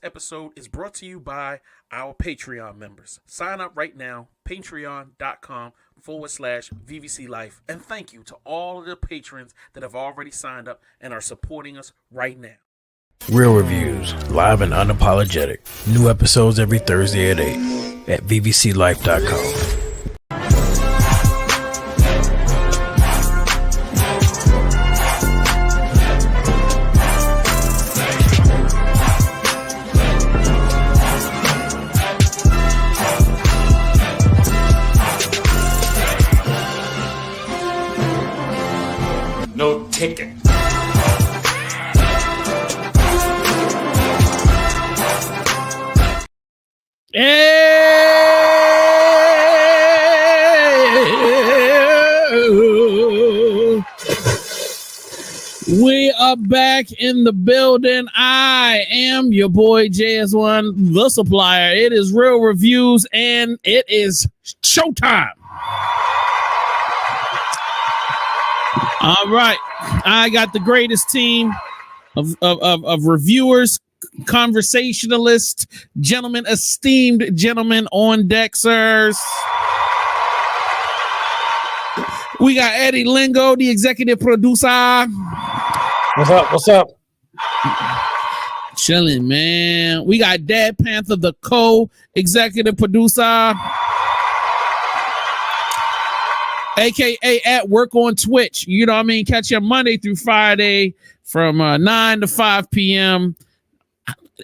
episode is brought to you by our Patreon members. Sign up right now, patreon.com/VVC Life. And thank you to all of the patrons that have already signed up and are supporting us right now. Real reviews, live and unapologetic. New episodes every Thursday at 8 at vvclife.com. No ticket. We are back in the building. I am your boy JS1, the supplier. It is Real Reviews, and it is showtime. All right, I got the greatest team of reviewers, conversationalists, gentlemen, esteemed gentlemen on deck, sirs. We got Eddie Lingo, the executive producer. What's up? What's up? Chilling, man. We got Dad Panther, the co-executive producer. AKA at work on Twitch. You know what I mean? Catch him Monday through Friday from 9 to 5 p.m.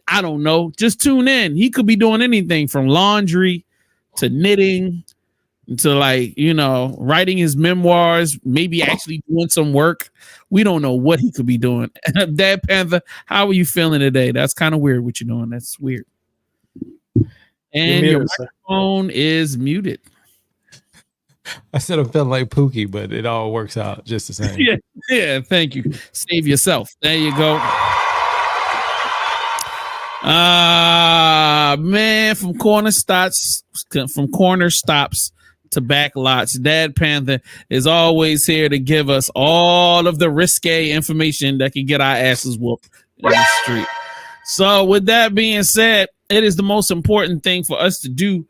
I don't know. Just tune in. He could be doing anything from laundry to knitting to, like, you know, writing his memoirs, maybe actually doing some work. We don't know what he could be doing. Dad Panther, how are you feeling today? That's kind of weird what you're doing. That's weird. And your microphone is muted. I said I'm feeling like Pookie, but it all works out just the same. Yeah, thank you. Save yourself. There you go. Man, from corner stops to back lots, Dad Panther is always here to give us all of the risque information that can get our asses whooped in the street. So with that being said, it is the most important thing for us to do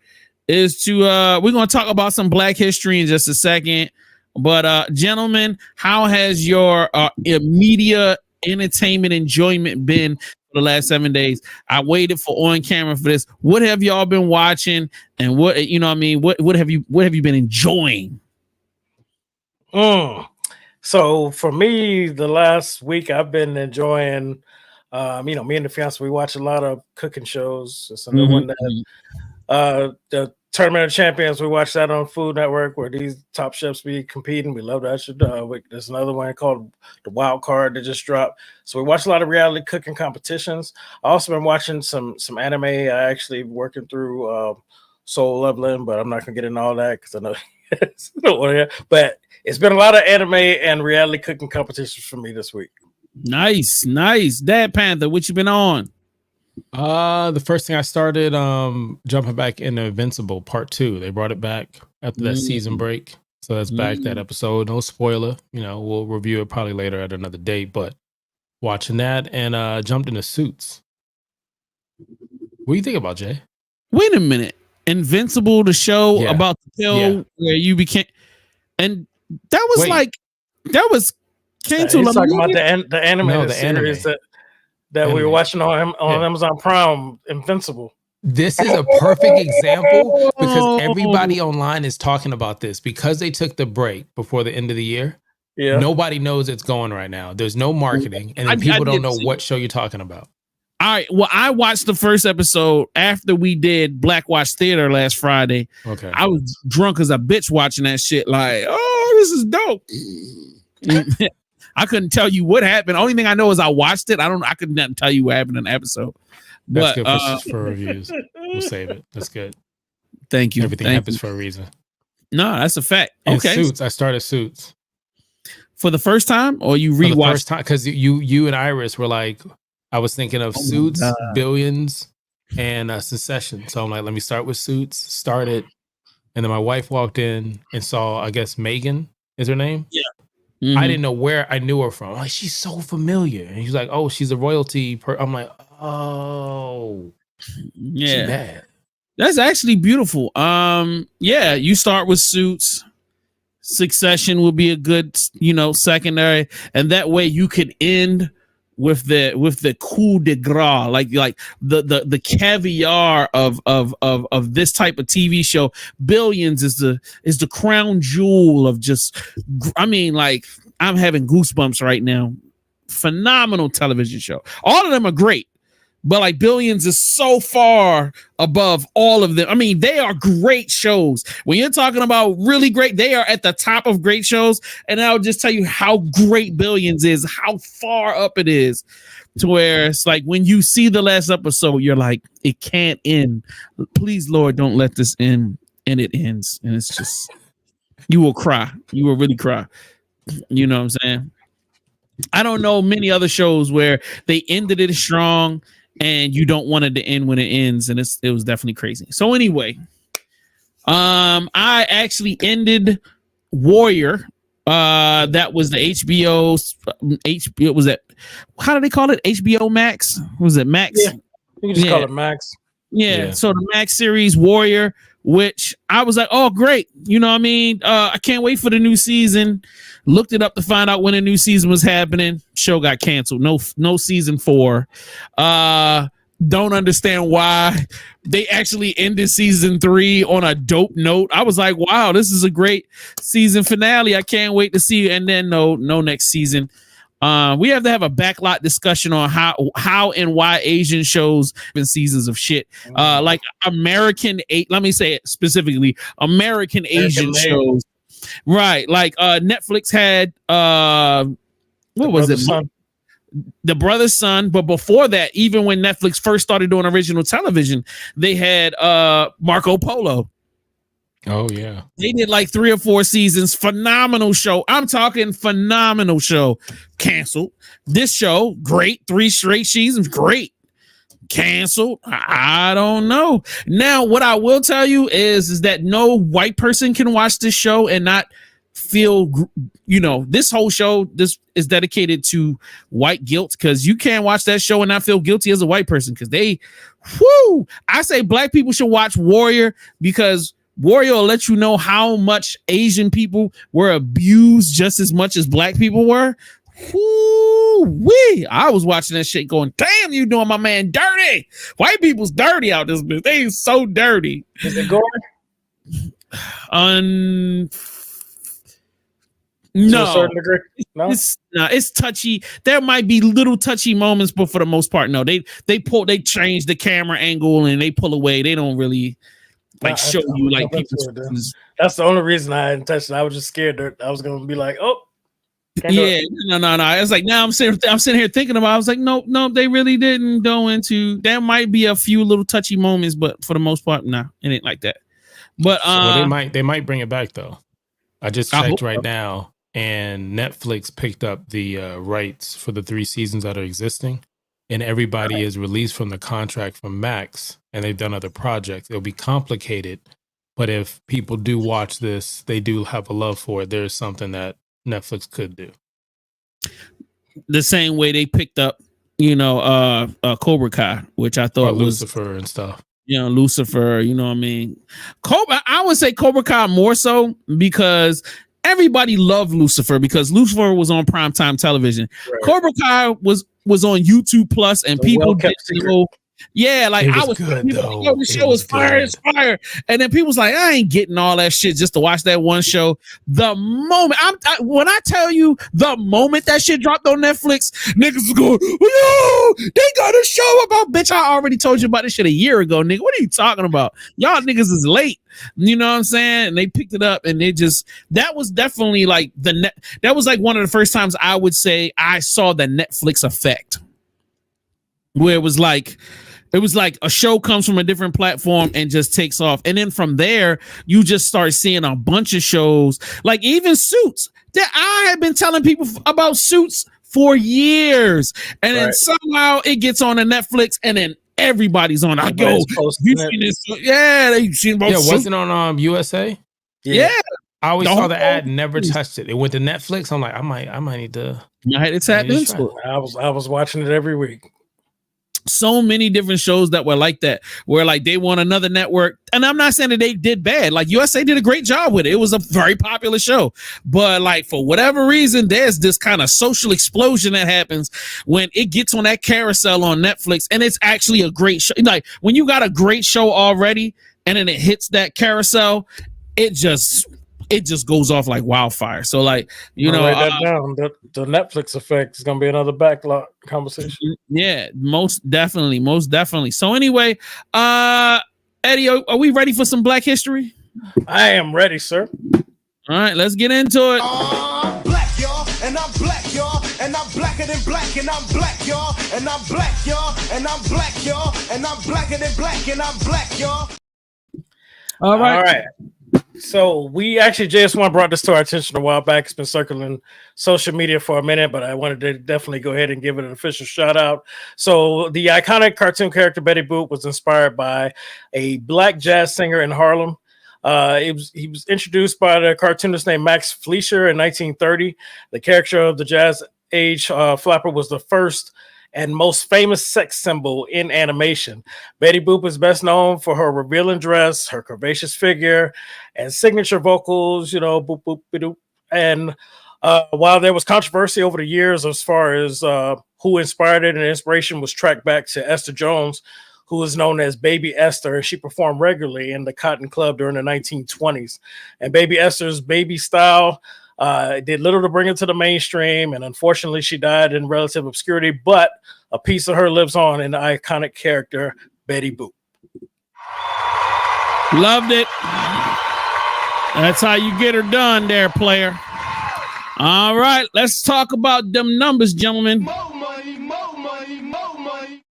is to we're going to talk about some Black history in just a second, but gentlemen, how has your media entertainment enjoyment been for the last 7 days? I waited for on camera for this. What have y'all been watching, and what, you know what I mean, what have you been enjoying? So for me, the last week I've been enjoying me and the fiance, we watch a lot of cooking shows. It's a new one that the Tournament of Champions, we watch that on Food Network where these top chefs be competing. We love that shit. There's another one called The Wild Card that just dropped. So we watch a lot of reality cooking competitions. I also been watching some anime. I actually working through Soul Leveling, but I'm not gonna get into all that because I know but it's been a lot of anime and reality cooking competitions for me this week. Nice. Dad Panther, what you been on? The first thing I started jumping back into Invincible Part 2. They brought it back after that season break. So that's back, that episode. No spoiler. You know, we'll review it probably later at another date, but watching that and jumped into Suits. What do you think about, Jay? Wait a minute. Invincible, the show about the pill where you became, and that was came to talking about the animated series that we were watching on Amazon Prime, Invincible. This is a perfect example because everybody online is talking about this because they took the break before the end of the year. Yeah. Nobody knows it's going right now. There's no marketing, and then people don't know what show you're talking about. All right. Well, I watched the first episode after we did Black Watch Theater last Friday. Okay. I was drunk as a bitch watching that shit. Like, oh, this is dope. I couldn't tell you what happened. Only thing I know is I watched it. I couldn't tell you what happened in the episode. That's good for reviews. We'll save it. That's good. Thank you. Everything happens for a reason. No, that's a fact. And okay. Suits. I started Suits for the first time, or you rewatched? For the first time, because you and Iris were like, I was thinking of Suits, Billions, and Succession. So I'm like, let me start with Suits. Started, and then my wife walked in and saw, I guess Megan is her name. Yeah. Mm-hmm. I didn't know where I knew her from. I'm like, she's so familiar. And he's like, oh, she's a royalty. I'm like, oh. She Yeah. bad. That's actually beautiful. Yeah, you start with Suits. Succession will be a good, secondary, and that way you could end with the coup de grace, like the caviar of this type of TV show. Billions is the crown jewel of just, I mean, like, I'm having goosebumps right now. Phenomenal television show. All of them are great. But like Billions is so far above all of them. I mean, they are great shows. When you're talking about really great, they are at the top of great shows. And I'll just tell you how great Billions is, how far up it is, to where it's like when you see the last episode, you're like, it can't end. Please, Lord, don't let this end. And it ends. And it's just, you will cry. You will really cry. You know what I'm saying? I don't know many other shows where they ended it strong and you don't want it to end when it ends, and it was definitely crazy. So anyway, I actually ended Warrior. That was the HBO was that, how do they call it? HBO Max? Was it Max? Yeah, you can just call it Max. Yeah. So the Max series Warrior, which I was like, oh great, you know what I mean? I can't wait for the new season. Looked it up to find out when the new season was happening. Show got canceled. No season 4. Don't understand why. They actually ended season 3 on a dope note. I was like, wow, this is a great season finale. I can't wait to see. And then no next season. We have to have a backlot discussion on how and why Asian shows been seasons of shit. Like American, let me say it specifically, American Asian shows. Right. Like Netflix had what was it? Son. The Brother's Son. But before that, even when Netflix first started doing original television, they had Marco Polo. Oh yeah. They did like 3 or 4 seasons. Phenomenal show. I'm talking phenomenal show. Canceled. This show, great. 3 straight seasons, great. Canceled. I don't know. Now, what I will tell you is that no white person can watch this show and not feel, this whole show, this is dedicated to white guilt, because you can't watch that show and not feel guilty as a white person, because I say black people should watch Warrior, because Warrior will let you know how much Asian people were abused just as much as black people were. Woo-wee. I was watching that shit going, damn, you doing my man dirty. White people's dirty out this bitch. They so dirty. Is it gory? No. To a certain degree? No? It's touchy. There might be little touchy moments, but for the most part, no. They change the camera angle and they pull away. They don't really show you like people's. That's the only reason I hadn't touched it. I was just scared that I was gonna be like, oh. Yeah, no. It's like now I'm sitting here thinking about. I was like, no, they really didn't go into. There might be a few little touchy moments, but for the most part, nah, it ain't like that. But they might bring it back though. I just checked right now, and Netflix picked up the rights for the 3 seasons that are existing, and everybody is released from the contract from Max, and they've done other projects. It'll be complicated, but if people do watch this, they do have a love for it. There's something that Netflix could do. The same way they picked up, Cobra Kai, which I thought was Lucifer and stuff. Lucifer, you know what I mean? I would say Cobra Kai more so because everybody loved Lucifer, because Lucifer was on primetime television. Right. Cobra Kai was on YouTube Plus, and people didn't know. Yeah, like I was good though. The show was fire, it's fire, and then people was like, I ain't getting all that shit just to watch that one show. The moment when I tell you, the moment that shit dropped on Netflix, niggas was going, yo, they got a show about, bitch. I already told you about this shit a year ago, nigga. What are you talking about? Y'all niggas is late. You know what I'm saying? And they picked it up, and that was definitely like that was like one of the first times I would say I saw the Netflix effect, where it was like a show comes from a different platform and just takes off. And then from there, you just start seeing a bunch of shows, like even Suits, that I have been telling people about Suits for years. And then somehow it gets on a Netflix, and then everybody's on. I go, you seen this? Yeah, they seen about Suits. Wasn't on USA? Yeah. I always saw the ad, never touched it. It went to Netflix. I'm like, I might need to. I had to tap into it. I was watching it every week. So many different shows that were like that, where like they want another network. And I'm not saying that they did bad. Like USA did a great job with it. It was a very popular show. But like for whatever reason, there's this kind of social explosion that happens when it gets on that carousel on Netflix, and it's actually a great show. Like when you got a great show already and then it hits that carousel, it just goes off like wildfire. So like, you know, write that down. The Netflix effect is going to be another backlog conversation. Yeah, most definitely. So anyway, Eddie, are we ready for some Black history? I am ready, sir. All right, let's get into it. I'm black, y'all, and I'm black, y'all, and I'm blacker than black, and I'm black, y'all, and I'm black, y'all, and I'm black, y'all, and I'm blacker than black, and I'm black, y'all. All right. So we actually, JS1 brought this to our attention a while back. It's been circling social media for a minute, but I wanted to definitely go ahead and give it an official shout out. So the iconic cartoon character Betty Boop was inspired by a black jazz singer in Harlem. He was introduced by the cartoonist named Max Fleischer in 1930. The character of the jazz age flapper was the first and most famous sex symbol in animation. Betty Boop is best known for her revealing dress, her curvaceous figure, and signature vocals, you know, boop, boop, boop. And while there was controversy over the years as far as who inspired it, and inspiration was tracked back to Esther Jones, who is known as Baby Esther, and she performed regularly in the Cotton Club during the 1920s. And Baby Esther's baby style did little to bring it to the mainstream, and unfortunately she died in relative obscurity, but a piece of her lives on in the iconic character Betty Boop. Loved it. That's how you get her done there, player. All right, let's talk about them numbers, gentlemen. More money, more money, more money.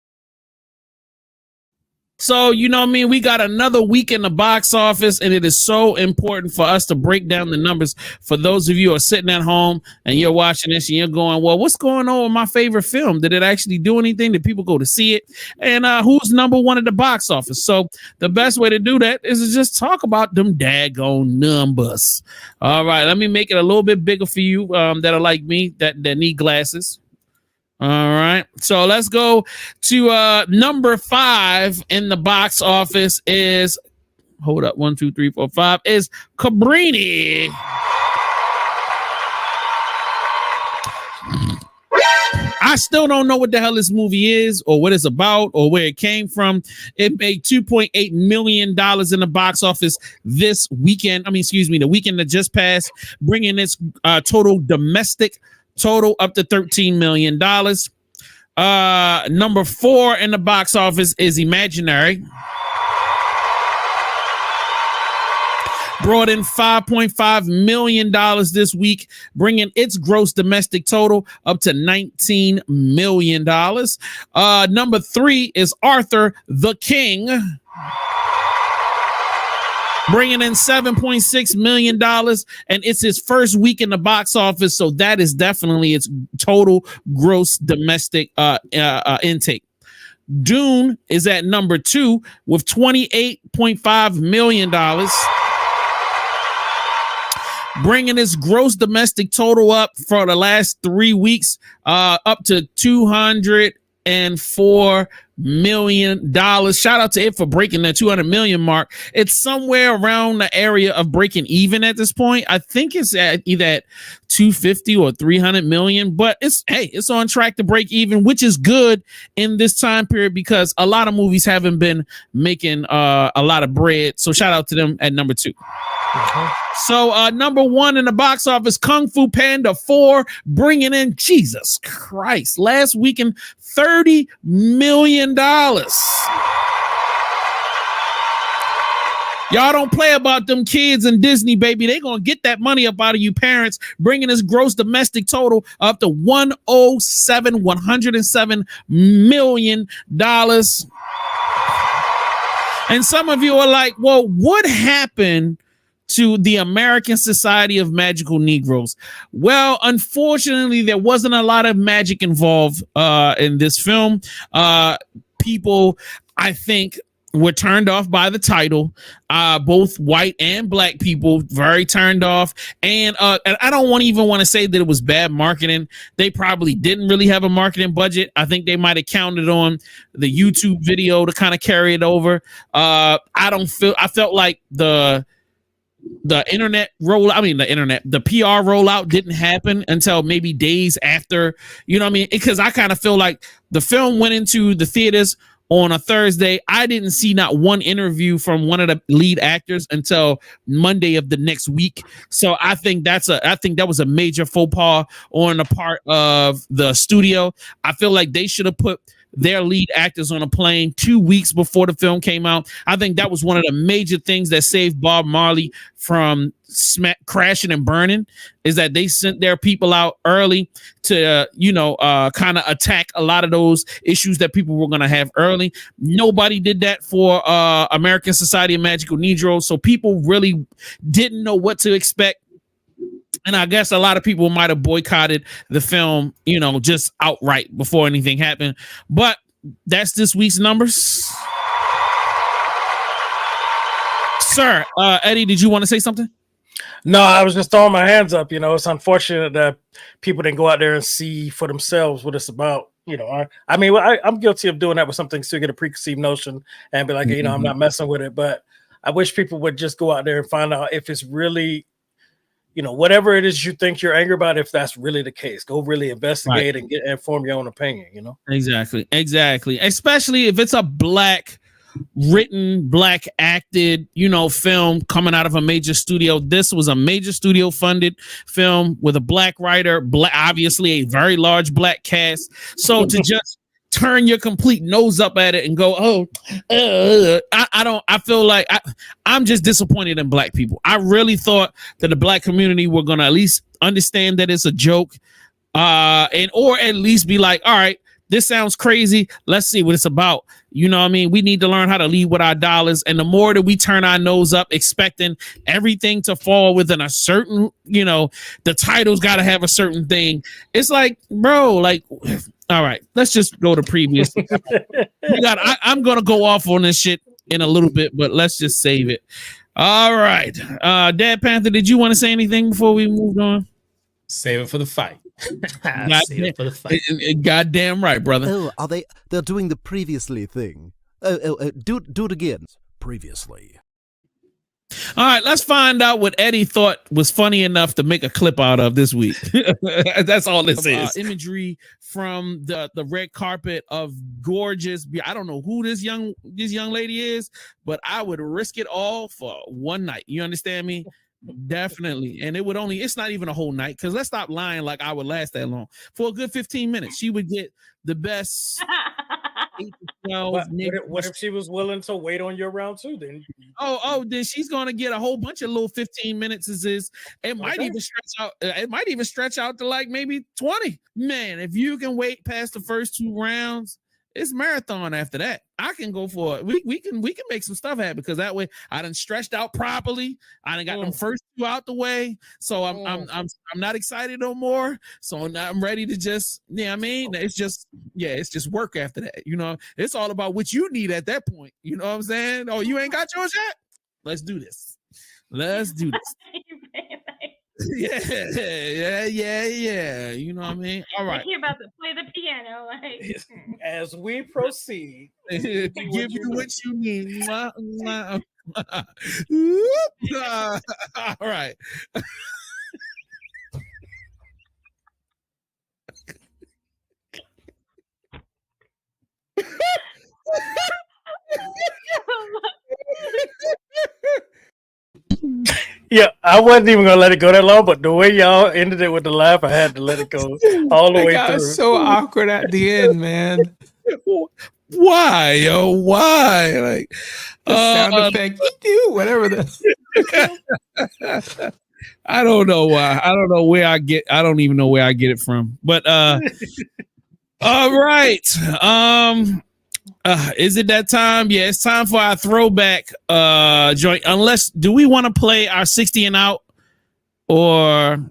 So, you know what I mean? We got another week in the box office, and it is so important for us to break down the numbers. For those of you who are sitting at home and you're watching this and you're going, well, what's going on with my favorite film? Did it actually do anything? Did people go to see it? And who's number one at the box office? So the best way to do that is to just talk about them daggone numbers. All right, let me make it a little bit bigger for you that are like me, that need glasses. All right, so let's go to number 5 in the box office is, hold up, 1, 2, 3, 4, 5 is Cabrini. I still don't know what the hell this movie is or what it's about or where it came from. It made $2.8 million in the box office this weekend. The weekend that just passed, bringing its total domestic total up to $13 million. Number 4 in the box office is Imaginary. Brought in $5.5 million this week, bringing its gross domestic total up to $19 million. Number 3 is Arthur the King, bringing in $7.6 million, and it's his first week in the box office, so that is definitely its total gross domestic intake. Dune is at number 2 with $28.5 million, bringing its gross domestic total up for the last 3 weeks up to $204 million. Shout out to it for breaking the 200 million mark. It's somewhere around the area of breaking even at this point. I think it's at either at 250 or 300 million, but it's on track to break even, which is good in this time period because a lot of movies haven't been making a lot of bread. So shout out to them at number 2. So number 1 in the box office, Kung Fu Panda 4, bringing in, Jesus Christ, last weekend, $30 million. Y'all don't play about them kids and Disney, baby. They gonna get that money up out of you parents, bringing this gross domestic total up to $107 million. And some of you are like, well, what happened to the American Society of Magical Negroes? Well, unfortunately, there wasn't a lot of magic involved in this film. People, I think, were turned off by the title. Both white and black people very turned off. And I don't even want to say that it was bad marketing. They probably didn't really have a marketing budget. I think they might have counted on the YouTube video to kind of carry it over. I felt like the PR rollout didn't happen until maybe days after, you know what I mean? Because I kind of feel like the film went into the theaters on a Thursday. I didn't see not one interview from one of the lead actors until Monday of the next week. So I think that was a major faux pas on the part of the studio. I feel like they should have put their lead actors on a plane 2 weeks before the film came out. I think that was one of the major things that saved Bob Marley from crashing and burning, is that they sent their people out early to, kind of attack a lot of those issues that people were going to have early. Nobody did that for American Society of Magical Negroes. So people really didn't know what to expect. And I guess a lot of people might have boycotted the film, just outright before anything happened. But that's this week's numbers. Sir, Eddie, did you want to say something? No, I was just throwing my hands up. It's unfortunate that people didn't go out there and see for themselves what it's about. I'm guilty of doing that with something to get a preconceived notion and be like, I'm not messing with it. But I wish people would just go out there and find out if it's really, whatever it is you think you're angry about, if that's really the case. Go really investigate and form your own opinion, Exactly. Especially if it's a black written, black acted, film coming out of a major studio. This was a major studio funded film with a black writer, obviously a very large black cast. So to just turn your complete nose up at it and go, I feel like I'm just disappointed in black people. I really thought that the black community were going to at least understand that it's a joke, or at least be like, all right, this sounds crazy. Let's see what it's about. You know what I mean? We need to learn how to lead with our dollars. And the more that we turn our nose up, expecting everything to fall within a certain, the title's got to have a certain thing. It's like, bro, all right, let's just go to previous. I'm going to go off on this shit in a little bit, but let's just save it. All right. Dad Panther, did you want to say anything before we moved on? Save it for the fight. Save it for the fight. Goddamn right, brother. Oh, they're doing the previously thing. Do it again. Previously. All right, let's find out what Eddie thought was funny enough to make a clip out of this week. That's all this is. Imagery from the red carpet of gorgeous. I don't know who this young lady is, but I would risk it all for one night. You understand me? Definitely. And it's not even a whole night, because let's stop lying like I would last that long. For a good 15 minutes, she would get the best 8 to 12. What if she was willing to wait on your round two? Then then she's gonna get a whole bunch of little 15 minutes. It might even stretch out. It might even stretch out to like maybe 20. Man, if you can wait past the first 2 rounds, it's marathon after that. I can go for it. We can make some stuff happen, because that way I done stretched out properly. I done got them first 2 out the way. So I'm not excited no more. So now I'm ready to just, it's just work after that. It's all about what you need at that point. You know what I'm saying? Oh, you ain't got yours yet? Let's do this. Yeah. You know what I mean? All right. You're about to play the piano. As we proceed, give you what you need. All right. Yeah, I wasn't even gonna let it go that long, but the way y'all ended it with the laugh, I had to let it go all the way through. So awkward at the end, man. Why, yo? Why? Like the sound effect, whatever the. I don't know why. I don't know where I get. I don't even know where I get it from. But all right. Is it that time? Yeah, it's time for our throwback joint. Do we want to play our 60 and out, or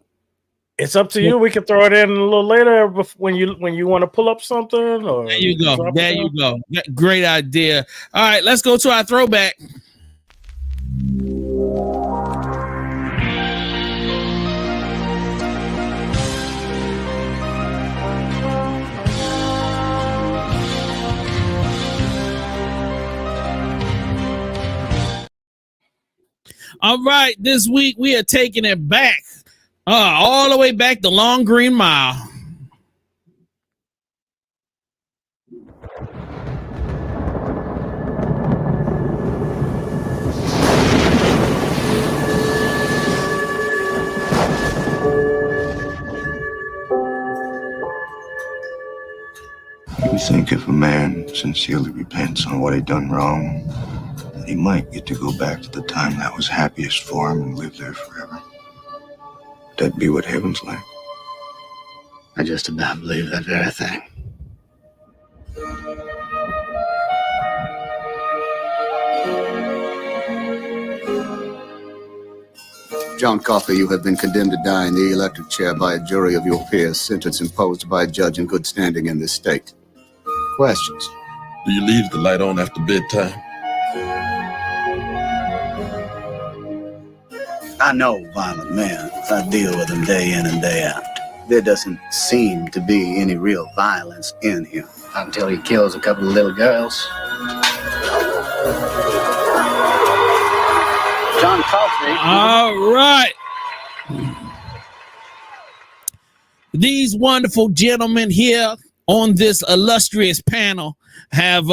It's up to you. We can throw it in a little later when you want to pull up something. Or there you go. There you go. Great idea. All right, let's go to our throwback. All right, this week we are taking it back, all the way back to Long Green Mile. You think if a man sincerely repents on what he done wrong, he might get to go back to the time that was happiest for him and live there forever. That'd be what heaven's like. I just about believe that very thing. John Coffey, you have been condemned to die in the electric chair by a jury of your peers, sentence imposed by a judge in good standing in this state. Questions? Do you leave the light on after bedtime? I know violent men. I deal with them day in and day out. There doesn't seem to be any real violence in him. Until he kills a couple of little girls. John Coffey. All right. These wonderful gentlemen here on this illustrious panel have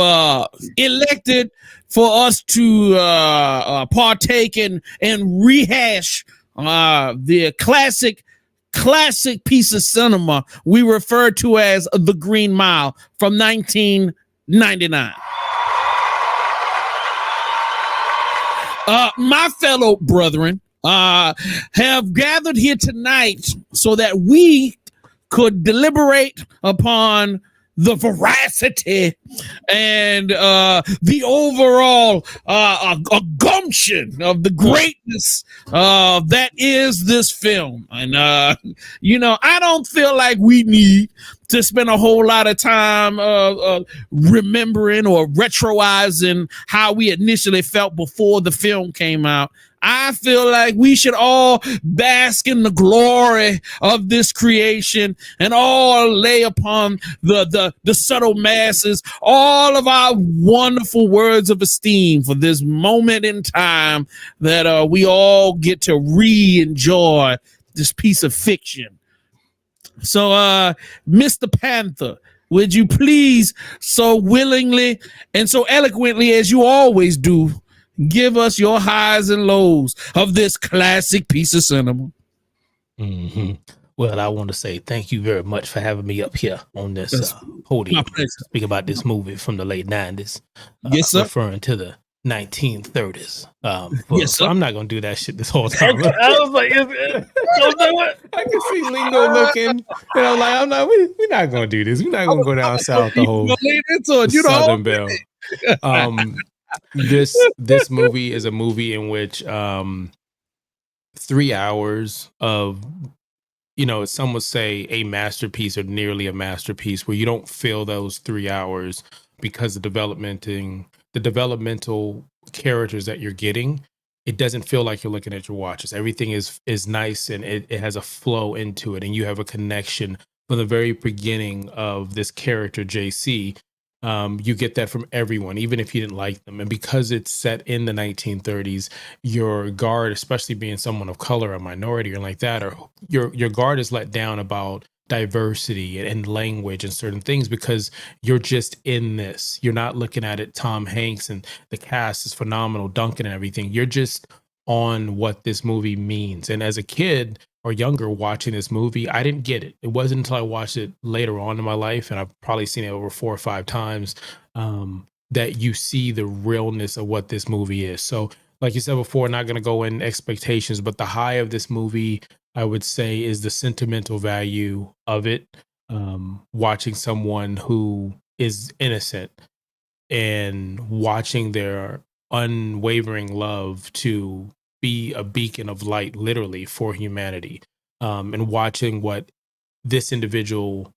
elected for us to partake in and rehash the classic piece of cinema we refer to as The Green Mile from 1999. My fellow brethren have gathered here tonight so that we could deliberate upon the veracity and the overall gumption of the greatness that is this film. And, I don't feel like we need to spend a whole lot of time remembering or retroizing how we initially felt before the film came out. I feel like we should all bask in the glory of this creation and all lay upon the subtle masses all of our wonderful words of esteem for this moment in time that we all get to re-enjoy this piece of fiction. So, Mr. Panther, would you please so willingly and so eloquently as you always do, give us your highs and lows of this classic piece of cinema? Mm-hmm. Well, I want to say thank you very much for having me up here on this podium. Speak about this movie from the late 90s. Yes, sir. Referring to the 1930s. Yes, sir. I'm not going to do that shit this whole time. Okay, I was like, I can see Lingo looking, and I'm like, we're not going to do this. We're not going to go down south the whole Southern Belle. This movie is a movie in which 3 hours of, some would say a masterpiece or nearly a masterpiece, where you don't feel those 3 hours because the developmental characters that you're getting, it doesn't feel like you're looking at your watches. Everything is nice, and it has a flow into it, and you have a connection from the very beginning of this character JC. You get that from everyone, even if you didn't like them. And because it's set in the 1930s, your guard, especially being someone of color, a minority or like that, or your guard is let down about diversity and language and certain things because you're just in this. You're not looking at it. Tom Hanks and the cast is phenomenal, Duncan and everything. You're just on what this movie means. And as a kid or younger watching this movie, I didn't get it. It wasn't until I watched it later on in my life, and I've probably seen it over 4 or 5 times, that you see the realness of what this movie is. So like you said before, not going to go in expectations, but the high of this movie, I would say, is the sentimental value of it. Watching someone who is innocent and watching their unwavering love to be a beacon of light, literally, for humanity. and watching what this individual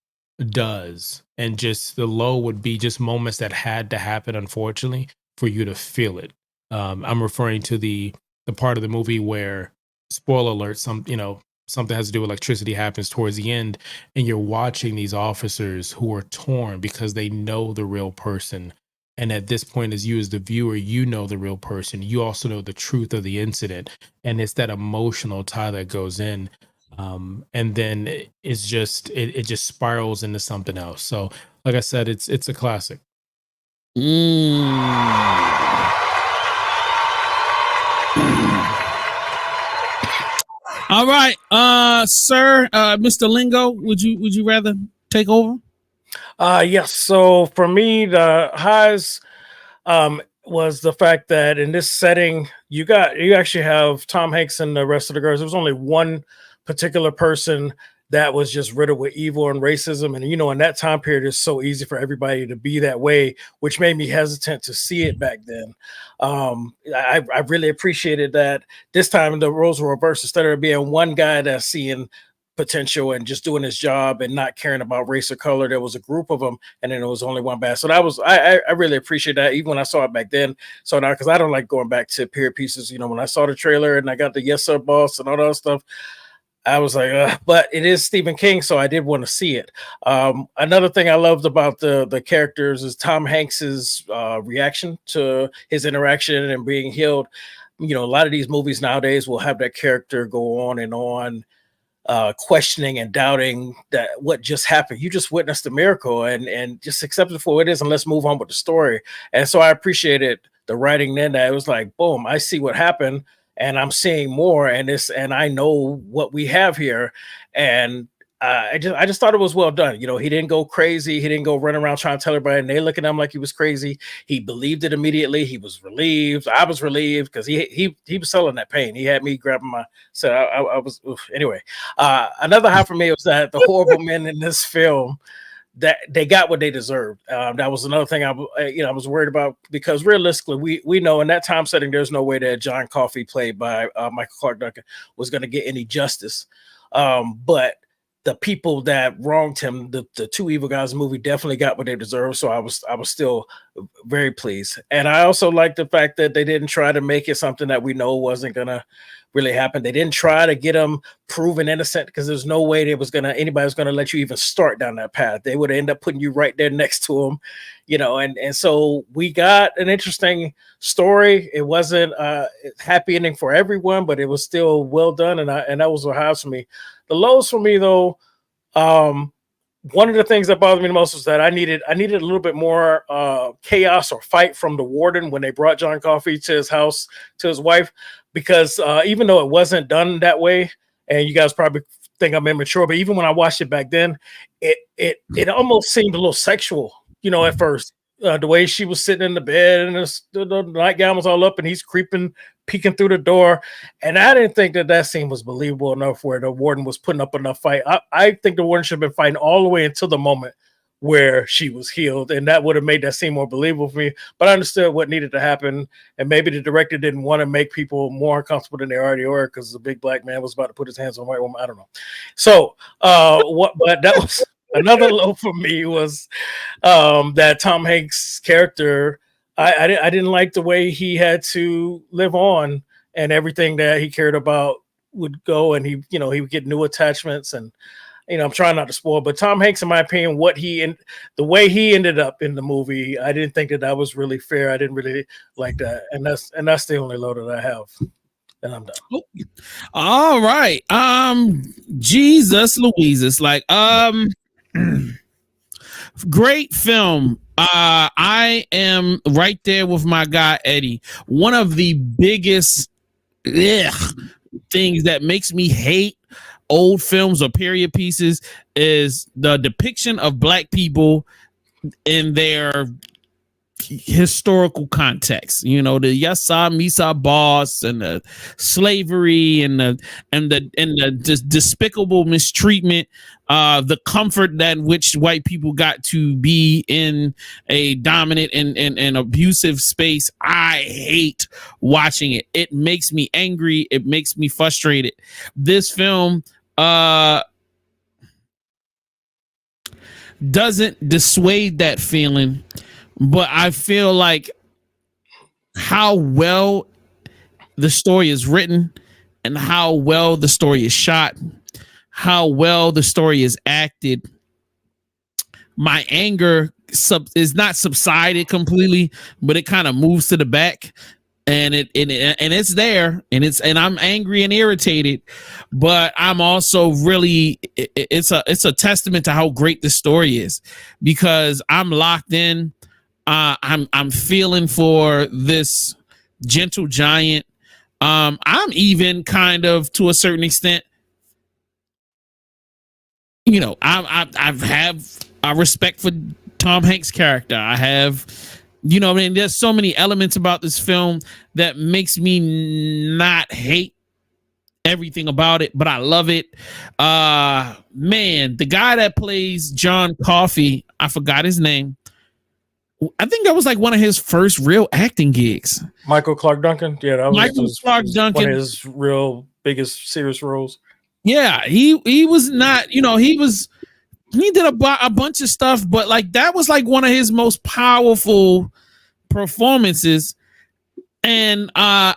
does, and just the low would be just moments that had to happen, unfortunately, for you to feel it. I'm referring to the part of the movie where, spoiler alert, something has to do with electricity happens towards the end, and you're watching these officers who are torn because they know the real person. And at this point, as you as the viewer, you know the real person. You also know the truth of the incident, and it's that emotional tie that goes in. And then it's just it just spirals into something else. So, like I said, it's a classic. All right, sir, Mr. Lingo, would you rather take over? Yes. So for me, the highs was the fact that in this setting, you actually have Tom Hanks and the rest of the girls. There was only one particular person that was just riddled with evil and racism, and in that time period, it's so easy for everybody to be that way, which made me hesitant to see it back then. I really appreciated that this time the roles were reversed. Instead of being one guy that's seeing potential and just doing his job and not caring about race or color, there was a group of them, and then there was only one bad. So that was I really appreciate that, even when I saw it back then. So now, because I don't like going back to period pieces, when I saw the trailer and I got the yes sir boss and all that stuff, I was like, ugh. But it is Stephen King, so I did want to see it. Another thing I loved about the characters is Tom Hanks's reaction to his interaction and being healed. A lot of these movies nowadays will have that character go on, questioning and doubting that what just happened. You just witnessed a miracle, and just accept it for what it is, and let's move on with the story. And so I appreciated the writing then, that it was like, boom, I see what happened, and I'm seeing more, and I know what we have here. And I just thought it was well done. He didn't go crazy. He didn't go run around trying to tell everybody, and they look at him like he was crazy. He believed it immediately. He was relieved. I was relieved because he was selling that pain. He had me grabbing my. So I was anyway. Another high for me was that the horrible men in this film, that they got what they deserved. That was another thing I was worried about, because realistically, we know in that time setting, there's no way that John Coffey, played by Michael Clark Duncan, was going to get any justice. But the people that wronged him, the two evil guys in the movie, definitely got what they deserved. So I was still very pleased. And I also like the fact that they didn't try to make it something that we know wasn't gonna really happen. They didn't try to get him proven innocent, because there's no way anybody was gonna let you even start down that path. They would end up putting you right there next to him, and so we got an interesting story. It wasn't a happy ending for everyone, but it was still well done, and that was what highs for me. The lows for me, though, one of the things that bothered me the most was that I needed a little bit more chaos or fight from the warden when they brought John Coffey to his house, to his wife, because even though it wasn't done that way, and you guys probably think I'm immature, but even when I watched it back then, it almost seemed a little sexual, at first. The way she was sitting in the bed, and the nightgown was all up, and he's peeking through the door. And I didn't think that scene was believable enough where the warden was putting up enough fight. I think the warden should have been fighting all the way until the moment where she was healed, and that would have made that scene more believable for me. But I understood what needed to happen, and maybe the director didn't want to make people more uncomfortable than they already were, because the big black man was about to put his hands on a white woman. I don't know. So but that was another low for me, was that Tom Hanks character. I didn't like the way he had to live on, and everything that he cared about would go, and he would get new attachments, and I'm trying not to spoil, but Tom Hanks, in my opinion, the way he ended up in the movie, I didn't think that was really fair. I didn't really like that, and that's the only low that I have. And I'm done. All right. Jesus Louises, great film. I am right there with my guy Eddie. One of the biggest things that makes me hate old films or period pieces is the depiction of black people in their historical context. The Yasa Misa boss, and the slavery, and the just despicable mistreatment, the comfort that which white people got to be in a dominant and abusive space. I hate watching it. It makes me angry. It makes me frustrated. This film doesn't dissuade that feeling, but I feel like how well the story is written and how well the story is shot, how well the story is acted, my anger is not subsided completely, but it kind of moves to the back, and it's there, and I'm angry and irritated, but I'm also really it's a testament to how great the story is, because I'm locked in. I'm feeling for this gentle giant. I'm even kind of, to a certain extent, you know, I have a respect for Tom Hanks' character. I have, you know, I mean, there's so many elements about this film that makes me not hate everything about it, but I love it. Man, the guy that plays John Coffey, I forgot his name. I think that was like one of his first real acting gigs. Michael Clark Duncan. Yeah, that was Michael Clark Duncan, one of his real biggest serious roles. Yeah, he was not, you know, he did a bunch of stuff, but like that was like one of his most powerful performances. And I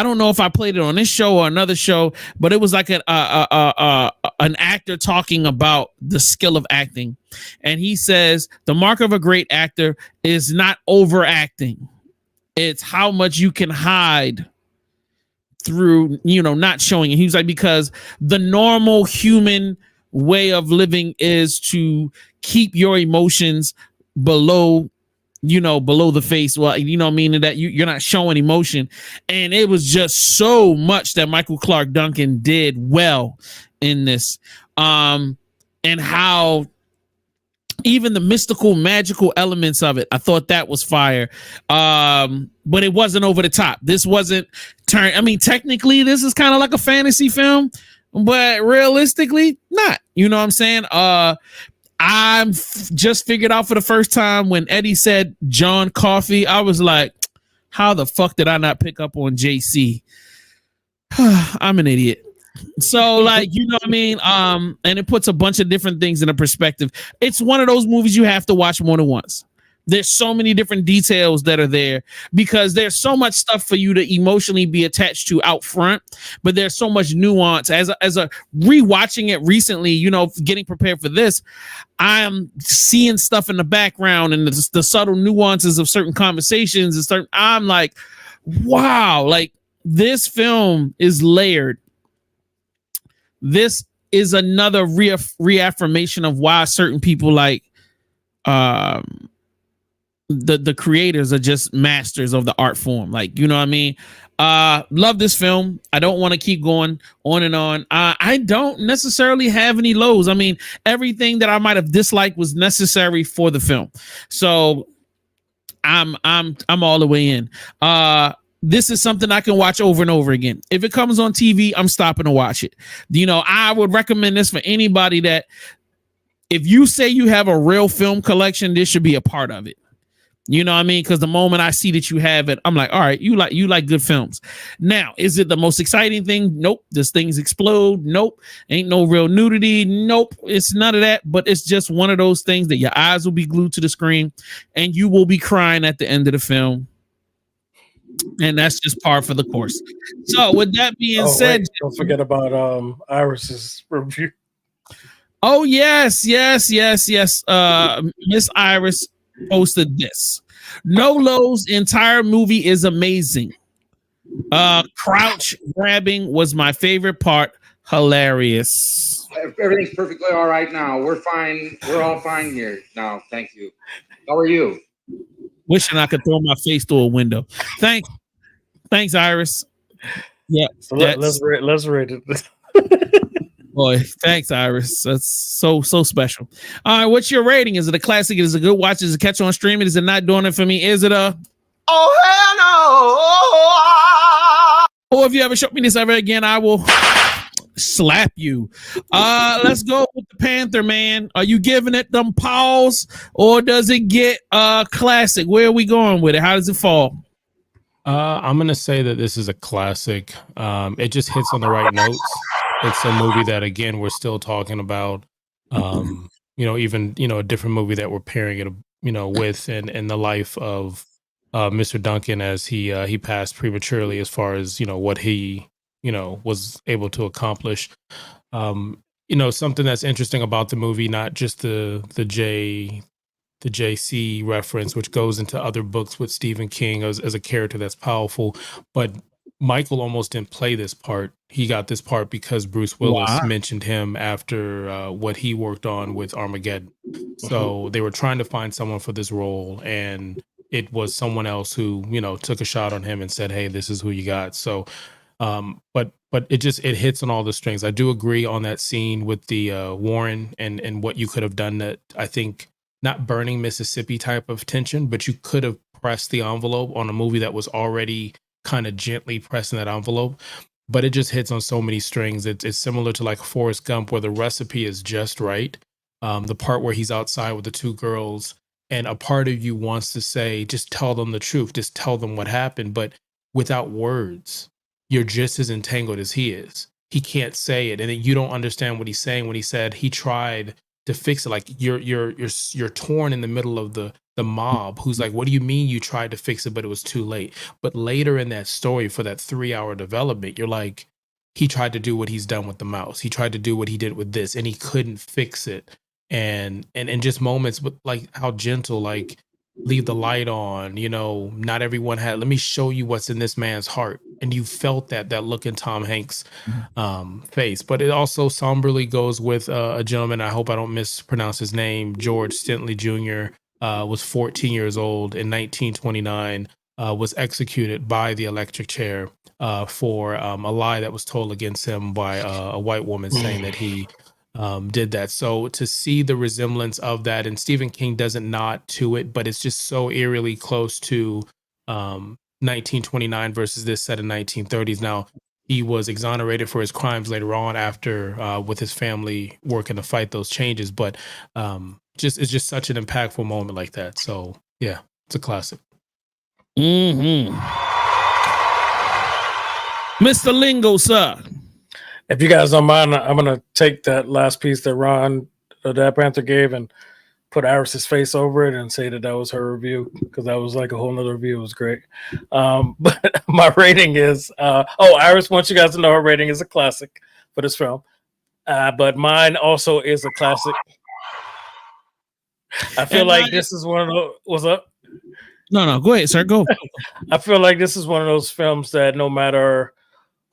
don't know if I played it on this show or another show, but it was like an actor talking about the skill of acting, and he says the mark of a great actor is not overacting; it's how much you can hide through, you know, not showing it. He was like, because the normal human way of living is to keep your emotions below, you know, below the face. Well, you know, meaning that you're not showing emotion. And it was just so much that Michael Clark Duncan did well in this. And how even the mystical, magical elements of it, I thought that was fire. But it wasn't over the top. This wasn't I mean, technically, this is kind of like a fantasy film, but realistically, not. You know what I'm saying? I'm just figured out for the first time when Eddie said John Coffey, I was like, how the fuck did I not pick up on JC? I'm an idiot. So, like, you know what I mean? And it puts a bunch of different things in a perspective. It's one of those movies you have to watch more than once. There's so many different details that are there because there's so much stuff for you to emotionally be attached to out front, but there's so much nuance. As a rewatching it recently, you know, getting prepared for this, I'm seeing stuff in the background and the subtle nuances of certain conversations and certain. I'm like, wow, like this film is layered. This is another reaffirmation of why certain people like the creators are just masters of the art form. Like, you know what I mean? Love this film. I don't want to keep going on and on. I don't necessarily have any lows. I mean, everything that I might have disliked was necessary for the film. So I'm all the way in. This is something I can watch over and over again. If it comes on TV, I'm stopping to watch it. You know, I would recommend this for anybody that if you say you have a real film collection, this should be a part of it. You know what I mean? Because the moment I see that you have it, I'm like, all right, you like good films. Now, is it the most exciting thing? Nope. Does things explode? Nope. Ain't no real nudity. Nope. It's none of that. But it's just one of those things that your eyes will be glued to the screen and you will be crying at the end of the film. And that's just par for the course. So with that being said, don't forget about Iris's review. Oh, yes. Miss Iris posted this. No Low's entire movie is amazing. Crouch grabbing was my favorite part. Hilarious. Everything's perfectly all right now. We're fine. We're all fine here now. Thank you. How are you? Wishing I could throw my face through a window. Thanks, Iris. Yeah. So let's rate it. Boy, thanks, Iris. That's so special. All right, what's your rating? Is it a classic? Is it a good watch? Is it catch on streaming? Is it not doing it for me? Is it a or if you ever show me this ever again, I will slap you. Let's go with the Panther, man. Are you giving it them paws or does it get classic? Where are we going with it? How does it fall? I'm gonna say that this is a classic. It just hits on the right notes. it's a movie that, again, we're still talking about. Even a different movie that we're pairing it, with, and the life of Mr. Duncan as he passed prematurely, as far as what he was able to accomplish. Something that's interesting about the movie, not just the JC reference, which goes into other books with Stephen King as a character that's powerful, but Michael almost didn't play this part. He got this part because Bruce Willis Wow. mentioned him after what he worked on with Armageddon. So they were trying to find someone for this role, and it was someone else who took a shot on him and said, "Hey, this is who you got." So but it hits on all the strings. I do agree on that scene with the Warren and what you could have done, that I think not burning Mississippi type of tension, but you could have pressed the envelope on a movie that was already kind of gently pressing that envelope. But it just hits on so many strings. It's similar to like Forrest Gump, where the recipe is just right. The part where he's outside with the two girls, and a part of you wants to say, just tell them the truth, just tell them what happened, but without words, you're just as entangled as he is. He can't say it, and then you don't understand what he's saying when he said he tried to fix it. Like you're torn in the middle of the mob, who's like, what do you mean you tried to fix it but it was too late? But later in that story, for that 3-hour development, you're like, he tried to do what he's done with the mouse, he tried to do what he did with this, and he couldn't fix it. And just moments with like how gentle, like, leave the light on, not everyone had, let me show you what's in this man's heart. And you felt that look in Tom Hanks' face. But it also somberly goes with a gentleman, I hope I don't mispronounce his name, George Stintley Jr., was 14 years old in 1929, was executed by the electric chair for a lie that was told against him by a white woman, saying that he did that. So to see the resemblance of that, and Stephen King doesn't nod to it, but it's just so eerily close to 1929 versus this set in 1930s. Now, he was exonerated for his crimes later on after with his family working to fight those changes, but it's just such an impactful moment like that. So yeah, it's a classic. Mr. Lingo, sir. If you guys don't mind, I'm gonna take that last piece that Ron, that Panther gave, and put Iris's face over it and say that was her review, because that was like a whole nother review. It was great. But my rating is Iris wants you guys to know her rating is a classic for this film. But mine also is a classic. I feel like this is one of those. What's up? No, go ahead, sir. Go. I feel like this is one of those films that no matter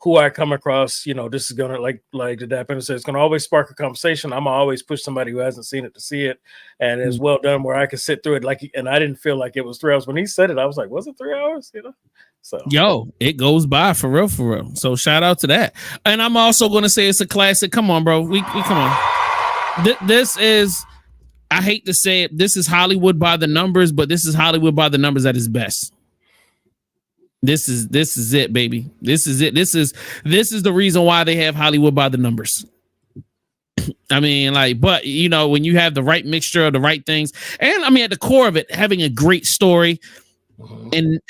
who I come across, this is gonna, like the Dad Panther said, it's gonna always spark a conversation. I'm gonna always push somebody who hasn't seen it to see it, and it's well done where I can sit through it. And I didn't feel like it was 3 hours. When he said it, I was like, was it 3 hours? So yo, it goes by for real. So shout out to that. And I'm also gonna say it's a classic. Come on, bro. We come on. This is, I hate to say it, this is Hollywood by the numbers, but this is Hollywood by the numbers at its best. This is it, baby. This is it. This is the reason why they have Hollywood by the numbers. I mean, but when you have the right mixture of the right things, and I mean, at the core of it, having a great story, and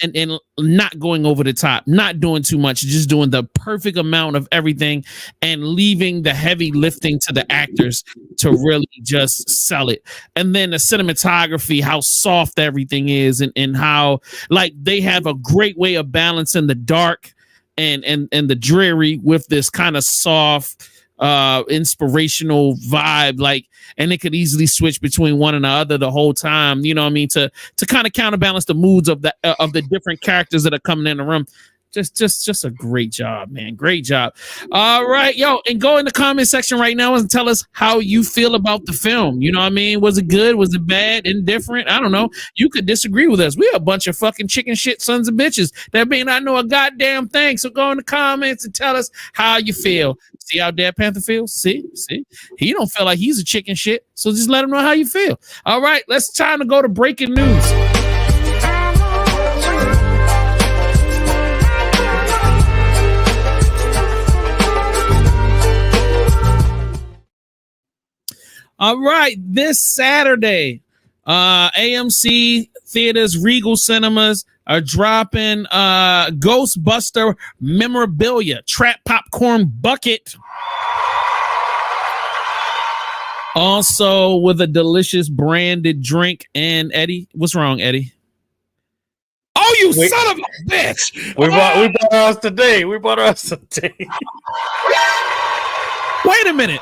not going over the top, not doing too much, just doing the perfect amount of everything, and leaving the heavy lifting to the actors to really just sell it. And then the cinematography, how soft everything is, and how they have a great way of balancing the dark and the dreary with this kind of soft inspirational vibe, and it could easily switch between one and the other the whole time, to kind of counterbalance the moods of the different characters that are coming in the room. Just a great job, man. Great job. All right, yo, and go in the comment section right now and tell us how you feel about the film. You know what I mean? Was it good? Was it bad? Indifferent? I don't know. You could disagree with us. We're a bunch of fucking chicken shit sons of bitches that may not know a goddamn thing. So go in the comments and tell us how you feel. See how Dad Panther feels? See? He don't feel like he's a chicken shit. So just let him know how you feel. All right, let's time to go to breaking news. All right, this Saturday, AMC Theaters, Regal Cinemas are dropping Ghostbuster memorabilia, Trap Popcorn Bucket Also with a delicious branded drink. And Eddie, what's wrong, Eddie? Oh, you son of a bitch! We bought ours today. We bought ours today. Wait a minute.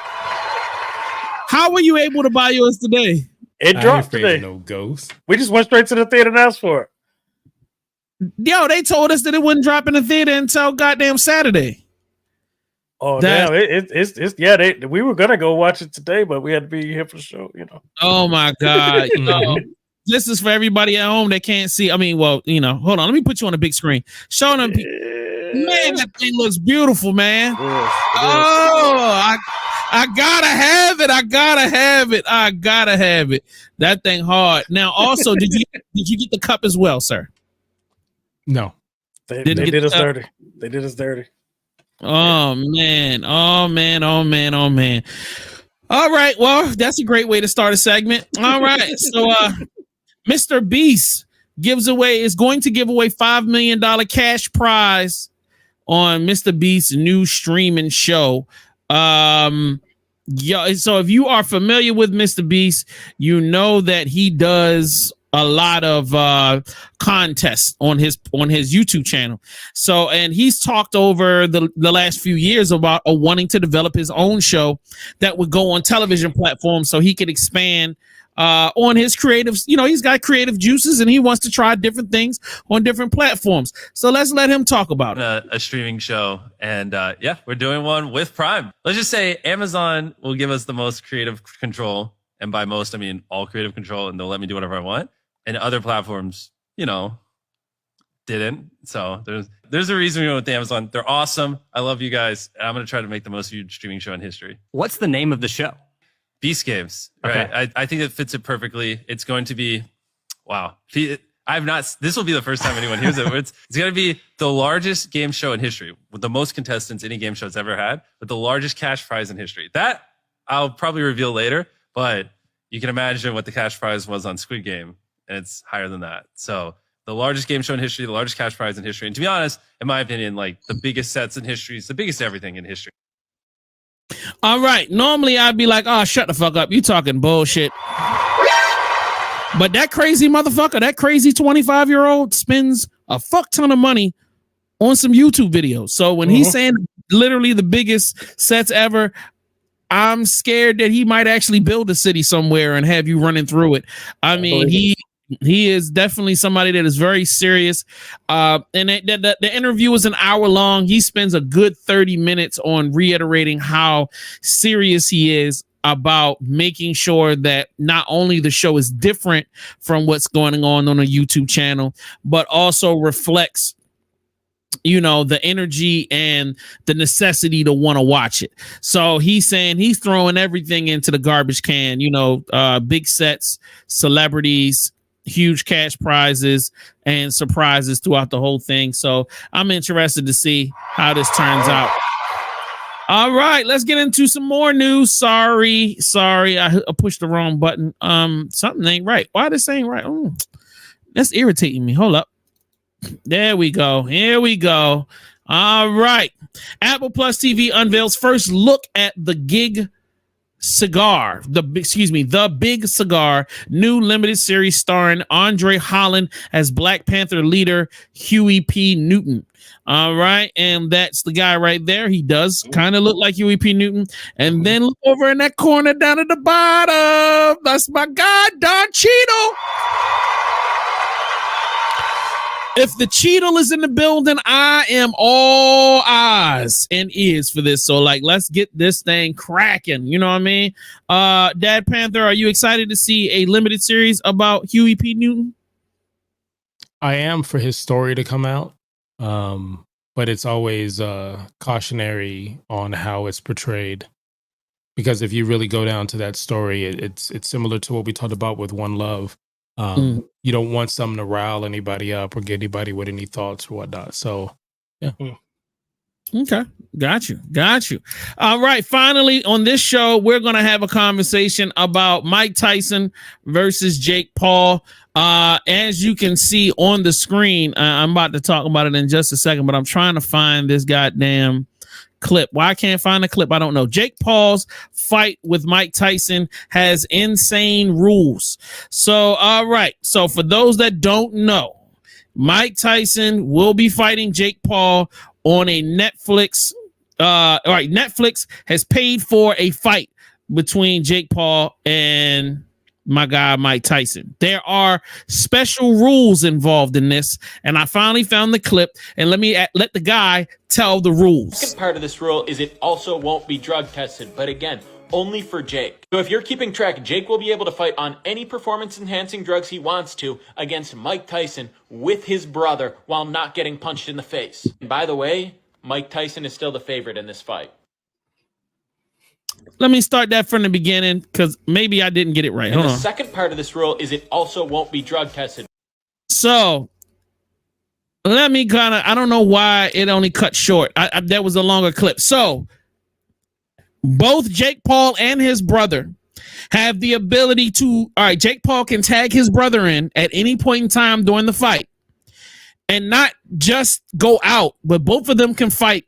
How were you able to buy yours today? It dropped today. No ghost. We just went straight to the theater and asked for it. Yo, they told us that it wouldn't drop in the theater until goddamn Saturday. Oh damn! It's yeah. We were gonna go watch it today, but we had to be here for the show. You know. Oh my god! This is for everybody at home that can't see. I mean, well, hold on. Let me put you on a big screen. Show them. Man, that thing looks beautiful, man. It is. Oh, I gotta have it. I gotta have it. That thing hard. Now, also, did you get the cup as well, sir? No. They did us dirty. They did us dirty. Oh man. All right. Well, that's a great way to start a segment. All right. So Mr. Beast is going to give away $5 million cash prize on Mr. Beast's new streaming show. Yeah, so if you are familiar with Mr. Beast, you know that he does a lot of contests on his YouTube channel. So, and he's talked over the last few years about wanting to develop his own show that would go on television platforms so he could expand on his creative. He's got creative juices and he wants to try different things on different platforms. So let's let him talk about it. A streaming show. And yeah, we're doing one with Prime. Let's just say Amazon will give us the most creative control. And by most, I mean all creative control, and they'll let me do whatever I want. And other platforms, didn't. So there's a reason we went with Amazon. They're awesome. I love you guys. I'm going to try to make the most viewed streaming show in history. What's the name of the show? Beast Games, right? Okay. I think it fits it perfectly. It's going to be, wow. This will be the first time anyone hears it. It's going to be the largest game show in history with the most contestants any game show's ever had, but the largest cash prize in history. That I'll probably reveal later, but you can imagine what the cash prize was on Squid Game, and it's higher than that. So the largest game show in history, the largest cash prize in history. And to be honest, in my opinion, like the biggest sets in history, it's the biggest everything in history. All right. Normally I'd be like, oh, shut the fuck up. You talking bullshit. But that crazy motherfucker, that crazy 25-year-old spends a fuck ton of money on some YouTube videos. So when he's saying literally the biggest sets ever, I'm scared that he might actually build a city somewhere and have you running through it. I mean, he is definitely somebody that is very serious. And the interview is an hour long. He spends a good 30 minutes on reiterating how serious he is about making sure that not only the show is different from what's going on a YouTube channel, but also reflects the energy and the necessity to want to watch it. So he's saying he's throwing everything into the garbage can, big sets, celebrities, huge cash prizes, and surprises throughout the whole thing. So I'm interested to see how this turns out. All right, let's get into some more news. Sorry, I pushed the wrong button. Something ain't right. Why this ain't right? Oh, that's irritating me. Hold up. There we go. Here we go. All right. Apple Plus TV unveils first look at the Big Cigar, new limited series starring Andre Holland as Black Panther leader Huey P. Newton. All right. And that's the guy right there. He does kind of look like Huey P. Newton. And then look over in that corner down at the bottom. That's my guy, Don Cheadle. If the Cheadle is in the building, I am all eyes and ears for this. So, let's get this thing cracking. You know what I mean? Dad Panther, are you excited to see a limited series about Huey P. Newton? I am, for his story to come out. But it's always cautionary on how it's portrayed. Because if you really go down to that story, it's similar to what we talked about with One Love. You don't want something to rile anybody up or get anybody with any thoughts or whatnot. So, yeah. Okay. Got you. All right. Finally, on this show, we're going to have a conversation about Mike Tyson versus Jake Paul. As you can see on the screen, I'm about to talk about it in just a second, but I'm trying to find this goddamn clip. Why I can't find the clip, I don't know. Jake Paul's fight with Mike Tyson has insane rules. So, all right. So for those that don't know, Mike Tyson will be fighting Jake Paul on a Netflix. All right, Netflix has paid for a fight between Jake Paul and my guy Mike Tyson. There are special rules involved in this, and I finally found the clip. And let the guy tell the rules. The second part of this rule is it also won't be drug tested, but again, only for Jake. So if you're keeping track, Jake will be able to fight on any performance-enhancing drugs he wants to against Mike Tyson with his brother while not getting punched in the face. And by the way, Mike Tyson is still the favorite in this fight. Let me start that from the beginning because maybe I didn't get it right. And Hold the on. second part of this rule is it also won't be drug tested. So let me I don't know why it only cut short. That was a longer clip. So both Jake Paul and his brother have the ability to, all right, Jake Paul can tag his brother in at any point in time during the fight and not just go out, but both of them can fight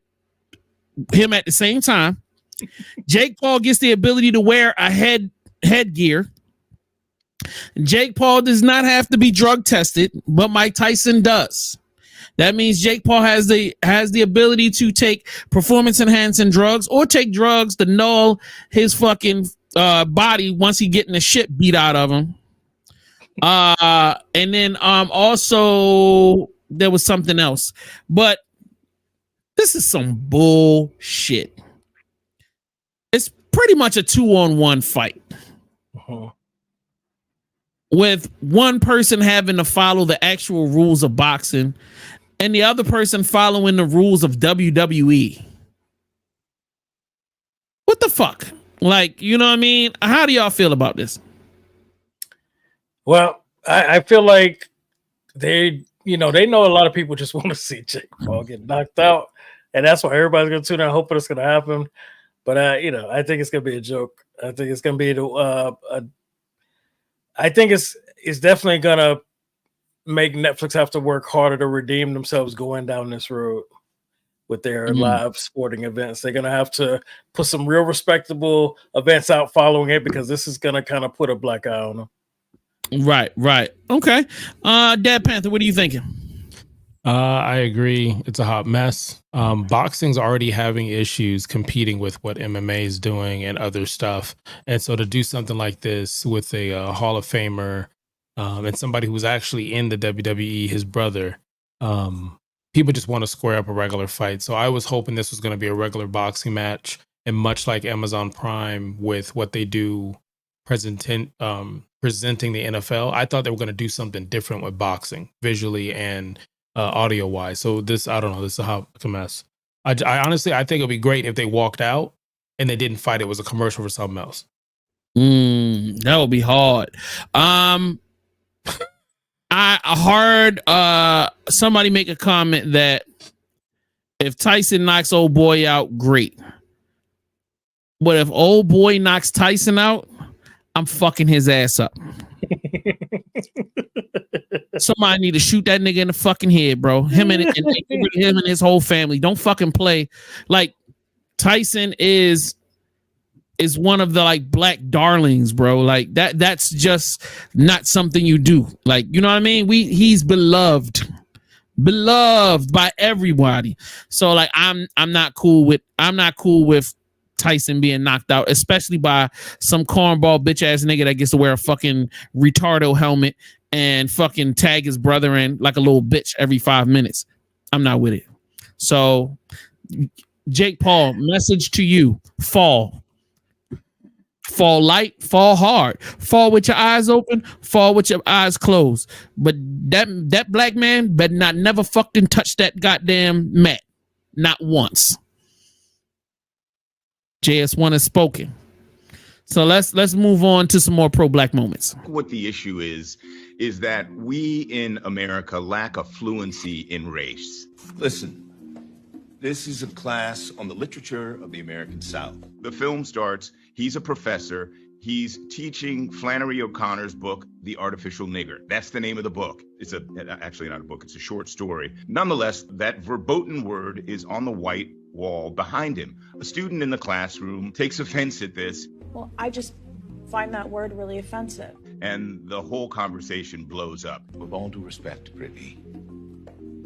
him at the same time. Jake Paul gets the ability to wear a headgear. Jake Paul does not have to be drug tested, but Mike Tyson does. That means Jake Paul has the ability to take performance enhancing drugs or take drugs to null his fucking body once he getting the shit beat out of him. And then also there was something else, but this is some bullshit. It's pretty much a 2-on-1 fight. With one person having to follow the actual rules of boxing and the other person following the rules of WWE. What the fuck? Like, you know what I mean? How do y'all feel about this? Well, I feel like they know a lot of people just want to see Jake Paul get knocked out, and that's why everybody's gonna tune in hoping it's gonna happen. But I think it's gonna be a joke. I think it's gonna be I think it's definitely gonna make Netflix have to work harder to redeem themselves going down this road with their live sporting events. They're gonna have to put some real respectable events out following it because this is gonna kind of put a black eye on them. Right. Okay. Dad Panther, what are you thinking? I agree. It's a hot mess. Boxing's already having issues competing with what MMA is doing and other stuff. And so to do something like this with a Hall of Famer and somebody who's actually in the WWE, his brother, people just want to square up a regular fight. So I was hoping this was going to be a regular boxing match. And much like Amazon Prime with what they do presenting the NFL, I thought they were going to do something different with boxing visually and audio wise. So this, I don't know, this is a mess. I honestly, I think it'd be great if they walked out and they didn't fight. It was a commercial for something else. That would be hard. I heard somebody make a comment that if Tyson knocks old boy out, great. But if old boy knocks Tyson out, I'm fucking his ass up. Somebody need to shoot that nigga in the fucking head, bro. Him and his whole family. Don't fucking play. Like, Tyson is one of the like black darlings, bro. Like that's just not something you do. Like, you know what I mean? He's beloved by everybody. So like I'm not cool with Tyson being knocked out, especially by some cornball bitch ass nigga that gets to wear a fucking retardo helmet and fucking tag his brother in like a little bitch every 5 minutes. I'm not with it. So Jake Paul, message to you: fall light, fall hard, fall with your eyes open, fall with your eyes closed. But that black man better not never fucking touch that goddamn mat, not once. JS1 has spoken. So let's move on to some more pro-black moments. What the issue is that we in America lack a fluency in race. Listen, this is a class on the literature of the American South. The film starts, he's a professor, he's teaching Flannery O'Connor's book, The Artificial Nigger. That's the name of the book. It's actually not a book, it's a short story. Nonetheless, that verboten word is on the white wall behind him. A student in the classroom takes offense at this, Well, I just find that word really offensive. and the whole conversation blows up. With all due respect, Brittany,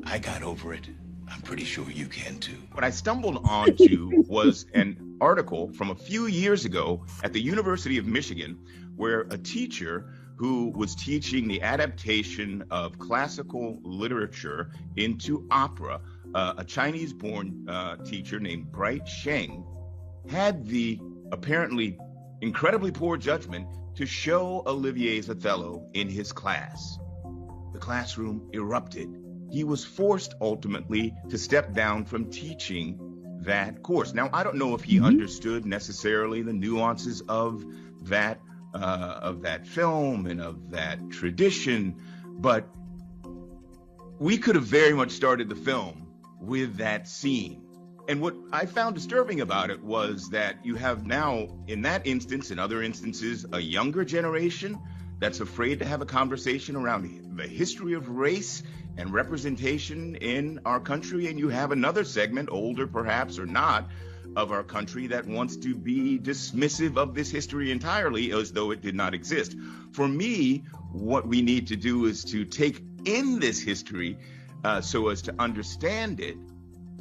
I got over it. I'm pretty sure you can too. What I stumbled onto was an article from a few years ago at the University of Michigan, where a teacher who was teaching the adaptation of classical literature into opera, a Chinese-born teacher named Bright Sheng, had the apparently incredibly poor judgment to show Olivier's Othello in his class. The classroom erupted. He was forced ultimately to step down from teaching that course. Now, I don't know if he understood necessarily the nuances of that film and of that tradition, but we could have very much started the film with that scene. And what I found disturbing about it was that you have now, in that instance and other instances, a younger generation that's afraid to have a conversation around the history of race and representation in our country, and you have another segment, older perhaps or not, of our country that wants to be dismissive of this history entirely as though it did not exist. For me, what we need to do is to take in this history so as to understand it,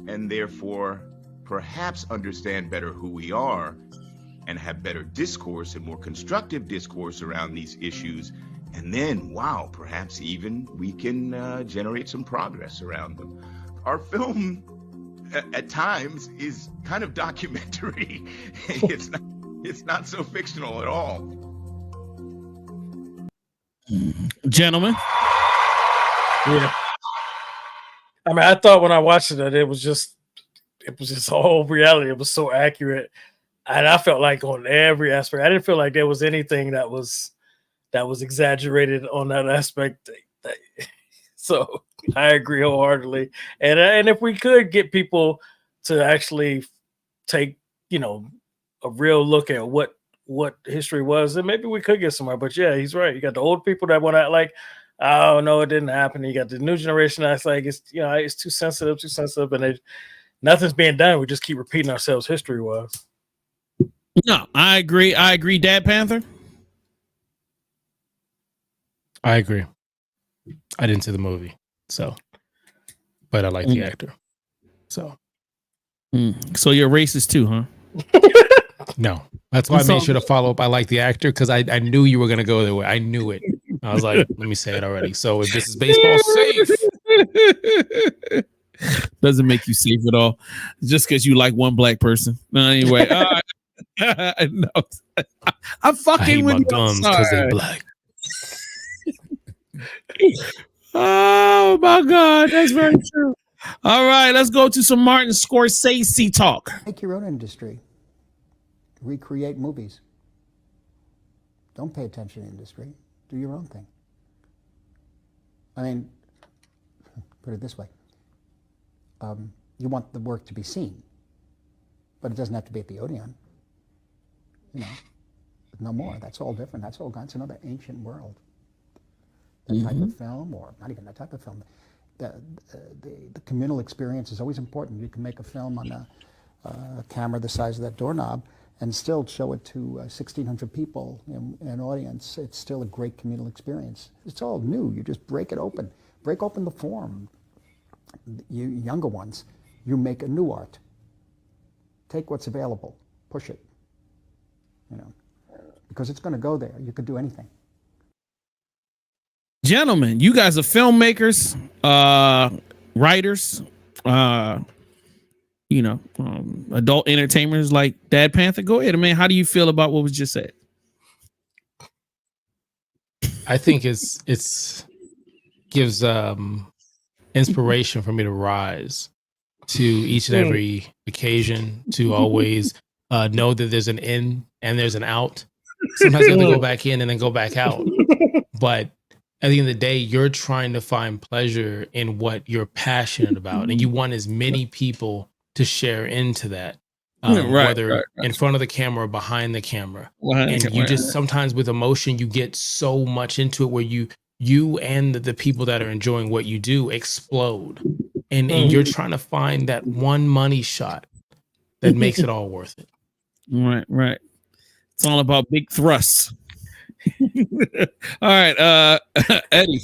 and therefore perhaps understand better who we are and have better discourse and more constructive discourse around these issues. And then, wow, perhaps even we can generate some progress around them. Our film at times is kind of documentary. It's not so fictional at all. Gentlemen. Yeah. I mean, I thought when I watched it, it was just all reality. It was so accurate. And I felt like on every aspect, I didn't feel like there was anything that was exaggerated on that aspect. So I agree wholeheartedly. And if we could get people to actually take, a real look at what history was, then maybe we could get somewhere. But yeah, he's right. You got the old people that want to act like, oh no, it didn't happen. You got the new generation that's like, it's too sensitive, and nothing's being done. We just keep repeating ourselves history wise. No, I agree. Dad Panther. I agree. I didn't see the movie, but I like the actor. So you're racist too, huh? No, that's why I made sure to follow up. I like the actor because I knew you were going to go there. I knew it. I was like, let me say it already. So if this is baseball, safe. Doesn't make you safe at all. Just because you like one black person. No, anyway. No. I'm fucking with my gums because they're black. Oh my God, that's very true. All right, let's go to some Martin Scorsese talk. Make your own industry. Recreate movies. Don't pay attention to the industry. Do your own thing. I mean, put it this way. You want the work to be seen, but it doesn't have to be at the Odeon. No more. That's all different. That's another ancient world. That type of film, or not even that type of film. The communal experience is always important. You can make a film on a camera the size of that doorknob and still show it to 1,600 people in an audience. It's still a great communal experience. It's all new. You just break it open. Break open the form. You younger ones, you make a new art. Take what's available. Push it. Because it's going to go there. You could do anything. Gentlemen, you guys are filmmakers, writers, adult entertainers like Dad Panther. Go ahead, man. How do you feel about what was just said? I think it's gives inspiration for me to rise to each and every occasion, to always know that there's an in and there's an out. Sometimes you have to go back in and then go back out. But at the end of the day, you're trying to find pleasure in what you're passionate about, and you want as many people to share into that, whether in front of the camera or behind the camera. You just sometimes with emotion, you get so much into it where you and the people that are enjoying what you do explode, and you're trying to find that one money shot that makes it all worth it. Right. It's all about big thrusts. All right, Eddie.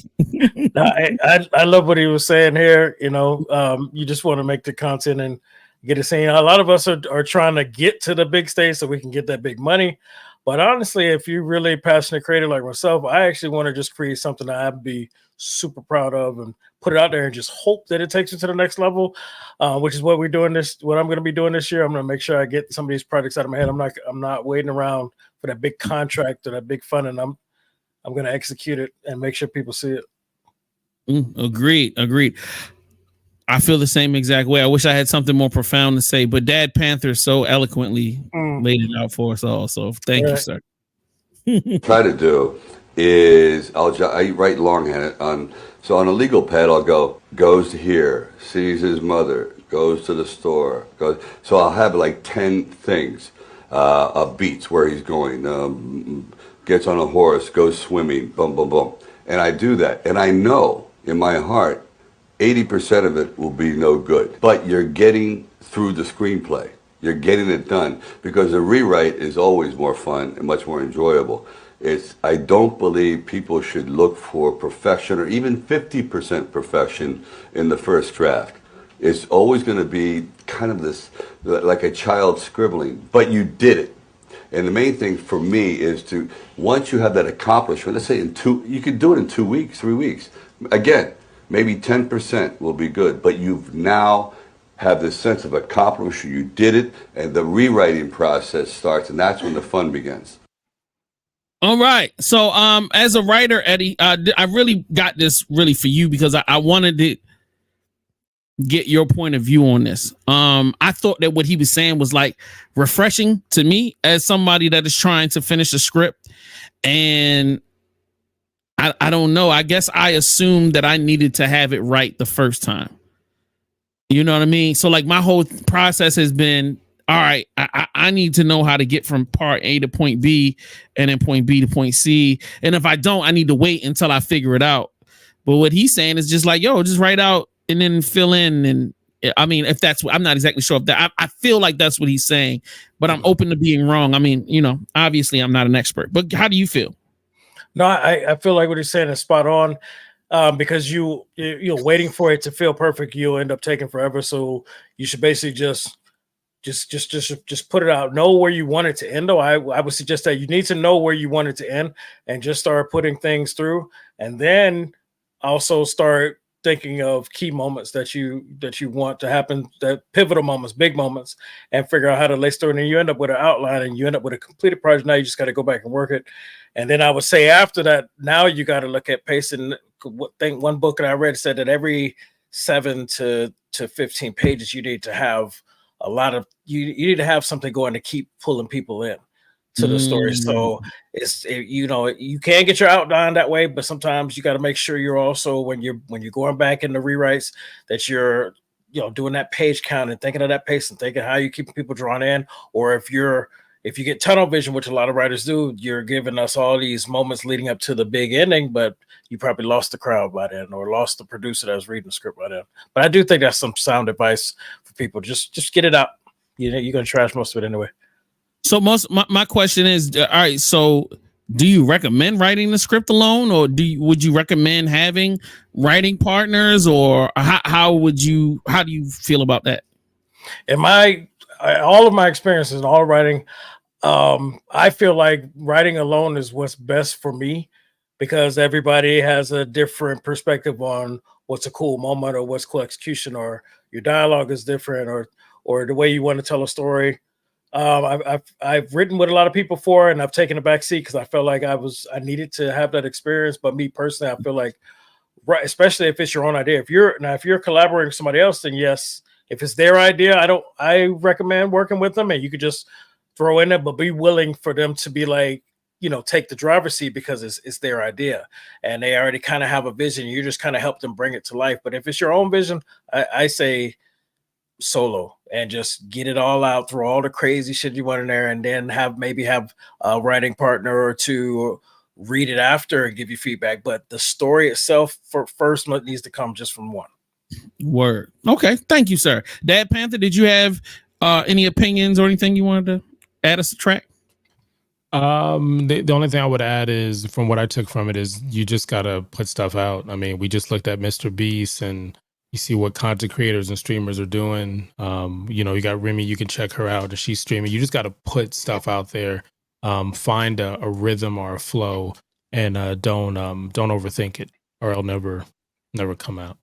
I love what he was saying here. You just want to make the content and get it seen. A lot of us are trying to get to the big stage so we can get that big money. But honestly, if you're really a passionate creator like myself, I actually want to just create something that I'd be super proud of and put it out there and just hope that it takes it to the next level, which is what I'm going to be doing this year. I'm going to make sure I get some of these projects out of my head. I'm not waiting around for that big contract or that big fund, and I'm going to execute it and make sure people see it. Agreed. I feel the same exact way. I wish I had something more profound to say, but Dad Panther so eloquently laid it out for us all. So thank you, sir. Try to do is I write longhand on a legal pad. I'll go goes to here, sees his mother, goes to the store, goes. So I'll have like 10 things, beats where he's going, gets on a horse, goes swimming, boom, boom, boom, and I do that, and I know in my heart 80% of it will be no good, but you're getting through the screenplay. You're getting it done because the rewrite is always more fun and much more enjoyable. I don't believe people should look for perfection or even 50% perfection in the first draft. It's always going to be kind of this, like a child scribbling, but you did it. And the main thing for me is to, once you have that accomplishment, let's say you could do it in 2 weeks, 3 weeks. Again, maybe 10% will be good, but you've now have this sense of accomplishment. You did it, and the rewriting process starts, and that's when the fun begins. All right. So, as a writer, Eddie, I really got this really for you because I wanted to get your point of view on this. I thought that what he was saying was like refreshing to me as somebody that is trying to finish a script, and I don't know. I guess I assumed that I needed to have it right the first time. You know what I mean? So like my whole process has been, all right, I need to know how to get from part A to point B and then point B to point C. And if I don't, I need to wait until I figure it out. But what he's saying is just like, yo, just write out and then fill in. And I mean, if that's what, I'm not exactly sure if that, I feel like that's what he's saying, but I'm open to being wrong. I mean, obviously I'm not an expert, but how do you feel? No, I feel like what he's saying is spot on. Because you're waiting for it to feel perfect, you'll end up taking forever. So you should basically just put it out. Know where you want it to end. Though I would suggest that you need to know where you want it to end, and just start putting things through, and then also start thinking of key moments that you want to happen, that pivotal moments, big moments, and figure out how to lay story. And then you end up with an outline, and you end up with a completed project. Now you just got to go back and work it. And then I would say after that, now you got to look at pacing. One book that I read said that every 7 to 15 pages, you need to have a lot of you need to have something going to keep pulling people in to the story. So you can get your outline that way, but sometimes you got to make sure you're also when you're going back in the rewrites that you're doing that page count and thinking of that pace and thinking how you keep people drawn in. Or if you get tunnel vision, which a lot of writers do, you're giving us all these moments leading up to the big ending, but you probably lost the crowd by then or lost the producer that was reading the script by then. But I do think that's some sound advice for people. Just get it out. You're going to trash most of it anyway. So my question is, all right, so do you recommend writing the script alone, or would you recommend having writing partners, or how do you feel about that? In all of my experiences in all writing, I feel like writing alone is what's best for me, because everybody has a different perspective on what's a cool moment or what's cool execution, or your dialogue is different, or the way you want to tell a story. I've written with a lot of people before, and I've taken a back seat because I felt like I needed to have that experience. But me personally, I feel like, right, especially if it's your own idea. If you're collaborating with somebody else, then yes. If it's their idea, I recommend working with them, and you could just throw in it, but be willing for them to be like, take the driver's seat, because it's their idea and they already kind of have a vision. You just kind of help them bring it to life. But if it's your own vision, I say solo and just get it all out, throw all the crazy shit you want in there, and then have a writing partner or two read it after and give you feedback. But the story itself first needs to come just from one. Word. Okay. Thank you, sir. Dad Panther, did you have Any opinions or anything you wanted to add or subtract? The only thing I would add is, from what I took from it, is you just gotta put stuff out. I mean, we just looked at Mr. Beast, and you see what content creators and streamers are doing. You got Remy, you can check her out, and she's streaming. You just gotta put stuff out there. Find a rhythm or a flow, and don't overthink it, or it'll never come out.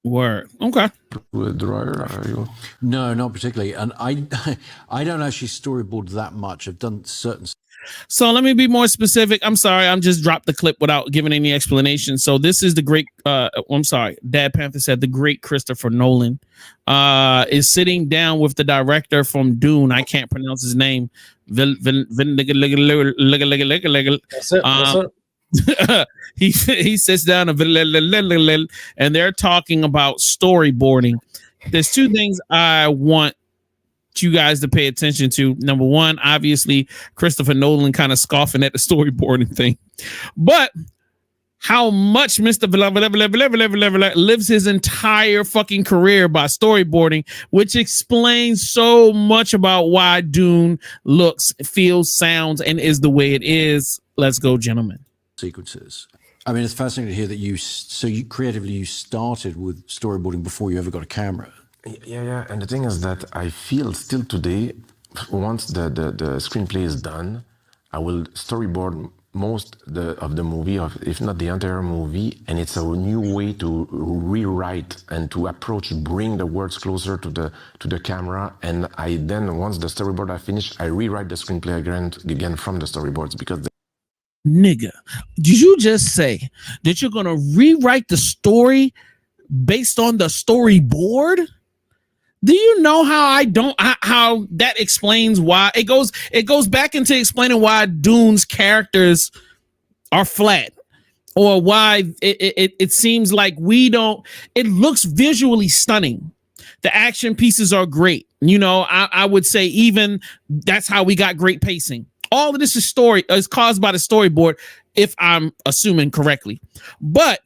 Word. Okay. Dryer, are you? No, not particularly. And I don't actually storyboard that much. I've done certain. So let me be more specific. I'm sorry, I'm just dropped the clip without giving any explanation. So this is the great. I'm sorry, Dad Panther said the great Christopher Nolan is sitting down with the director from Dune. I can't pronounce his name. That's it. He sits down and they're talking about storyboarding. There's two things I want you guys to pay attention to. Number one, obviously Christopher Nolan kind of scoffing at the storyboarding thing, but how much Mr. lives his entire fucking career by storyboarding, which explains so much about why Dune looks, feels, sounds, and is the way it is. Let's go, gentlemen. Sequences. I mean, it's fascinating to hear that you creatively started with storyboarding before you ever got a camera. Yeah. And the thing is that I feel still today, once the screenplay is done, I will storyboard most of the movie, if not the entire movie, and it's a new way to rewrite and to bring the words closer to the camera. And I then, once the storyboard I finish, I rewrite the screenplay again from the storyboards, because nigga, did you just say that you're gonna rewrite the story based on the storyboard? Do you know how how that explains why it goes back into explaining why Dune's characters are flat, or why it seems like it looks visually stunning. The action pieces are great. I would say even that's how we got great pacing. All of this is caused by the storyboard, if I'm assuming correctly. But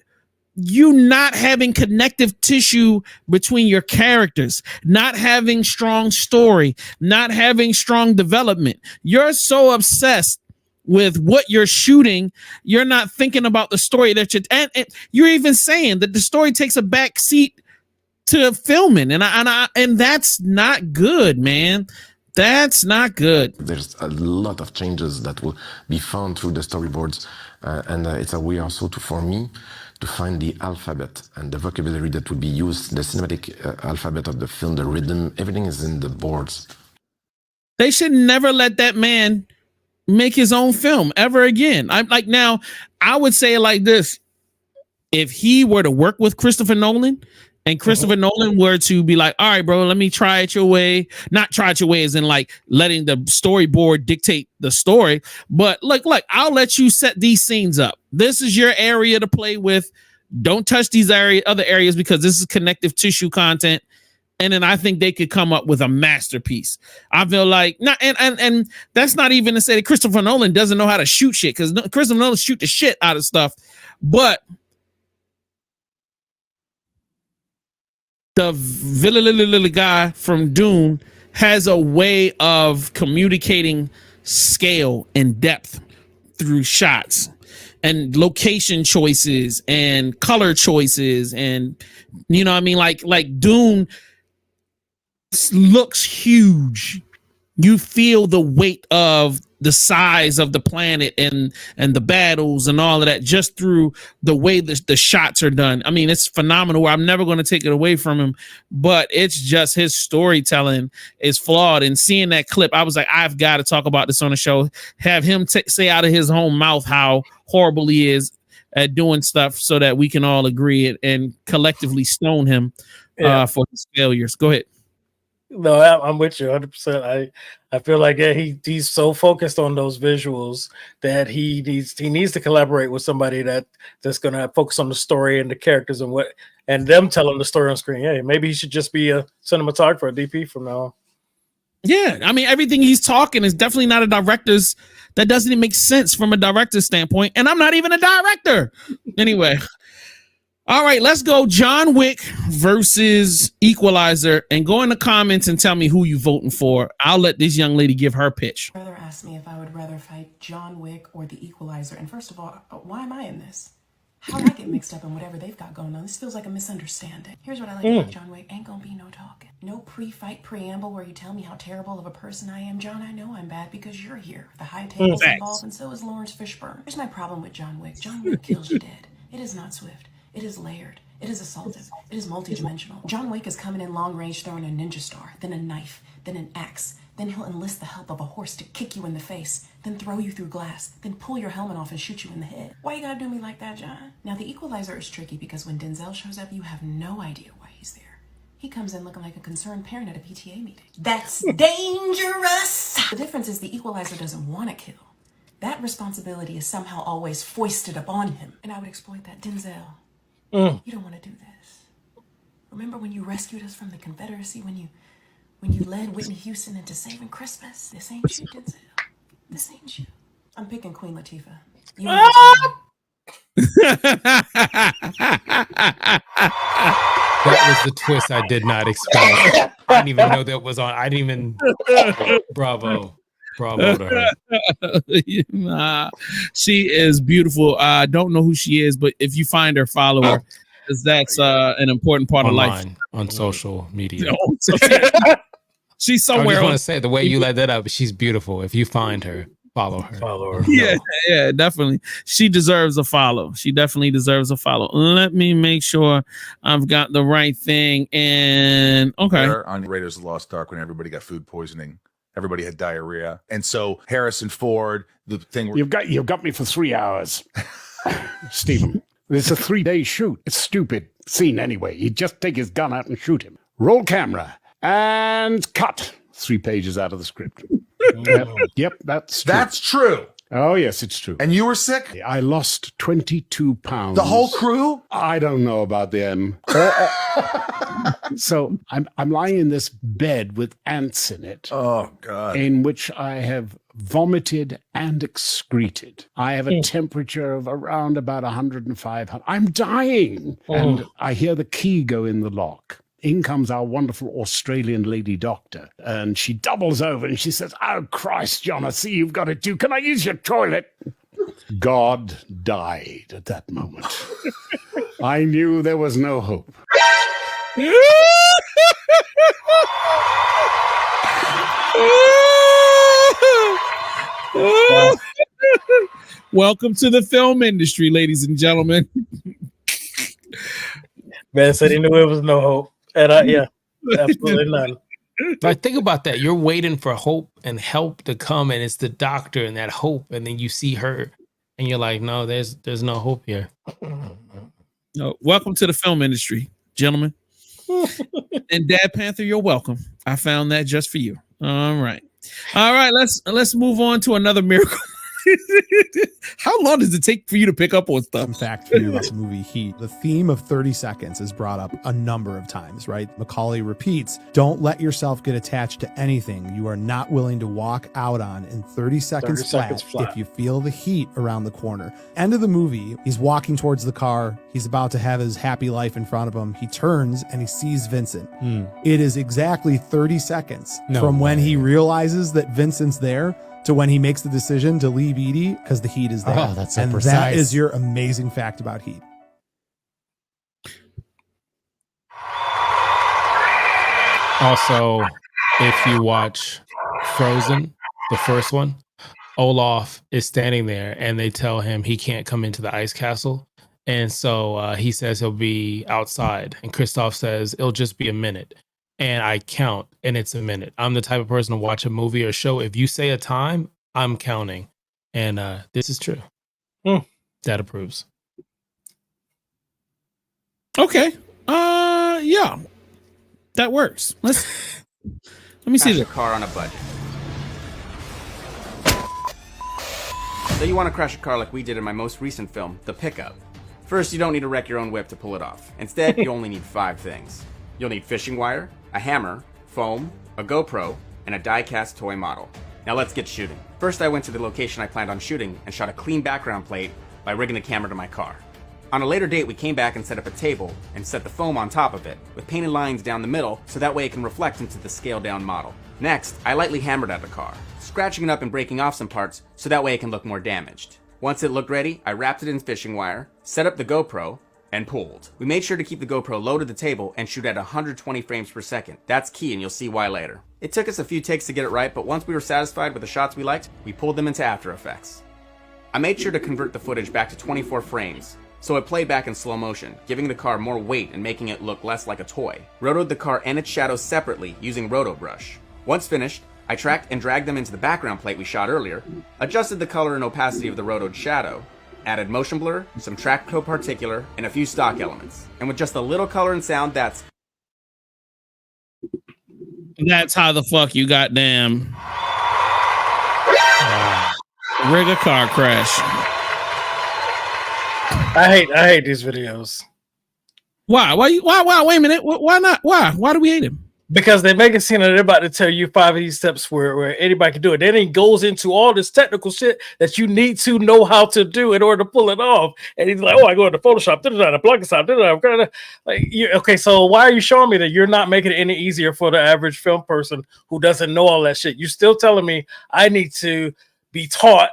you not having connective tissue between your characters, not having strong story, not having strong development. You're so obsessed with what you're shooting, you're not thinking about the story that and you're even saying that the story takes a back seat to filming, and that's not good, man. That's not good. There's a lot of changes that will be found through the storyboards, and it's a way also for me to find the alphabet and the vocabulary that would be used, the cinematic alphabet of the film, the rhythm, everything is in the boards. They should never let that man make his own film ever again. Now, I would say it like this. If he were to work with Christopher Nolan, and Christopher Nolan were to be like, all right, bro, let me try it your way. Not try it your way as in like letting the storyboard dictate the story. But look, I'll let you set these scenes up. This is your area to play with. Don't touch these other areas, because this is connective tissue content. And then I think they could come up with a masterpiece. I feel like, and that's not even to say that Christopher Nolan doesn't know how to shoot shit, because Christopher Nolan shoot the shit out of stuff. But the guy from Dune has a way of communicating scale and depth through shots and location choices and color choices, and like Dune looks huge. You feel the weight of the size of the planet and the battles and all of that just through the way the shots are done. I mean, it's phenomenal. I'm never going to take it away from him, but it's just his storytelling is flawed. And seeing that clip, I was like, I've got to talk about this on the show. Have him say out of his own mouth how horrible he is at doing stuff, so that we can all agree and collectively stone him for his failures. Go ahead. No, I'm with you 100%. I feel like he's so focused on those visuals that he needs to collaborate with somebody that's going to focus on the story and the characters and them telling the story on screen. Yeah, maybe he should just be a cinematographer, a DP from now on. Yeah, I mean, everything he's talking is definitely not a director's. That doesn't even make sense from a director's standpoint. And I'm not even a director. Anyway, All right, let's go. John Wick versus Equalizer, and go in the comments and tell me who you voting for. I'll let this young lady give her pitch. Brother asked me if I would rather fight John Wick or the Equalizer. And first of all, why am I in this? How did I get mixed up in whatever they've got going on? This feels like a misunderstanding. Here's what I like about John Wick. Ain't gonna be no talking. No pre-fight preamble where you tell me how terrible of a person I am. John, I know I'm bad because you're here. The high table's involved, and so is Lawrence Fishburne. Here's my problem with John Wick. John Wick kills you dead. It is not swift. It is layered. It is assaultive. It is multidimensional. John Wick is coming in long range throwing a ninja star, then a knife, then an axe. Then he'll enlist the help of a horse to kick you in the face, then throw you through glass, then pull your helmet off and shoot you in the head. Why you gotta do me like that, John? Now, the Equalizer is tricky because when Denzel shows up, you have no idea why he's there. He comes in looking like a concerned parent at a PTA meeting. That's dangerous! The difference is the Equalizer doesn't want to kill. That responsibility is somehow always foisted upon him. And I would exploit that. Denzel, you don't want to do this. Remember when you rescued us from the Confederacy, when you led Whitney Houston into saving Christmas? This ain't you, Denzel. This ain't you. I'm picking Queen Latifah. You know That was the twist I did not expect. I didn't even know that was on. I didn't even. Bravo to her. Nah, she is beautiful. I don't know who she is, but if you find her, follow her, because that's an important part Online, of life. on social media. She's I somewhere. just want to say the way you let that up. She's beautiful. If you find her, follow her. Yeah, definitely. She deserves a follow. She definitely deserves a follow. Let me make sure I've got the right thing. And okay, on Raiders of the Lost Ark when everybody got food poisoning. Everybody had diarrhea. And so Harrison Ford, the thing You've got me for 3 hours. Stephen, it's a 3-day shoot. It's stupid scene anyway. He'd just take his gun out and shoot him. Roll camera and cut. 3 pages out of the script. Yep, that's true. That's true. Oh, yes, it's true. And you were sick? I lost 22 pounds. The whole crew? I don't know about them. So I'm lying in this bed with ants in it. Oh, God. In which I have vomited and excreted. I have a temperature of around about 105. I'm dying. And I hear the key go in the lock. In comes our wonderful Australian lady doctor, and she doubles over and she says, "Oh, Christ, John, I see you've got it too. Can I use your toilet?" God died at that moment. I knew there was no hope. welcome to the film industry, ladies and gentlemen. Man said he knew it was no hope. And absolutely none. Like, think about that. You're waiting for hope and help to come, and it's the doctor and that hope, and then you see her, and you're like, no, there's no hope here. No, welcome to the film industry, gentlemen. And Dad Panther, you're welcome. I found that just for you. All right. Let's move on to another miracle. How long does it take for you to pick up on stuff? Fun fact for you about the movie Heat. The theme of 30 seconds is brought up a number of times, right? Macaulay repeats, don't let yourself get attached to anything you are not willing to walk out on in 30 seconds flat if you feel the heat around the corner. End of the movie, he's walking towards the car. He's about to have his happy life in front of him. He turns and he sees Vincent. It is exactly 30 seconds from when he realizes that Vincent's there to when he makes the decision to leave Edie because the heat is there. Oh, that's so and precise. That is your amazing fact about Heat. Also, if you watch Frozen, the first one, Olaf is standing there and they tell him he can't come into the ice castle. And so he says he'll be outside. And Kristoff says it'll just be a minute. And I count, and it's a minute. I'm the type of person to watch a movie or show. If you say a time, I'm counting. And this is true. That approves. Okay. Yeah. That works. Let me see the car on a budget. So you want to crash a car like we did in my most recent film, The Pickup. First, you don't need to wreck your own whip to pull it off. Instead, you only need 5 things. You'll need fishing wire, a hammer, foam, a GoPro, and a die-cast toy model. Now let's get shooting. First, I went to the location I planned on shooting and shot a clean background plate by rigging the camera to my car. On a later date, we came back and set up a table and set the foam on top of it, with painted lines down the middle so that way it can reflect into the scaled down model. Next, I lightly hammered at the car, scratching it up and breaking off some parts so that way it can look more damaged. Once it looked ready, I wrapped it in fishing wire, set up the GoPro, and pulled. We made sure to keep the GoPro low to the table and shoot at 120 frames per second. That's key, and you'll see why later. It took us a few takes to get it right, but once we were satisfied with the shots we liked, we pulled them into After Effects. I made sure to convert the footage back to 24 frames, so it played back in slow motion, giving the car more weight and making it look less like a toy. Rotoed the car and its shadows separately using Roto Brush. Once finished, I tracked and dragged them into the background plate we shot earlier, adjusted the color and opacity of the rotoed shadow, added motion blur, some track coparticular, and a few stock elements. And with just a little color and sound, that's how the fuck you goddamn rig a car crash. I hate these videos. Why? Wait a minute. Why not? Why do we hate him? Because they make it seem that they're about to tell you 5 of these steps where anybody can do it. Then it goes into all this technical shit that you need to know how to do in order to pull it off. And he's like, "Oh, I go into Photoshop, okay, so why are you showing me that you're not making it any easier for the average film person who doesn't know all that shit? You're still telling me I need to be taught.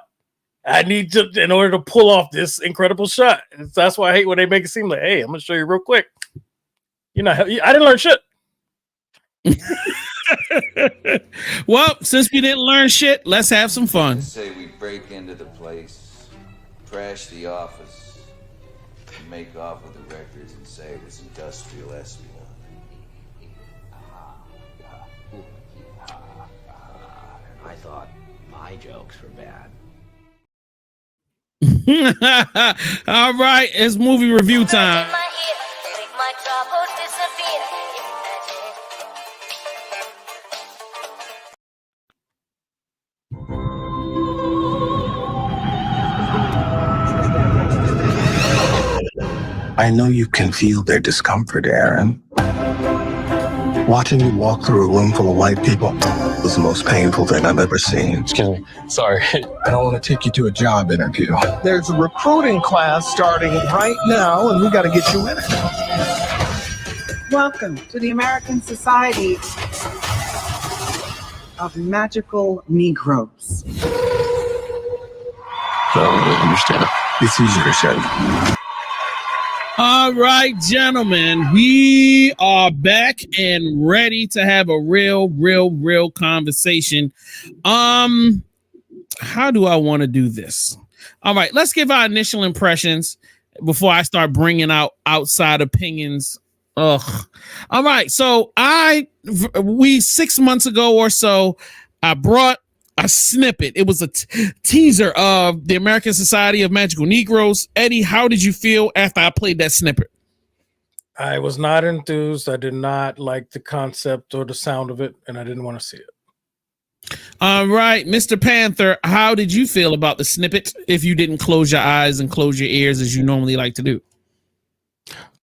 I need to in order to pull off this incredible shot. And that's why I hate when they make it seem like, hey, I'm gonna show you real quick. You know, I didn't learn shit." Well, since we didn't learn shit, let's have some fun. Let's say we break into the place, trash the office, make off with the records and say it was industrial espionage. I thought my jokes were bad. All right, it's movie review time. I know you can feel their discomfort, Aaron. Watching you walk through a room full of white people was the most painful thing I've ever seen. Excuse me. Sorry. I don't want to take you to a job interview. There's a recruiting class starting right now, and we got to get you in it. Welcome to the American Society of Magical Negroes. So, understand. It's easier to say. All right, gentlemen, we are back and ready to have a real conversation. How do I want to do this? All right, let's give our initial impressions before I start bringing out outside opinions. Ugh. All right, so 6 months ago or so, I brought a snippet. It was a teaser of the American Society of Magical Negroes. Eddie, how did you feel after I played that snippet? I was not enthused. I did not like the concept or the sound of it, and I didn't want to see it. All right, Mr. Panther, how did you feel about the snippet if you didn't close your eyes and close your ears as you normally like to do?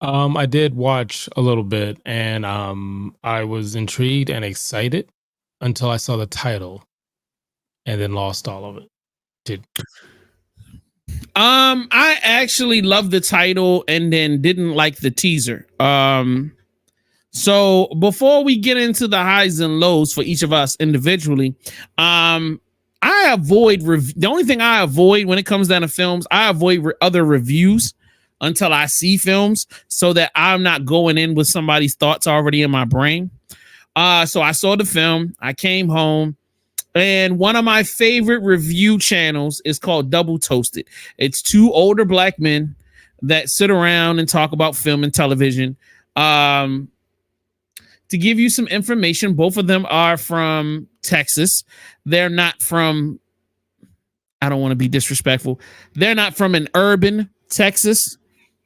I did watch a little bit, and I was intrigued and excited until I saw the title. And then lost all of it. I actually loved the title and then didn't like the teaser. So before we get into the highs and lows for each of us individually, I avoid the only thing I avoid when it comes down to films, I avoid other reviews until I see films so that I'm not going in with somebody's thoughts already in my brain. So I saw the film, I came home. And one of my favorite review channels is called Double Toasted. It's two older black men that sit around and talk about film and television. To give you some information, both of them are from Texas. They're not from, I don't want to be disrespectful. They're not from an urban Texas.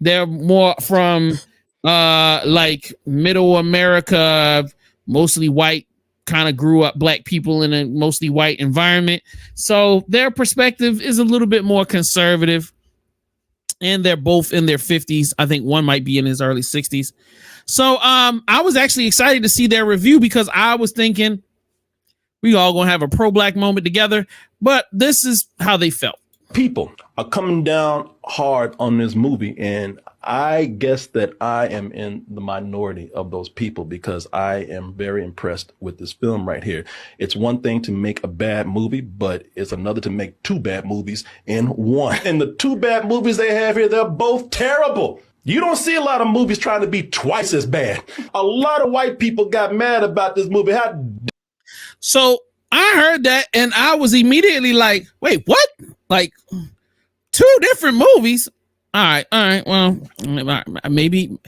They're more from like middle America, mostly white. Kind of grew up black people in a mostly white environment. So their perspective is a little bit more conservative. And they're both in their 50s. I think one might be in his early 60s. So I was actually excited to see their review because I was thinking we all gonna have a pro-black moment together. But this is how they felt. people are coming down hard on this movie, and I guess that I am in the minority of those people because I am very impressed with this film right here. It's one thing to make a bad movie, but it's another to make two bad movies in one. And the two bad movies they have here, they're both terrible. You don't see a lot of movies trying to be twice as bad. A lot of white people got mad about this movie. So I heard that and I was immediately like, wait, what? Like two different movies? All right. Well, maybe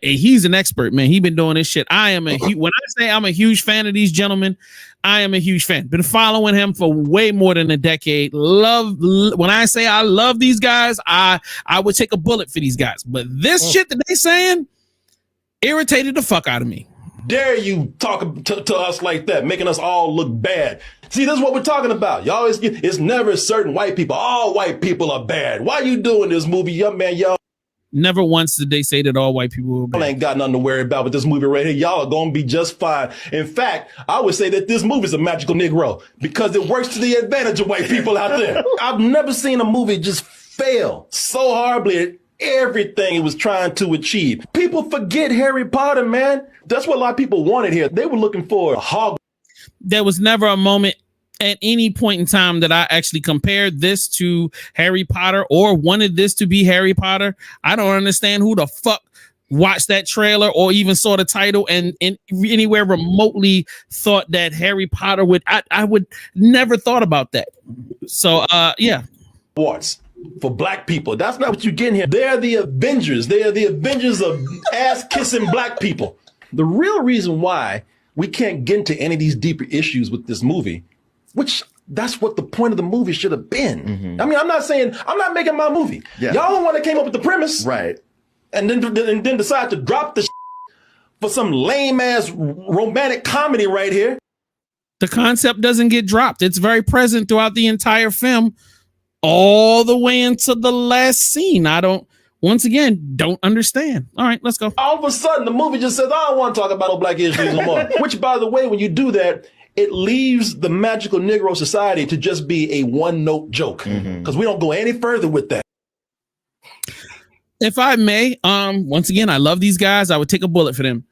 he's an expert, man. He's been doing this shit. When I say I'm a huge fan of these gentlemen, I am a huge fan. Been following him for way more than a decade. When I say I love these guys, I would take a bullet for these guys. But this shit that they saying irritated the fuck out of me. Dare you talk to us like that, making us all look bad. See, this is what we're talking about. Y'all, it's never certain white people. All white people are bad. Why you doing this movie, young man? Y'all never once did they say that all white people were bad. Y'all ain't got nothing to worry about with this movie right here. Y'all are going to be just fine. In fact, I would say that this movie is a magical Negro because it works to the advantage of white people out there. I've never seen a movie just fail so horribly at everything it was trying to achieve. People forget Harry Potter, man. That's what a lot of people wanted here. They were looking for a hog. There was never a moment at any point in time that I actually compared this to Harry Potter or wanted this to be Harry Potter. I don't understand who the fuck watched that trailer or even saw the title and anywhere remotely thought that Harry Potter would. I would never thought about that. So yeah. Awards for black people. That's not what you're getting here. They're the Avengers. They are the Avengers of ass-kissing black people. The real reason why we can't get into any of these deeper issues with this movie, which that's what the point of the movie should have been. Mm-hmm. I mean, I'm not making my movie. Yeah. Y'all the one that came up with the premise. Right. And then decide to drop the for some lame ass romantic comedy right here. The concept doesn't get dropped. It's very present throughout the entire film, all the way into the last scene. Once again, don't understand. All right, let's go. All of a sudden, the movie just says, I don't want to talk about no black issues anymore. Which, by the way, when you do that, it leaves the magical Negro society to just be a one-note joke. Because we don't go any further with that. If I may, once again, I love these guys. I would take a bullet for them.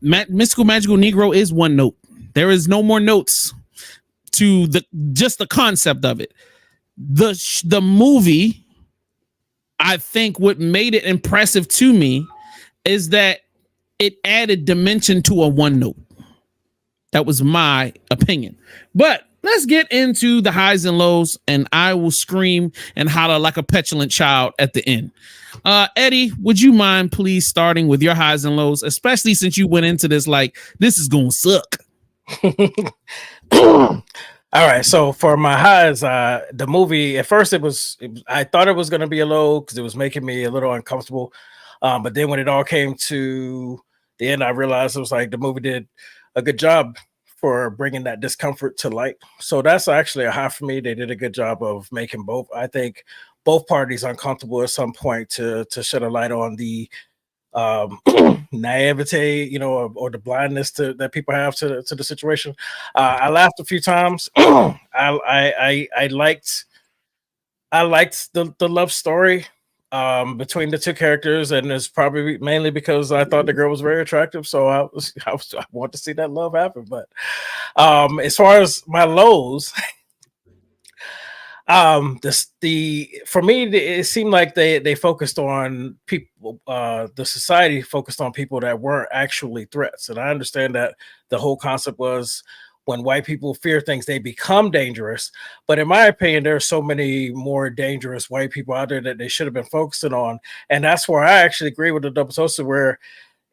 Mystical Magical Negro is one note. There is no more notes to just the concept of it. The movie, I think what made it impressive to me is that it added dimension to a one note. That was my opinion. But let's get into the highs and lows, and I will scream and holler like a petulant child at the end. Eddie, would you mind please starting with your highs and lows, especially since you went into this like this is gonna suck? All right, so for my highs, the movie at first I thought it was going to be a low because it was making me a little uncomfortable, but then when it all came to the end, I realized it was like the movie did a good job for bringing that discomfort to light. So that's actually a high for me. They did a good job of making both. I think both parties uncomfortable at some point to shed a light on the naivete, or the blindness that people have to the situation. I laughed a few times. I liked the love story between the two characters, and it's probably mainly because I thought the girl was very attractive, so I want to see that love happen. But as far as my lows, for me it seemed like they focused on people, the society focused on people that weren't actually threats. And I understand that the whole concept was when white people fear things, they become dangerous. But in my opinion, there are so many more dangerous white people out there that they should have been focusing on. And that's where I actually agree with the double toaster, where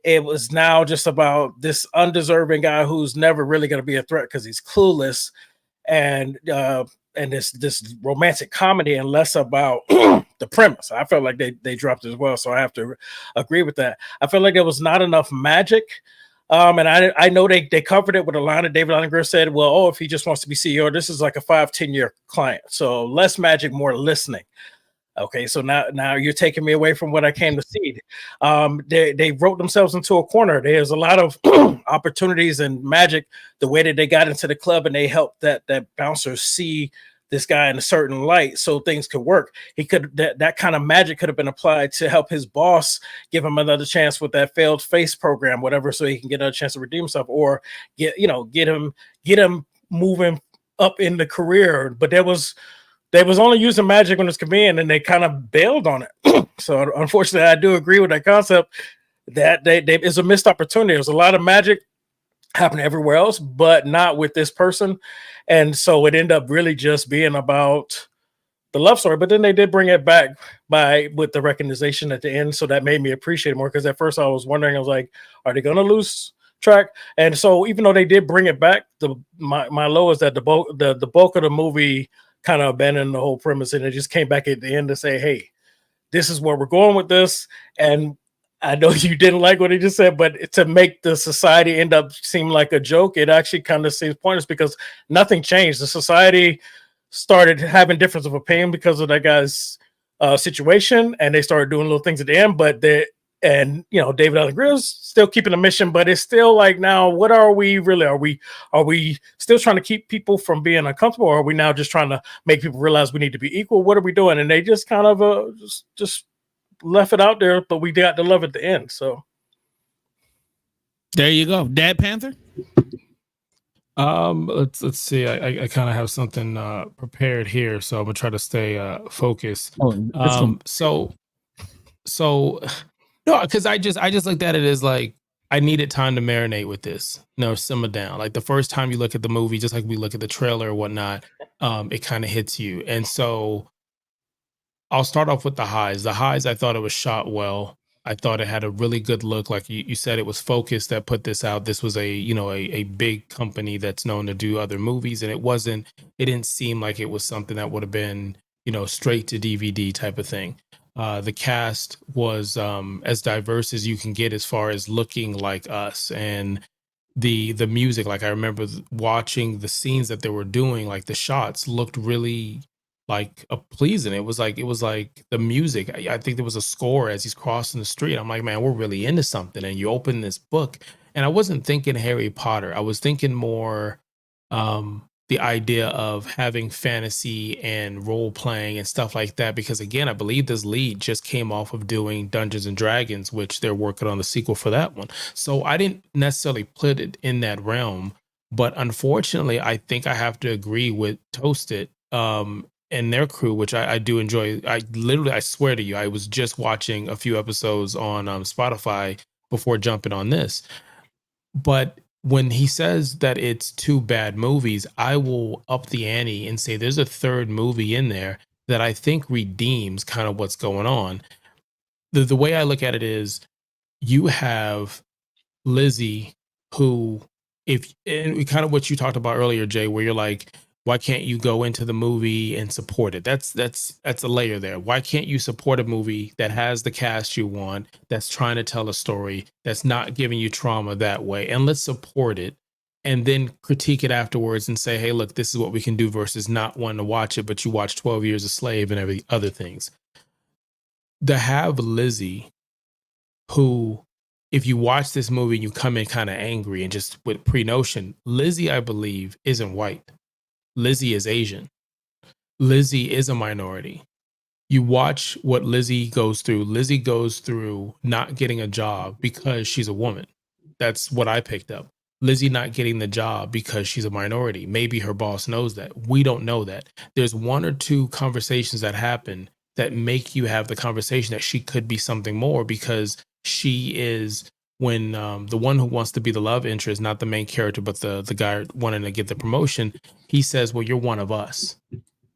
it was now just about this undeserving guy who's never really going to be a threat because he's clueless, and this romantic comedy, and less about the premise. I felt like they dropped it as well, so I have to agree with that. I felt like there was not enough magic, and I know they covered it with a line that David Allen said, well, if he just wants to be CEO, this is like a 5-10 year client, so less magic, more listening. Okay, so now you're taking me away from what I came to see. They wrote themselves into a corner. There's a lot of opportunities and magic. The way that they got into the club and they helped that bouncer see this guy in a certain light so things could work. He could that kind of magic could have been applied to help his boss give him another chance with that failed face program, whatever, so he can get another chance to redeem himself or get him moving up in the career. But they was only using magic when it's convenient, and they kind of bailed on it. So unfortunately, I do agree with that concept that they is a missed opportunity. There's a lot of magic happening everywhere else, but not with this person, and so it ended up really just being about the love story. But then they did bring it back with the recognition at the end, so that made me appreciate it more. Because at first I was wondering, I was like, are they going to lose track? And so even though they did bring it back, my low is that the bulk of the movie kind of abandoned the whole premise, and it just came back at the end to say, hey, this is where we're going with this. And I know you didn't like what he just said, but to make the society end up seem like a joke, it actually kind of seems pointless because nothing changed. The society started having difference of opinion because of that guy's situation, and they started doing little things at the end, but David Allen Grill's still keeping the mission, but it's still like, now what are we really? Are we still trying to keep people from being uncomfortable, or are we now just trying to make people realize we need to be equal? What are we doing? And they just kind of just left it out there, but we got the love at the end. So there you go, Dad Panther. Let's see. I kind of have something prepared here, so I'm gonna try to stay focused. So no, because I just looked at it as like I needed time to marinate with this. No, simmer down. Like the first time you look at the movie, just like we look at the trailer or whatnot, it kind of hits you. And so I'll start off with the highs. The highs, I thought it was shot well. I thought it had a really good look. Like you said, it was Focus that put this out. This was a big company that's known to do other movies, and it didn't seem like it was something that would have been, straight to DVD type of thing. The cast was as diverse as you can get as far as looking like us, and the music. Like I remember watching the scenes that they were doing, like the shots looked really like pleasing. It was like the music. I think there was a score as he's crossing the street. I'm like, man, we're really into something. And you open this book, and I wasn't thinking Harry Potter. I was thinking more the idea of having fantasy and role playing and stuff like that. Because again, I believe this lead just came off of doing Dungeons and Dragons, which they're working on the sequel for that one. So I didn't necessarily put it in that realm. But unfortunately, I think I have to agree with Toasted and their crew, which I do enjoy. I swear to you, I was just watching a few episodes on Spotify before jumping on this. But when he says that it's two bad movies, I will up the ante and say there's a third movie in there that I think redeems kind of what's going on. The way I look at it is you have Lizzie, who, and kind of what you talked about earlier, Jay, where you're like, why can't you go into the movie and support it? That's a layer there. Why can't you support a movie that has the cast you want, that's trying to tell a story, that's not giving you trauma that way? And let's support it and then critique it afterwards and say, hey, look, this is what we can do, versus not wanting to watch it, but you watch 12 Years a Slave and every other things. To have Lizzie, who, if you watch this movie and you come in kind of angry and just with pre-notion, Lizzie, I believe, isn't white. Lizzie is Asian. Lizzie is a minority. You watch what Lizzie goes through. Lizzie goes through not getting a job because she's a woman. That's what I picked up. Lizzie not getting the job because she's a minority. Maybe her boss knows that. We don't know that. There's one or two conversations that happen that make you have the conversation that she could be something more, because she is, when the one who wants to be the love interest, not the main character, but the guy wanting to get the promotion, he says, well, you're one of us.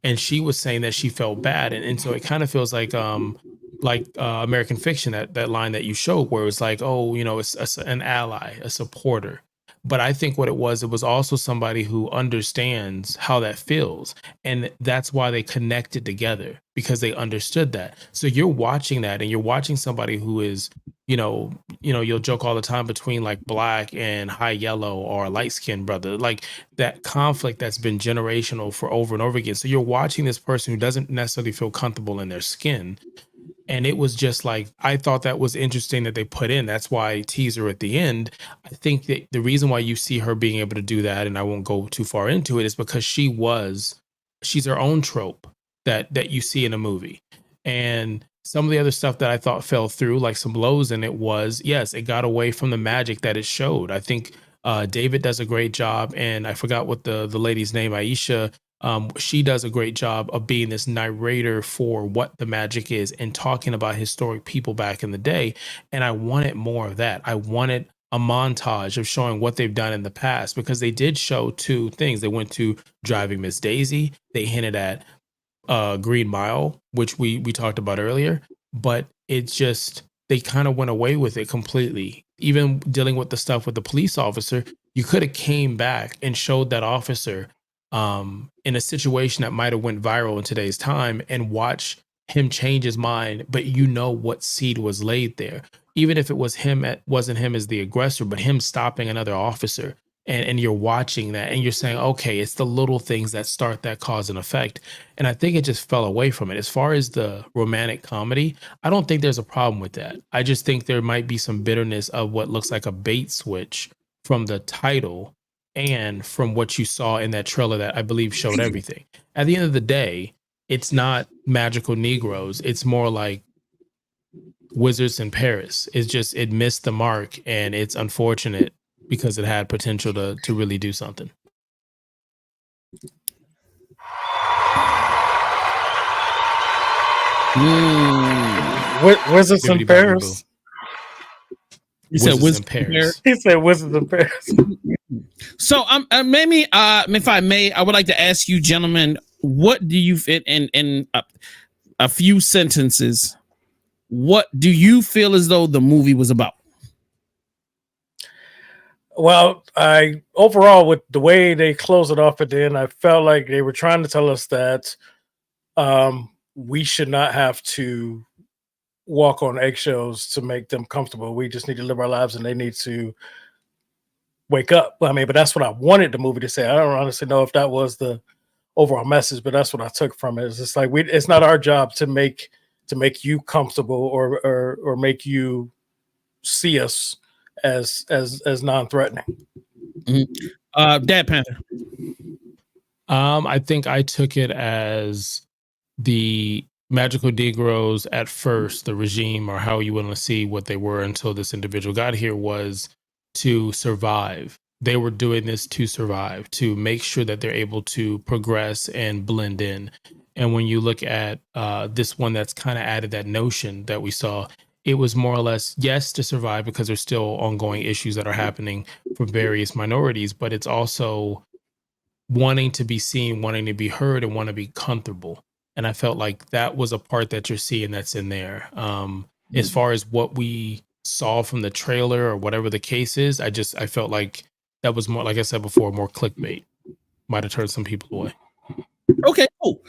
And she was saying that she felt bad. And so it kind of feels like American Fiction, that line that you showed, where it was like, oh, it's an ally, a supporter. But I think what it was also somebody who understands how that feels. And that's why they connected together, because they understood that. So you're watching that, and you're watching somebody who is you'll joke all the time between like black and high yellow or light skinned brother, like that conflict that's been generational for over and over again. So you're watching this person who doesn't necessarily feel comfortable in their skin. And it was just like, I thought that was interesting that they put in. That's why teaser at the end. I think that the reason why you see her being able to do that, and I won't go too far into it, is because she's her own trope that you see in a movie. And some of the other stuff that I thought fell through, like some blows in it, was yes, it got away from the magic that it showed. I think David does a great job, and I forgot what the lady's name, Aisha. She does a great job of being this narrator for what the magic is and talking about historic people back in the day. And I wanted more of that. I wanted a montage of showing what they've done in the past, because they did show two things. They went to Driving Miss Daisy. They hinted at Green Mile, which we talked about earlier, but it's just they kind of went away with it completely. Even dealing with the stuff with the police officer, you could have came back and showed that officer in a situation that might have went viral in today's time and watch him change his mind, but what seed was laid there. Even if it was wasn't him as the aggressor, but him stopping another officer. And you're watching that and you're saying, okay, it's the little things that start that cause and effect. And I think it just fell away from it. As far as the romantic comedy, I don't think there's a problem with that. I just think there might be some bitterness of what looks like a bait switch from the title and from what you saw in that trailer that I believe showed everything. At the end of the day, it's not magical Negroes. It's more like Wizards in Paris. It missed the mark, and it's unfortunate because it had potential to really do something. Wizards in Paris. You said Wizards in Paris. He said Wizards in Paris. So maybe if I may, I would like to ask you gentlemen, what do you fit in a few sentences? What do you feel as though the movie was about? Well, overall, with the way they close it off at the end, I felt like they were trying to tell us that we should not have to walk on eggshells to make them comfortable. We just need to live our lives, and they need to wake up. I mean, but that's what I wanted the movie to say. I don't honestly know if that was the overall message, but that's what I took from it. It's just like it's not our job to make you comfortable or make you see us as non-threatening. Mm-hmm. Dad Panther. I think I took it as the magical Negroes at first, the regime, or how you want to see what they were until this individual got here, was to survive. They were doing this to survive, to make sure that they're able to progress and blend in. And when you look at this one that's kind of added that notion that we saw, it was more or less, yes, to survive because there's still ongoing issues that are happening for various minorities, but it's also wanting to be seen, wanting to be heard, and want to be comfortable. And I felt like that was a part that you're seeing that's in there. As far as what we saw from the trailer or whatever the case is, I felt like that was more, like I said before, more clickbait. Might have turned some people away. Okay, cool.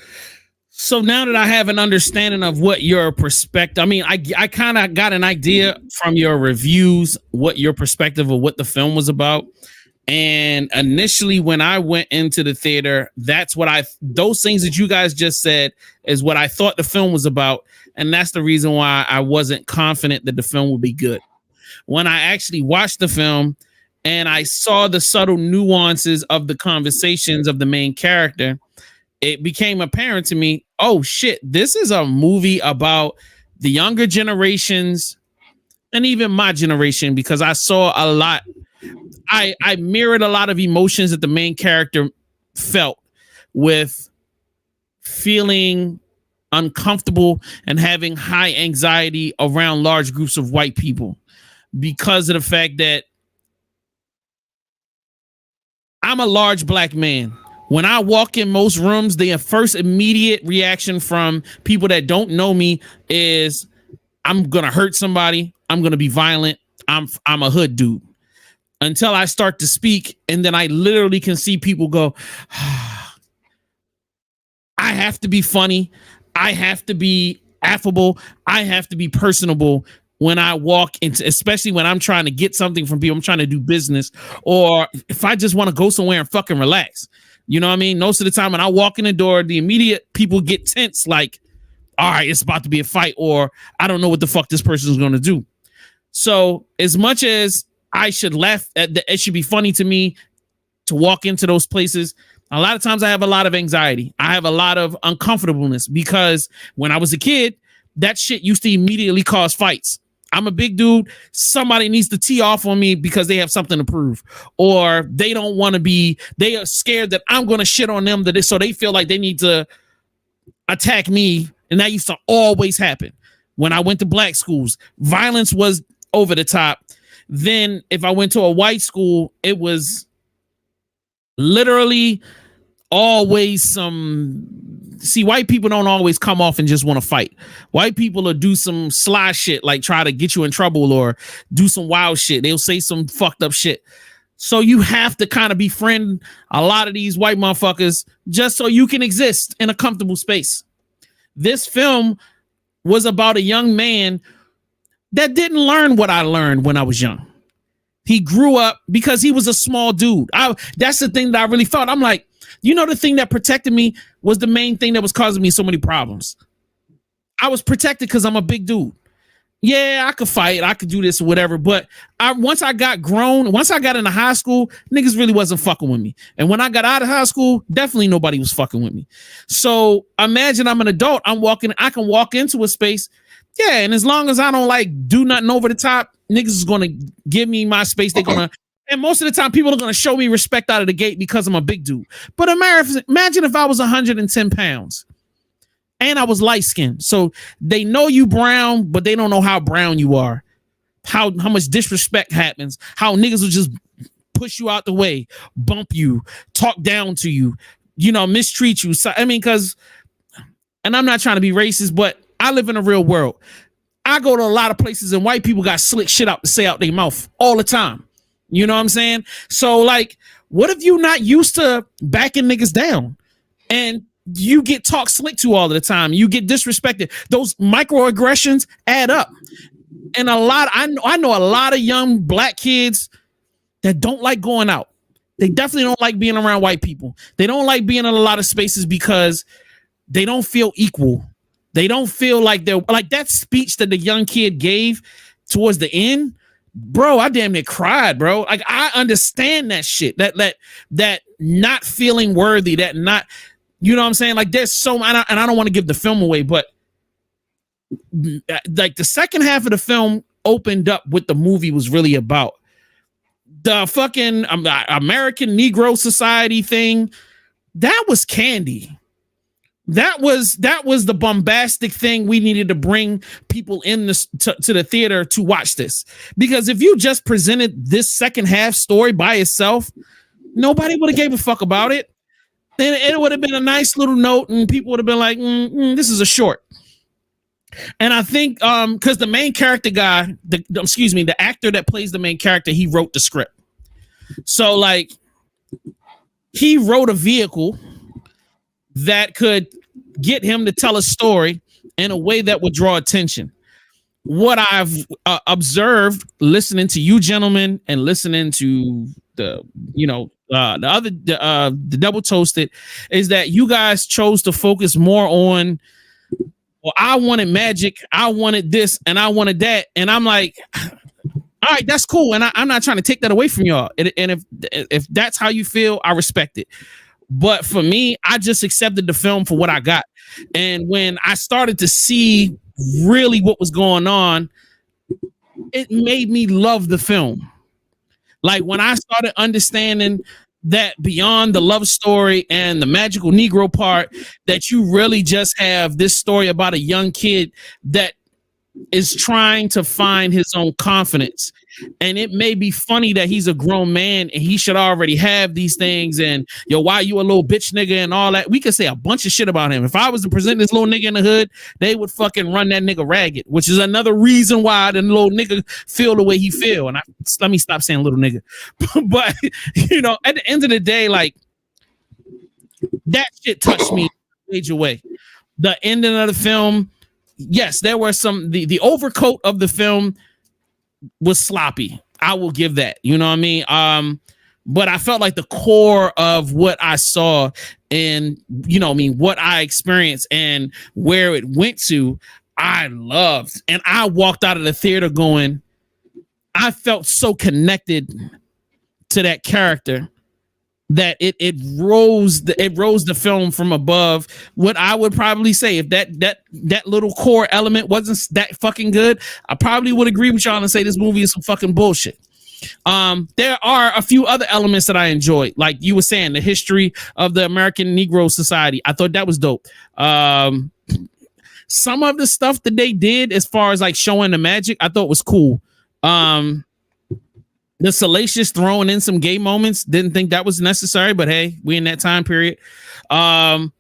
So now that I have an understanding of what your perspective, I mean, I kind of got an idea from your reviews, what your perspective of what the film was about. And initially when I went into the theater, that's what those things that you guys just said is what I thought the film was about. And that's the reason why I wasn't confident that the film would be good. When I actually watched the film and I saw the subtle nuances of the conversations of the main character, it became apparent to me, oh shit, this is a movie about the younger generations and even my generation, because I saw a lot. I mirrored a lot of emotions that the main character felt, with feeling uncomfortable and having high anxiety around large groups of white people because of the fact that I'm a large black man. When I walk in most rooms, the first immediate reaction from people that don't know me is I'm going to hurt somebody. I'm going to be violent. I'm a hood dude. Until I start to speak, and then I literally can see people go, I have to be funny. I have to be affable. I have to be personable when I walk into, especially when I'm trying to get something from people, I'm trying to do business, or if I just want to go somewhere and fucking relax. You know what I mean? Most of the time when I walk in the door, the immediate people get tense, like, all right, it's about to be a fight, or I don't know what the fuck this person is going to do. So as much as I should laugh at it should be funny to me to walk into those places, a lot of times I have a lot of anxiety. I have a lot of uncomfortableness because when I was a kid, that shit used to immediately cause fights. I'm a big dude. Somebody needs to tee off on me because they have something to prove, or they don't want to be, they are scared that I'm going to shit on them, so they feel like they need to attack me. And that used to always happen. When I went to black schools, violence was over the top. Then if I went to a white school, it was literally always white people don't always come off and just want to fight. White people will do some sly shit, like try to get you in trouble or do some wild shit. They'll say some fucked up shit. So you have to kind of befriend a lot of these white motherfuckers just so you can exist in a comfortable space. This film was about a young man that didn't learn what I learned when I was young. He grew up because he was a small dude. That's the thing that I really thought. I'm like, the thing that protected me was the main thing that was causing me so many problems. I was protected because I'm a big dude. Yeah, I could fight. I could do this or whatever. But once I got into high school, niggas really wasn't fucking with me. And when I got out of high school, definitely nobody was fucking with me. So imagine I'm an adult. I can walk into a space. Yeah, and as long as I don't do nothing over the top, niggas is gonna give me my space. They're gonna, and most of the time, people are gonna show me respect out of the gate because I'm a big dude. But imagine if I was 110 pounds and I was light skinned. So they know you brown, but they don't know how brown you are. How much disrespect happens. How niggas will just push you out the way, bump you, talk down to you, mistreat you. So and I'm not trying to be racist, but I live in a real world. I go to a lot of places and white people got slick shit out to say out their mouth all the time. You know what I'm saying? So what if you not used to backing niggas down and you get talked slick to all the time? You get disrespected. Those microaggressions add up. And I know a lot of young black kids that don't like going out. They definitely don't like being around white people. They don't like being in a lot of spaces because they don't feel equal. They don't feel like they're like that speech that the young kid gave towards the end, bro. I damn near cried, bro. Like I understand that shit, that not feeling worthy, that not, you know what I'm saying? Like there's and I don't want to give the film away, but like the second half of the film opened up what the movie was really about. The fucking American Negro Society thing, that was candy. That was the bombastic thing we needed to bring people in to the theater to watch this. Because if you just presented this second half story by itself, nobody would have gave a fuck about it. And it would have been a nice little note and people would have been like, this is a short. And I think because the main character guy, the actor that plays the main character, he wrote the script. So he wrote a vehicle that could get him to tell a story in a way that would draw attention. What I've observed listening to you gentlemen and listening to the Double Toasted is that you guys chose to focus more on, well, I wanted magic, I wanted this, and I wanted that. And I'm like, all right, that's cool. And I'm not trying to take that away from y'all. And if that's how you feel, I respect it. But for me, I just accepted the film for what I got. And when I started to see really what was going on, it made me love the film. Like when I started understanding that beyond the love story and the magical Negro part, that you really just have this story about a young kid that is trying to find his own confidence. And it may be funny that he's a grown man and he should already have these things. And why you a little bitch nigga and all that? We could say a bunch of shit about him. If I was to present this little nigga in the hood, they would fucking run that nigga ragged, which is another reason why the little nigga feel the way he feel. And let me stop saying little nigga. But at the end of the day, like that shit touched me in a major way. The ending of the film, yes, there were some, the overcoat of the film was sloppy. I will give that. You know what I mean? But I felt like the core of what I saw and, you know, I mean, what I experienced and where it went to, I loved. And I walked out of the theater going, I felt so connected to that character that it rose the film from above. What I would probably say, if that little core element wasn't that fucking good, I probably would agree with y'all and say this movie is some fucking bullshit. There are a few other elements that I enjoyed, like you were saying, the history of the American Negro Society. I thought that was dope. Some of the stuff that they did as far as like showing the magic, I thought was cool. The salacious throwing in some gay moments, didn't think that was necessary, but hey, we in that time period. And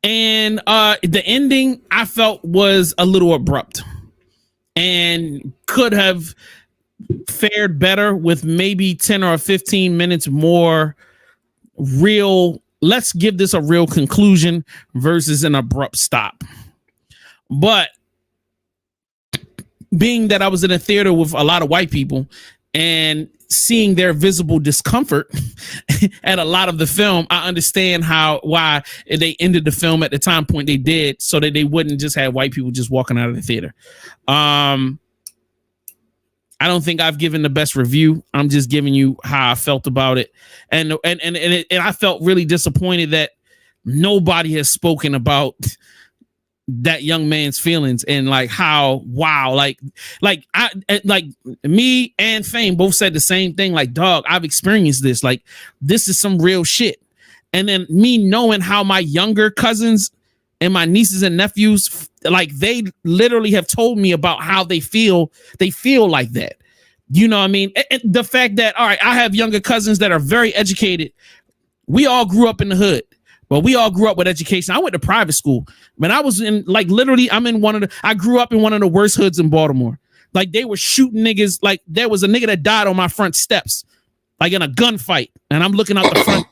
the ending I felt was a little abrupt and could have fared better with maybe 10 or 15 minutes more real. Let's give this a real conclusion versus an abrupt stop. But being that I was in a theater with a lot of white people and seeing their visible discomfort at a lot of the film, I understand why they ended the film at the time point they did, so that they wouldn't just have white people just walking out of the theater. I don't think I've given the best review. I'm just giving you how I felt about it, and I felt really disappointed that nobody has spoken about that young man's feelings and like how me and Fame both said the same thing. Like, dog, I've experienced this. Like, this is some real shit. And then me knowing how my younger cousins and my nieces and nephews, like, they literally have told me about how they feel like that. You know what I mean? And the fact that, all right, I have younger cousins that are very educated. We all grew up in the hood. But we all grew up with education. I went to private school. Man, I was in, like, literally, I grew up in one of the worst hoods in Baltimore. Like, they were shooting niggas. Like, there was a nigga that died on my front steps, like in a gunfight. And I'm looking out the front.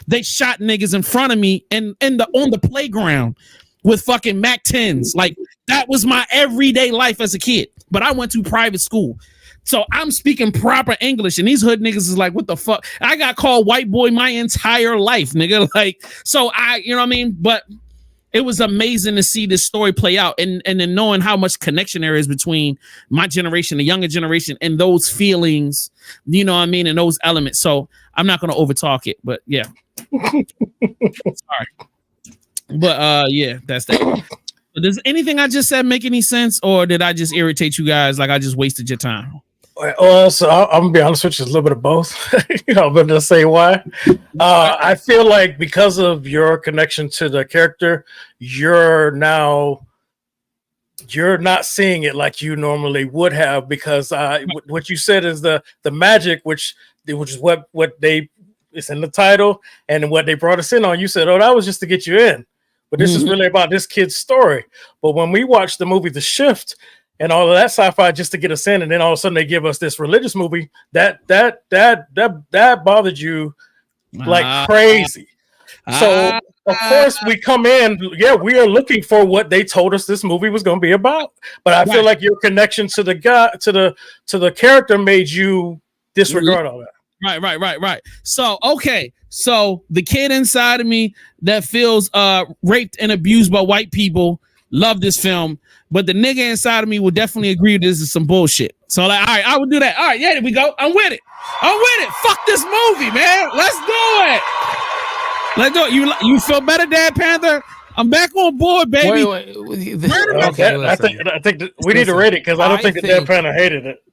They shot niggas in front of me and on the playground with fucking Mac 10s. Like, that was my everyday life as a kid. But I went to private school. So I'm speaking proper English, and these hood niggas is like, what the fuck? I got called white boy my entire life, nigga. Like, so you know what I mean? But it was amazing to see this story play out, and then knowing how much connection there is between my generation, the younger generation, and those feelings, you know what I mean, and those elements. So I'm not gonna overtalk it, but yeah. Sorry. But yeah, that's that. Does anything I just said make any sense, or did I just irritate you guys like I just wasted your time? Well, so I'm gonna be honest with you, it's a little bit of both. I'm gonna say why. I feel like because of your connection to the character, you're not seeing it like you normally would have, because what you said is the magic, which is what they, it's in the title, and what they brought us in on. You said, oh, that was just to get you in, but this is really about this kid's story. But when we watched the movie The Shift and all of that sci-fi just to get us in, and then all of a sudden they give us this religious movie, that bothered you like crazy. So of course we come in, yeah, we are looking for what they told us this movie was going to be about. But I feel like your connection to the guy, to the character, made you disregard all that. Right. So, okay. So the kid inside of me that feels raped and abused by white people love this film, but the nigga inside of me will definitely agree this is some bullshit. So, like, all right, I would do that. All right, yeah, there we go. I'm with it. Fuck this movie, man. Let's do it. You feel better, Dad Panther? I'm back on board, baby. Wait. Okay, I think we need to rate it, because I don't think the Dad Panther hated it.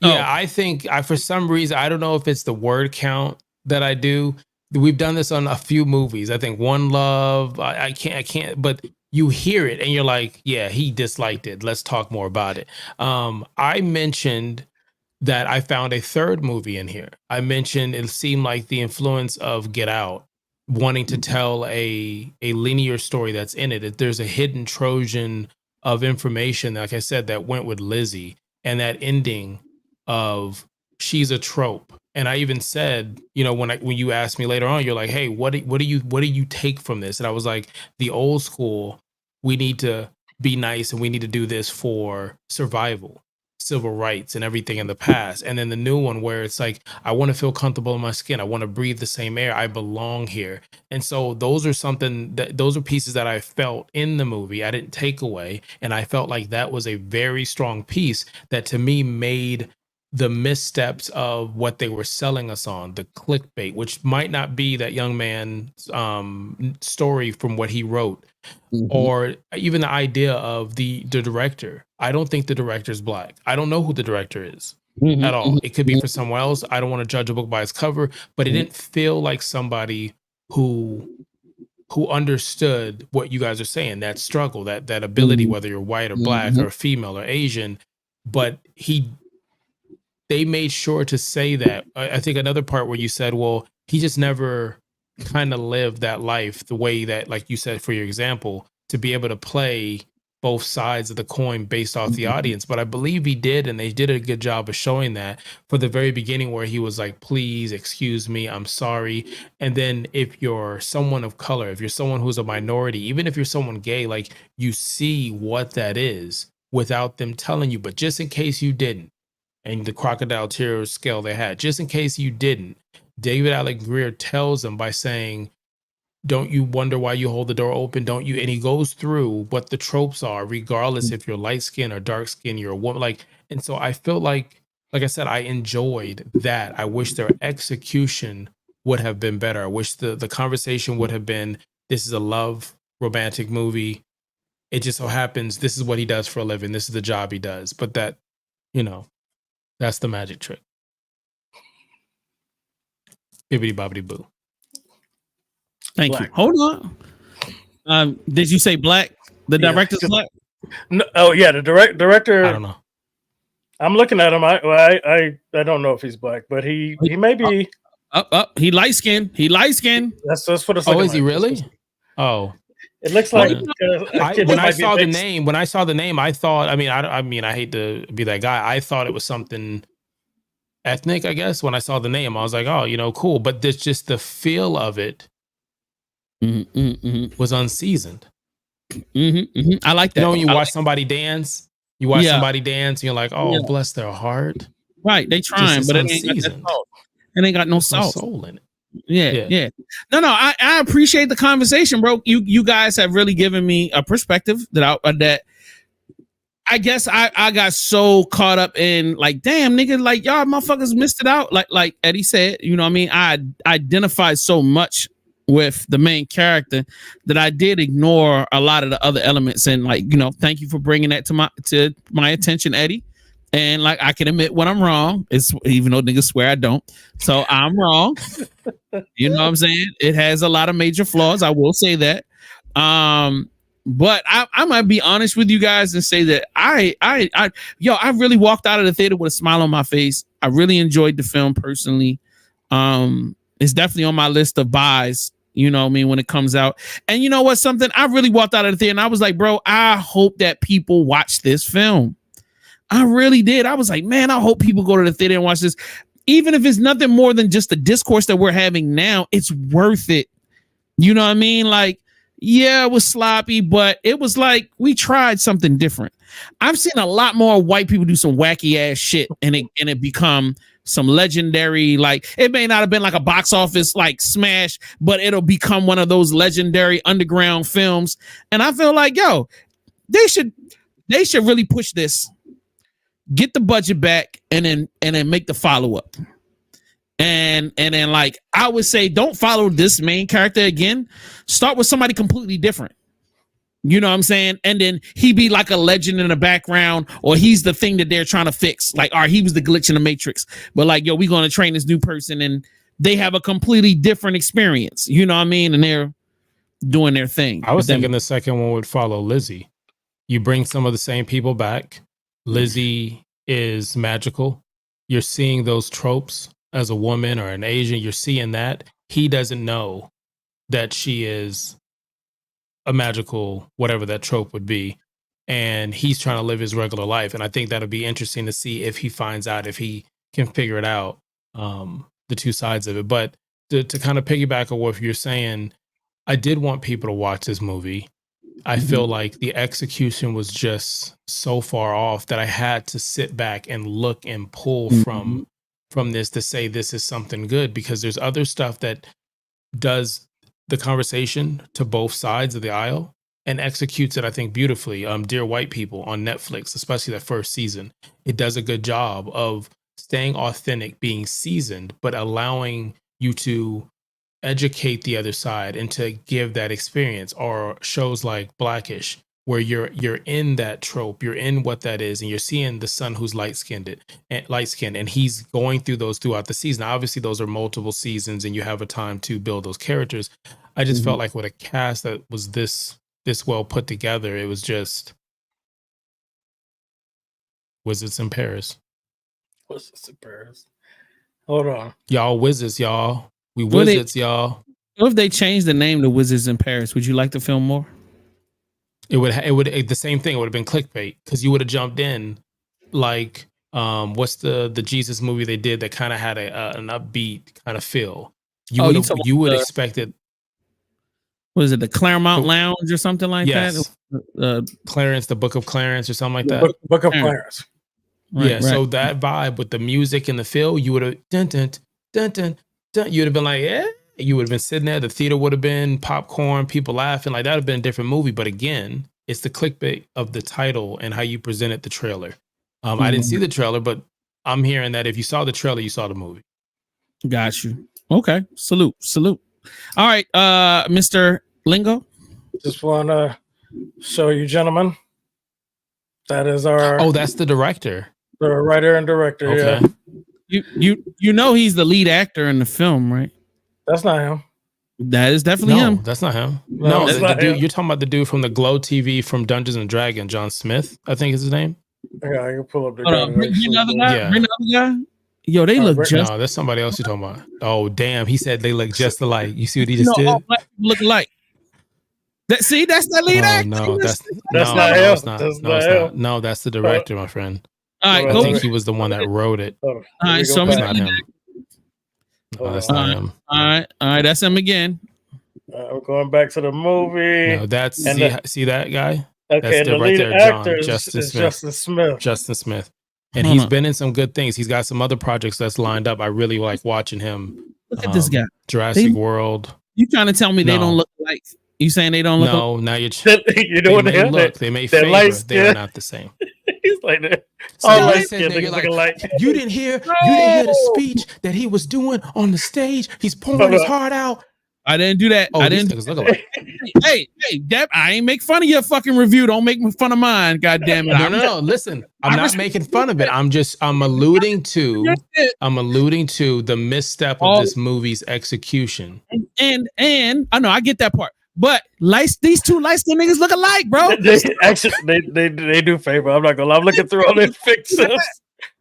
Yeah, I think for some reason, I don't know if it's the word count that I do. We've done this on a few movies. I think One Love. I can't. But you hear it and you're like, yeah, he disliked it. Let's talk more about it. I mentioned that I found a third movie in here. I mentioned it seemed like the influence of Get Out, wanting to tell a linear story that's in it. There's a hidden Trojan of information, like I said, that went with Lizzie, and that ending of she's a trope. And I even said, you know, when you asked me later on, you're like, hey, what do you take from this? And I was like, the old school we need to be nice and we need to do this for survival, civil rights, and everything in the past. And then the new one where it's like, I want to feel comfortable in my skin. I want to breathe the same air. I belong here. And so those are pieces that I felt in the movie. I didn't take away. And I felt like that was a very strong piece that to me made the missteps of what they were selling us on, the clickbait, which might not be that young man's story from what he wrote, or even the idea of the director. I don't think the director's black. I don't know who the director is at all. It could be for someone else. I don't want to judge a book by its cover, but it didn't feel like somebody who understood what you guys are saying, that struggle, that ability, whether you're white or black or female or Asian. But they made sure to say that. I think another part where you said, well, he just never kind of lived that life the way that, like you said, for your example, to be able to play both sides of the coin based off the audience. But I believe he did, and they did a good job of showing that for the very beginning, where he was like, please excuse me, I'm sorry. And then if you're someone of color, if you're someone who's a minority, even if you're someone gay, like, you see what that is without them telling you. But just in case you didn't, and the crocodile tears scale they had, just in case you didn't, David Allen Greer tells them by saying, don't you wonder why you hold the door open? Don't you? And he goes through what the tropes are, regardless if you're light skin or dark skin, you're a woman. Like, and so I feel like I said, I enjoyed that. I wish their execution would have been better. I wish the conversation would have been, this is a love romantic movie. It just so happens this is what he does for a living. This is the job he does. But that, that's the magic trick. Bibbidi bobbidi boo. Thank Black. you. Hold on. Did you say black? The director's black? No, oh yeah, the director. I don't know. I'm looking at him. I don't know if he's black, but he may be. He light skinned. That's what it's. Oh, is he really? Oh, it looks like. When I saw the name, I thought. I mean, I hate to be that guy. I thought it was something ethnic. I guess when I saw the name, I was like, oh, cool. But there's just the feel of it. Was unseasoned. I like that. When you watch somebody dance, and you're like, oh, bless their heart. Right, they trying, but it ain't got no salt. Soul in it. Yeah. No, I appreciate the conversation, bro. You guys have really given me a perspective that I guess I got so caught up in, like, damn, nigga, like, y'all motherfuckers missed it out. Like Eddie said, you know what I mean? I identified so much with the main character that I did ignore a lot of the other elements. And, like, thank you for bringing that to my attention, Eddie. And, like, I can admit when I'm wrong. It's even though niggas swear I don't. So I'm wrong. You know what I'm saying? It has a lot of major flaws. I will say that. But I might be honest with you guys and say that I really walked out of the theater with a smile on my face. I really enjoyed the film personally. It's definitely on my list of buys, when it comes out. And you know what? Something, I really walked out of the theater and I was like, bro, I hope that people watch this film. I really did. I was like, man, I hope people go to the theater and watch this. Even if it's nothing more than just the discourse that we're having now, it's worth it. You know what I mean? Like, yeah, it was sloppy, but it was like we tried something different. I've seen a lot more white people do some wacky ass shit and it become some legendary, like, it may not have been like a box office like smash, but it'll become one of those legendary underground films. And I feel like, they should really push this, get the budget back, and then make the follow-up. And then, like, I would say, don't follow this main character again. Start with somebody completely different. You know what I'm saying? And then he be like a legend in the background, or he's the thing that they're trying to fix. Like, or he was the glitch in the Matrix. But, like, we're going to train this new person, and they have a completely different experience. You know what I mean? And they're doing their thing. I was thinking the second one would follow Lizzie. You bring some of the same people back. Lizzie is magical. You're seeing those tropes as a woman or an Asian. You're seeing that. He doesn't know that she is a magical, whatever that trope would be. And he's trying to live his regular life. And I think that'll be interesting to see if he finds out, if he can figure it out, the two sides of it. But to kind of piggyback on what you're saying, I did want people to watch this movie. I feel like the execution was just so far off that I had to sit back and look and pull from this to say this is something good, because there's other stuff that does the conversation to both sides of the aisle and executes it, I think, beautifully. Dear White People on Netflix, especially that first season, it does a good job of staying authentic, being seasoned, but allowing you to educate the other side and to give that experience. Or shows like Blackish, where you're in that trope, you're in what that is, and you're seeing the son who's light skinned, and he's going through those throughout the season. Obviously, those are multiple seasons, and you have a time to build those characters. I just felt like with a cast that was this well put together, it was just Wizards in Paris. Wizards in Paris. Hold on, y'all wizards, y'all. We wizards, y'all. What if they changed the name to Wizards in Paris? Would you like the film more? It would the same thing. It would have been clickbait, because you would have jumped in like what's the Jesus movie they did that kind of had an upbeat kind of feel. You would expect it. What is it, the Claremont Lounge or something like yes. that? Clarence, the Book of Clarence or something like that. Book of Clarence. Right. So that vibe with the music and the feel, you would have dun dun dun dun dun. You would have been like, yeah. You would have been sitting there. The theater would have been popcorn, people laughing. Like that would have been a different movie. But again, it's the clickbait of the title and how you presented the trailer. I didn't see the trailer, but I'm hearing that if you saw the trailer, you saw the movie. Got you. Okay. Salute. All right, Mr. Lingo. Just want to show you, gentlemen, that is our. Oh, that's the director. The writer and director. Okay. Yeah. You know he's the lead actor in the film, right? That's not him. That is definitely him. That's not him. No, the dude, you're talking about the dude from the Glow TV from Dungeons and Dragons, John Smith, I think is his name. Yeah, I can pull up the Bring another guy. Yeah. Bring another guy. Yo, they look just. No, that's somebody else you're talking about. Oh, damn. He said they look just alike. You see what he just did? All black people look alike. That's the lead actor. No, that's not him. It's not. No, that's the director, my friend. All right, I think he was the one that wrote it. All right, so it's not him. No, that's not him. All right, that's him again. We're going back to the movie. No, that's see that guy. Okay, that's the right lead there, actor John, is Justin Smith. Justin Smith, and he's been in some good things. He's got some other projects that's lined up. I really like watching him. Look at this guy. Jurassic World. You trying to tell me they don't look alike? You saying they don't look? No, now you're. You know what they may look. They may favor. They're not the same. He's like that. So All they said that you're like, you didn't hear the speech that he was doing on the stage. He's pouring his heart out. I didn't do that. Oh, I didn't. Look alike. Hey, Deb, I ain't make fun of your fucking review. Don't make fun of mine. God damn it. No. Listen, I'm not making fun of it. I'm alluding to the misstep of this movie's execution. And I know I get that part. But these two light-skinned niggas look alike, bro. They do favor. I'm not gonna lie. I'm looking through all their pictures.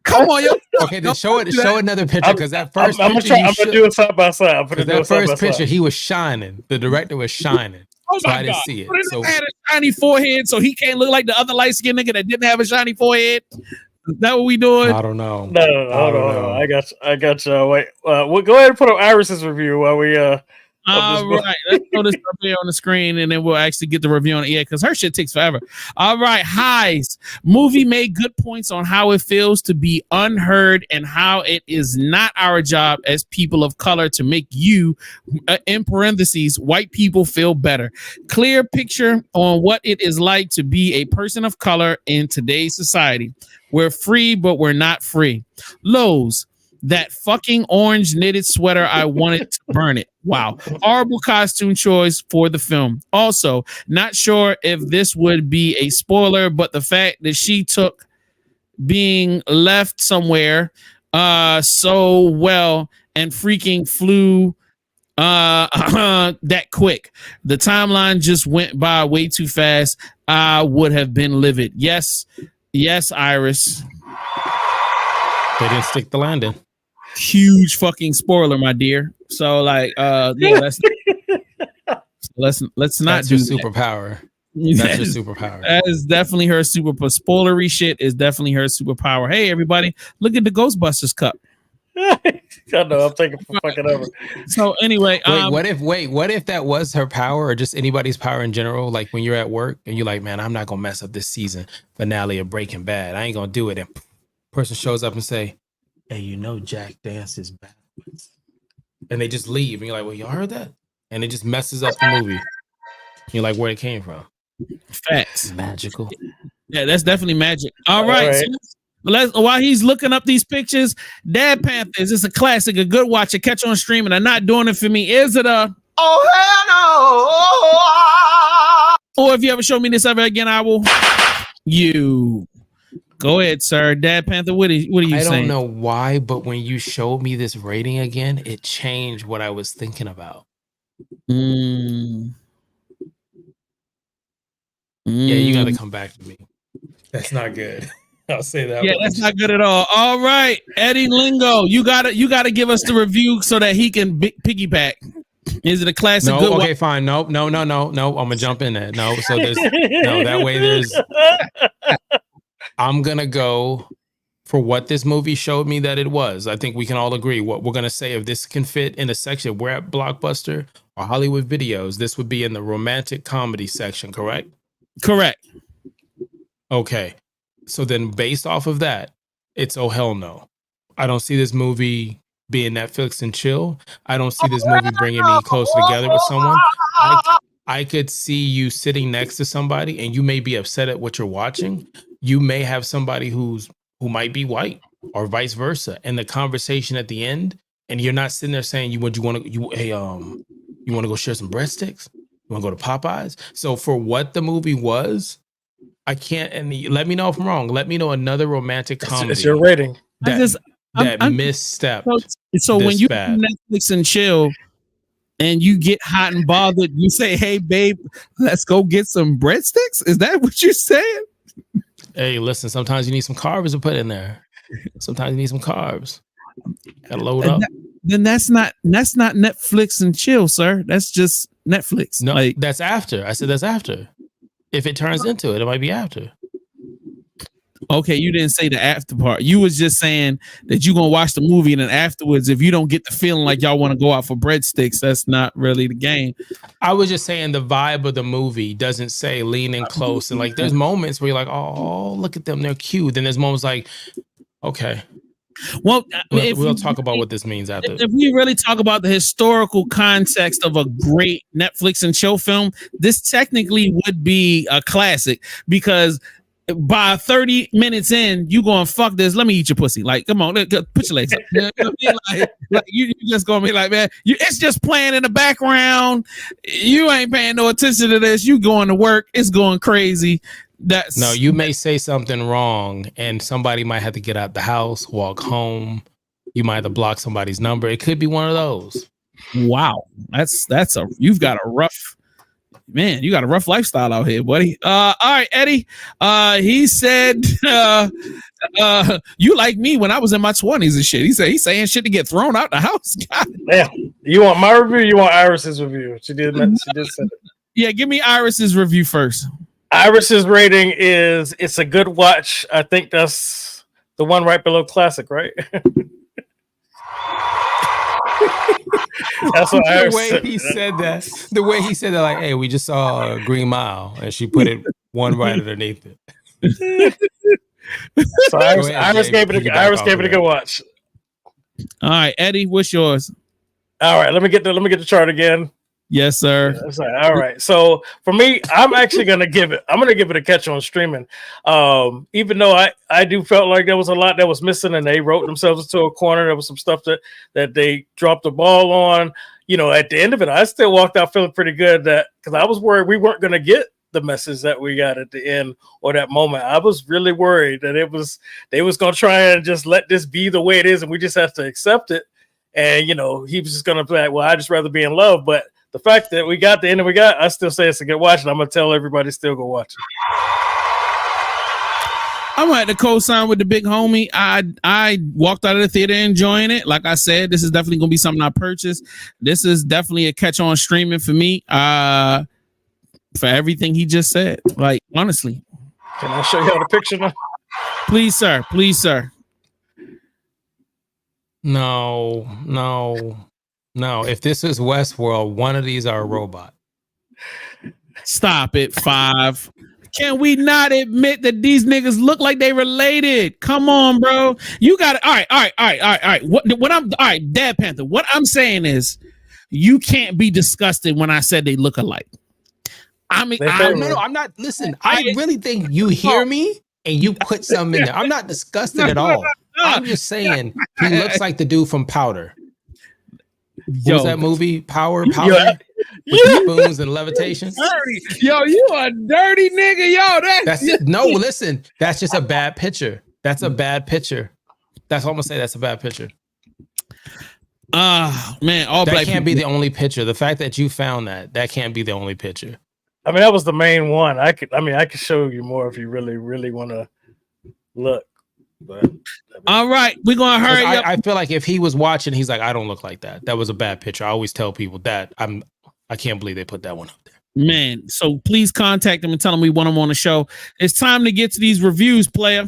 Come on, yo. Okay, then show another picture, because that first I'm picture gonna do it side by side. That first picture, he was shining. The director was shining. Oh so my I didn't God. see it. But So had a shiny forehead, so he can't look like the other light-skinned nigga that didn't have a shiny forehead. Is that what we doing? I don't know. No, hold on. I got you. Wait, we'll go ahead and put up Iris's review while we All right, let's throw this up here on the screen, and then we'll actually get the review on the air, because her shit takes forever. All right, highs. Movie made good points on how it feels to be unheard and how it is not our job as people of color to make you, in parentheses, white people, feel better. Clear picture on what it is like to be a person of color in today's society. We're free, but we're not free. Lows. That fucking orange knitted sweater, I wanted to burn it. Wow. Horrible costume choice for the film. Also, not sure if this would be a spoiler, but the fact that she took being left somewhere so well and freaking flew that quick. The timeline just went by way too fast. I would have been livid. Yes, Iris. They didn't stick the landing. Huge fucking spoiler, my dear. So like yeah, let's not do your superpower. That's your superpower. That is definitely her spoilery shit is definitely her superpower. Hey everybody, look at the Ghostbusters cup. I know. I'm thinking for fucking ever. So anyway, what if that was her power or just anybody's power in general? Like when you're at work and you're like, man, I'm not gonna mess up this season finale of Breaking Bad. I ain't gonna do it. And person shows up and say, hey, you know Jack dances backwards. And they just leave. And you're like, well, y'all heard that? And it just messes up the movie. You're like, where it came from. Facts. Magical. Yeah, that's definitely magic. All right. So while he's looking up these pictures, Dad Panthers, it's a classic, a good watch, a catch on streaming. I'm not doing it for me. Is it a? Oh, hell no. Or if you ever show me this ever again, I will. You. Go ahead, sir. Dad Panther, what are you saying? I don't know why, but when you showed me this rating again, it changed what I was thinking about. Yeah, you got to come back to me. That's not good. I'll say that. Yeah, that's not good at all. All right, Eddie Lingo, you gotta give us the review so that he can piggyback. Is it a classic? No, good okay, fine. No. I'm gonna jump in there. No, so there's no that way. I'm gonna go for what this movie showed me that it was. I think we can all agree what we're gonna say. If this can fit in a section, we're at Blockbuster or Hollywood Videos, this would be in the romantic comedy section, correct? Correct. Okay. So then based off of that, it's oh hell no. I don't see this movie being Netflix and chill. I don't see this movie bringing me closer together with someone. I could see you sitting next to somebody and you may be upset at what you're watching. You may have somebody who might be white or vice versa. And the conversation at the end, and you're not sitting there saying you want to go share some breadsticks? You want to go to Popeyes? So for what the movie was, I can't, and let me know if I'm wrong. Let me know another romantic comedy. It's your rating. That misstep. So when you Netflix and chill and you get hot and bothered, you say, hey, babe, let's go get some breadsticks? Is that what you're saying? Hey, listen, sometimes you need some carbs to put in there. Sometimes you need some carbs. Gotta load up. Then that's not Netflix and chill, sir. That's just Netflix. No, that's after. I said that's after. If it turns into it, it might be after. Okay, you didn't say the after part. You was just saying that you're gonna watch the movie and then afterwards, if you don't get the feeling like y'all want to go out for breadsticks, that's not really the game. I was just saying the vibe of the movie doesn't say lean in close. And like there's moments where you're like, oh, look at them, they're cute. Then there's moments like, okay. Well, we'll talk about what this means after. If we really talk about the historical context of a great Netflix and chill film, this technically would be a classic because by 30 minutes in, you going fuck this. Let me eat your pussy. Like, come on, put your legs up. like you just gonna be like, man, it's just playing in the background. You ain't paying no attention to this. You going to work. It's going crazy. No, you may say something wrong and somebody might have to get out the house, walk home. You might have to block somebody's number. It could be one of those. Wow. You've got a rough lifestyle out here, buddy. All right, Eddie. He said you like me when I was in my 20s and shit. He's saying shit to get thrown out the house. God. Damn. You want my review? You want Iris's review? She did say it. Yeah, give me Iris's review first. Iris's rating is it's a good watch. I think that's the one right below classic, right? That's what the way he said that. The way he said that, like, hey, we just saw Green Mile, and she put it one right underneath it. So Iris gave it a good watch. All right, Eddie, what's yours? All right, let me get the chart again. Yes, sir. Yeah, all right. So for me, I'm actually gonna give it a catch on streaming. Even though I do felt like there was a lot that was missing and they wrote themselves into a corner. There was some stuff that they dropped the ball on. You know, at the end of it, I still walked out feeling pretty good because I was worried we weren't gonna get the message that we got at the end or that moment. I was really worried that they was gonna try and just let this be the way it is and we just have to accept it. And you know, he was just gonna be like, well, I'd just rather be in love, but the fact that we got the end we got, I still say it's a good watch, and I'm gonna tell everybody still go watch it. I'm at the co-sign with the big homie. I walked out of the theater enjoying it. Like I said, this is definitely gonna be something I purchased. This is definitely a catch on streaming for me. For everything he just said. Like honestly. Can I show you the picture now? Please, sir. Please, sir. No. If this is Westworld, one of these are a robot. Stop it, 5. Can we not admit that these niggas look like they related? Come on, bro. You got it. All right. What I'm all right, Dad Panther. What I'm saying is, you can't be disgusted when I said they look alike. I mean, No, I'm not. Listen, I really think you hear me and you put something in there. I'm not disgusted at all. I'm just saying he looks like the dude from Powder. What was that movie? Powder? With the spoons and levitation? Dirty. Yo, you a dirty nigga. Yo, that's it. No, listen, that's just a bad picture. That's a bad picture. That's all I'm gonna say. That's a bad picture. Man, all that black can't people. be the only picture. The fact that you found that can't be the only picture. I mean, that was the main one. I could show you more if you really want to look. But all right, we're gonna hurry up. I feel like if he was watching, he's like, I don't look like that. That was a bad picture. I always tell people that. I can't believe they put that one up there. Man, so please contact them and tell them we want them on the show. It's time to get to these reviews, player.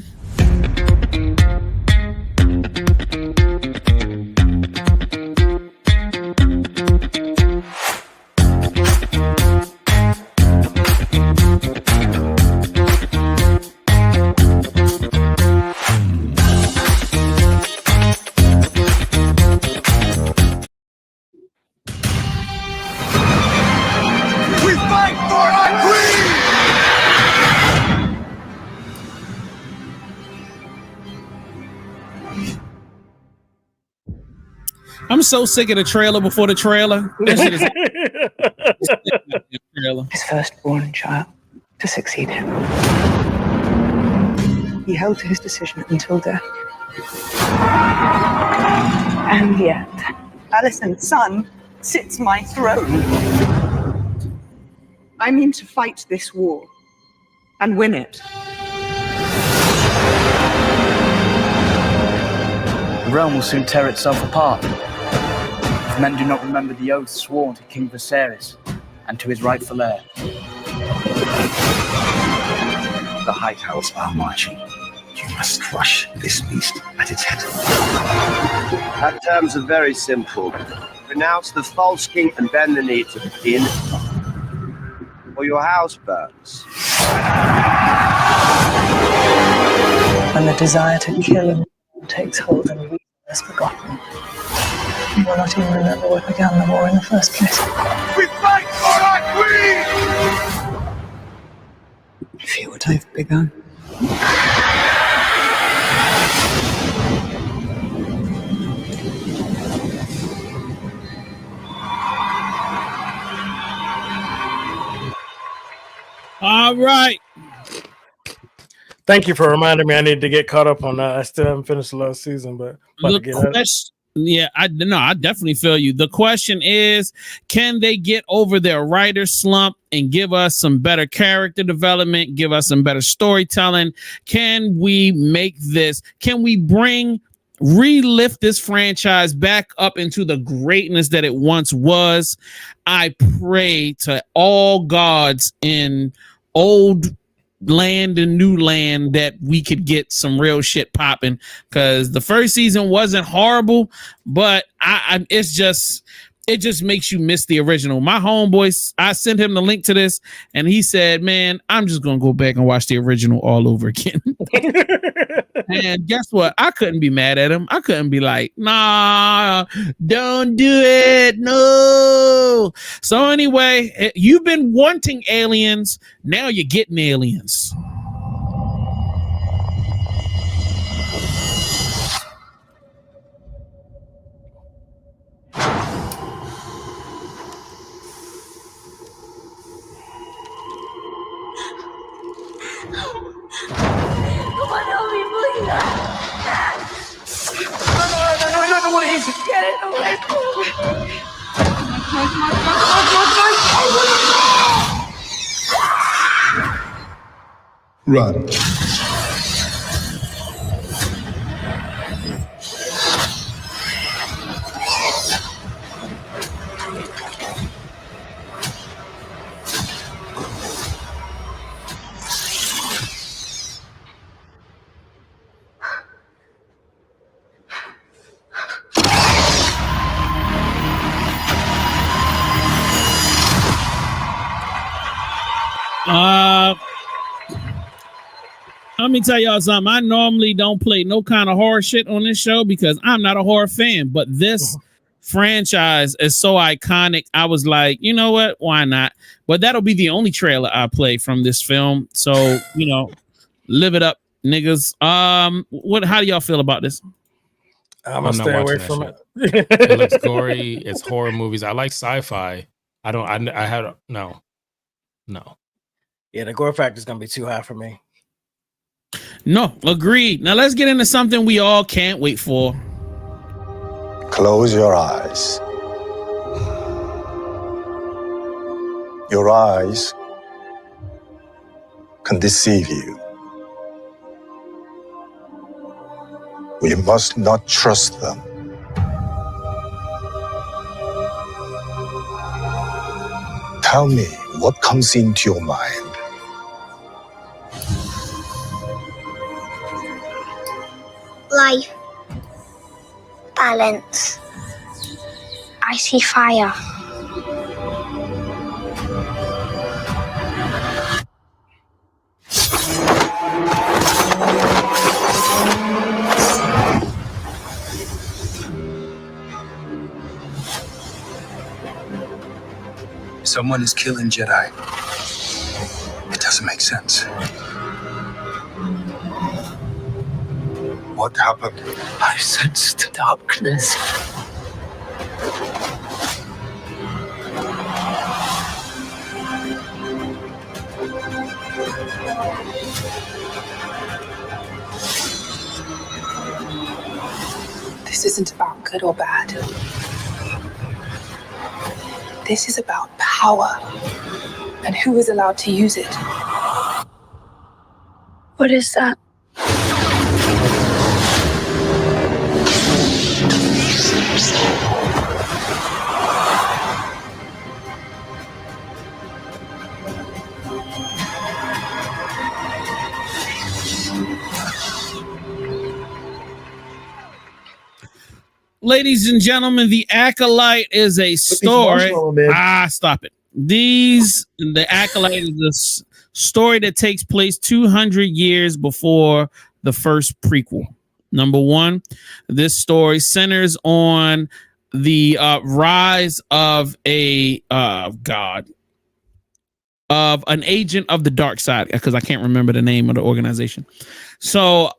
I'm so sick of the trailer before the trailer. His firstborn child to succeed him. He held to his decision until death. And yet, Alison's son sits my throne. I mean to fight this war and win it. The realm will soon tear itself apart. If men do not remember the oath sworn to King Viserys and to his rightful heir. The High House are marching. You must crush this beast at its head. Our terms are very simple. Renounce the false king and bend the knee to the king, or your house burns. When the desire to kill him takes hold and reason is forgotten, you will not even remember what began the war in the first place. We fight for our queen! Feel what I've begun. All right. Thank you for reminding me. I need to get caught up on that. I still haven't finished the last season, but I definitely feel you. The question is, can they get over their writer slump and give us some better character development, give us some better storytelling? Can we make this? Can we relift this franchise back up into the greatness that it once was? I pray to all gods in old land and new land that we could get some real shit popping, because the first season wasn't horrible, but it just makes you miss the original. My homeboy, I sent him the link to this and he said, man, I'm just gonna go back and watch the original all over again. And guess what? I couldn't be mad at him. I couldn't be like, nah, don't do it. No. So anyway, you've been wanting aliens. Now you're getting aliens. Come on, help me, please. No, I don't want to hit you. Get it away. Run. Let me tell y'all something. I normally don't play no kind of horror shit on this show because I'm not a horror fan, but this franchise is so iconic. I was like, you know what? Why not? But that'll be the only trailer I play from this film. So, live it up, niggas. How do y'all feel about this? I'm gonna stay away from it. It looks gory. It's horror movies. I like sci-fi. No. Yeah, the gore factor is gonna be too high for me. No, agreed. Now let's get into something we all can't wait for. Close your eyes. Your eyes can deceive you. We must not trust them. Tell me what comes into your mind. Life. Balance. I see fire. Someone is killing Jedi. It doesn't make sense. What happened? I sensed darkness. This isn't about good or bad. This is about power and who is allowed to use it. What is that? Ladies and gentlemen, The Acolyte is a story. Stop it. The Acolyte is a story that takes place 200 years before the first prequel. Number one, this story centers on the rise of of an agent of the dark side, because I can't remember the name of the organization. So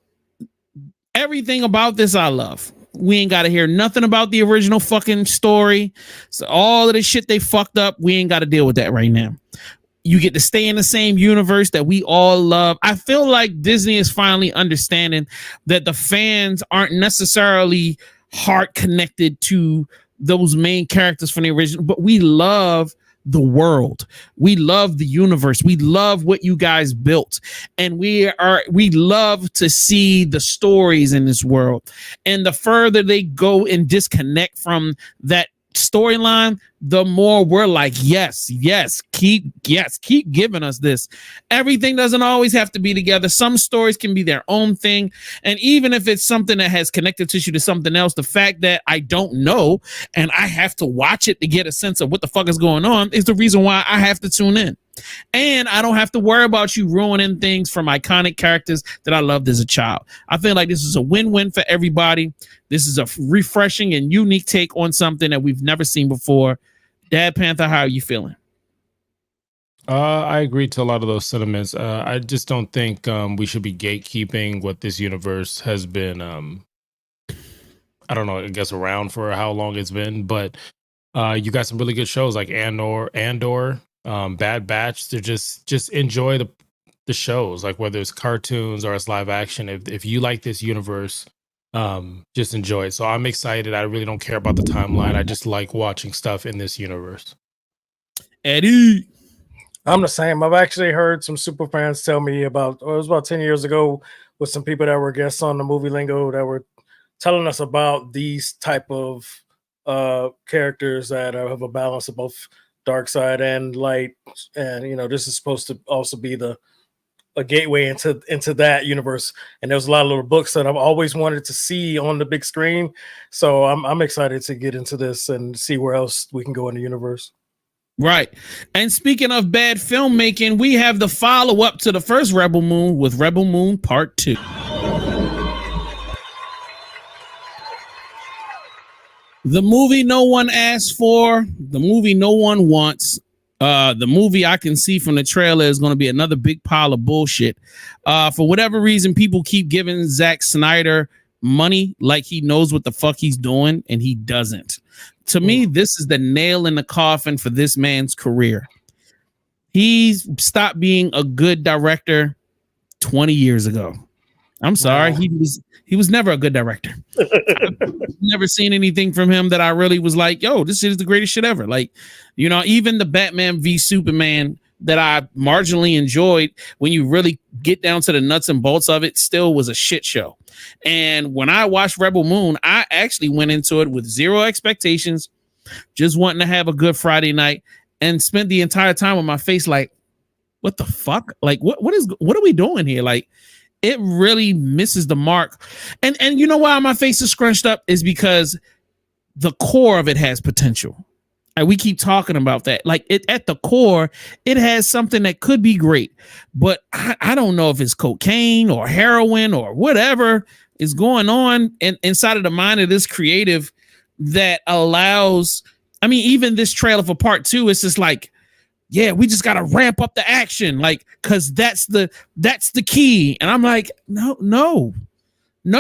everything about this I love. We ain't got to hear nothing about the original fucking story. So all of the shit they fucked up, we ain't got to deal with that right now. You get to stay in the same universe that we all love. I feel like Disney is finally understanding that the fans aren't necessarily heart connected to those main characters from the original, but we love the world. We love the universe. We love what you guys built. And we love to see the stories in this world. And the further they go and disconnect from that storyline, the more we're like, yes, keep giving us this. Everything doesn't always have to be together. Some stories can be their own thing. And even if it's something that has connective tissue to something else, the fact that I don't know and I have to watch it to get a sense of what the fuck is going on is the reason why I have to tune in. And I don't have to worry about you ruining things from iconic characters that I loved as a child. I feel like this is a win-win for everybody. This is a refreshing and unique take on something that we've never seen before. Dad Panther, how are you feeling? I agree to a lot of those sentiments. I just don't think we should be gatekeeping what this universe has been. I don't know, I guess around for how long it's been, but you got some really good shows like Andor, Bad Batch. They're just enjoy the shows, like whether it's cartoons or it's live action. If you like this universe, just enjoy it. So I'm excited. I really don't care about the timeline. I just like watching stuff in this universe. Eddie, I'm the same. I've actually heard some super fans tell me it was about 10 years ago with some people that were guests on the Movie Lingo that were telling us about these type of characters that have a balance of both dark side and light. And, this is supposed to also be a gateway into that universe. And there's a lot of little books that I've always wanted to see on the big screen. So I'm excited to get into this and see where else we can go in the universe. Right. And speaking of bad filmmaking, we have the follow-up to the first Rebel Moon with Rebel Moon Part 2. The movie no one asked for, the movie no one wants. The movie I can see from the trailer is going to be another big pile of bullshit. For whatever reason, people keep giving Zack Snyder money like he knows what the fuck he's doing, and he doesn't. To me, this is the nail in the coffin for this man's career. He's stopped being a good director 20 years ago. I'm sorry. He was never a good director. I've never seen anything from him that I really was like, yo, this is the greatest shit ever. Like, you know, even the Batman v Superman that I marginally enjoyed, when you really get down to the nuts and bolts of it, still was a shit show. And when I watched Rebel Moon, I actually went into it with zero expectations, just wanting to have a good Friday night, and spent the entire time on my face like, what the fuck? Like, what are we doing here? Like, it really misses the mark. And you know why my face is scrunched up is because the core of it has potential. And we keep talking about that. Like, it at the core, it has something that could be great, but I don't know if it's cocaine or heroin or whatever is going on inside of the mind of this creative that allows, I mean, even this trailer for Part 2, it's just like, yeah, we just got to ramp up the action. Like, cause that's the key. And I'm like, no. We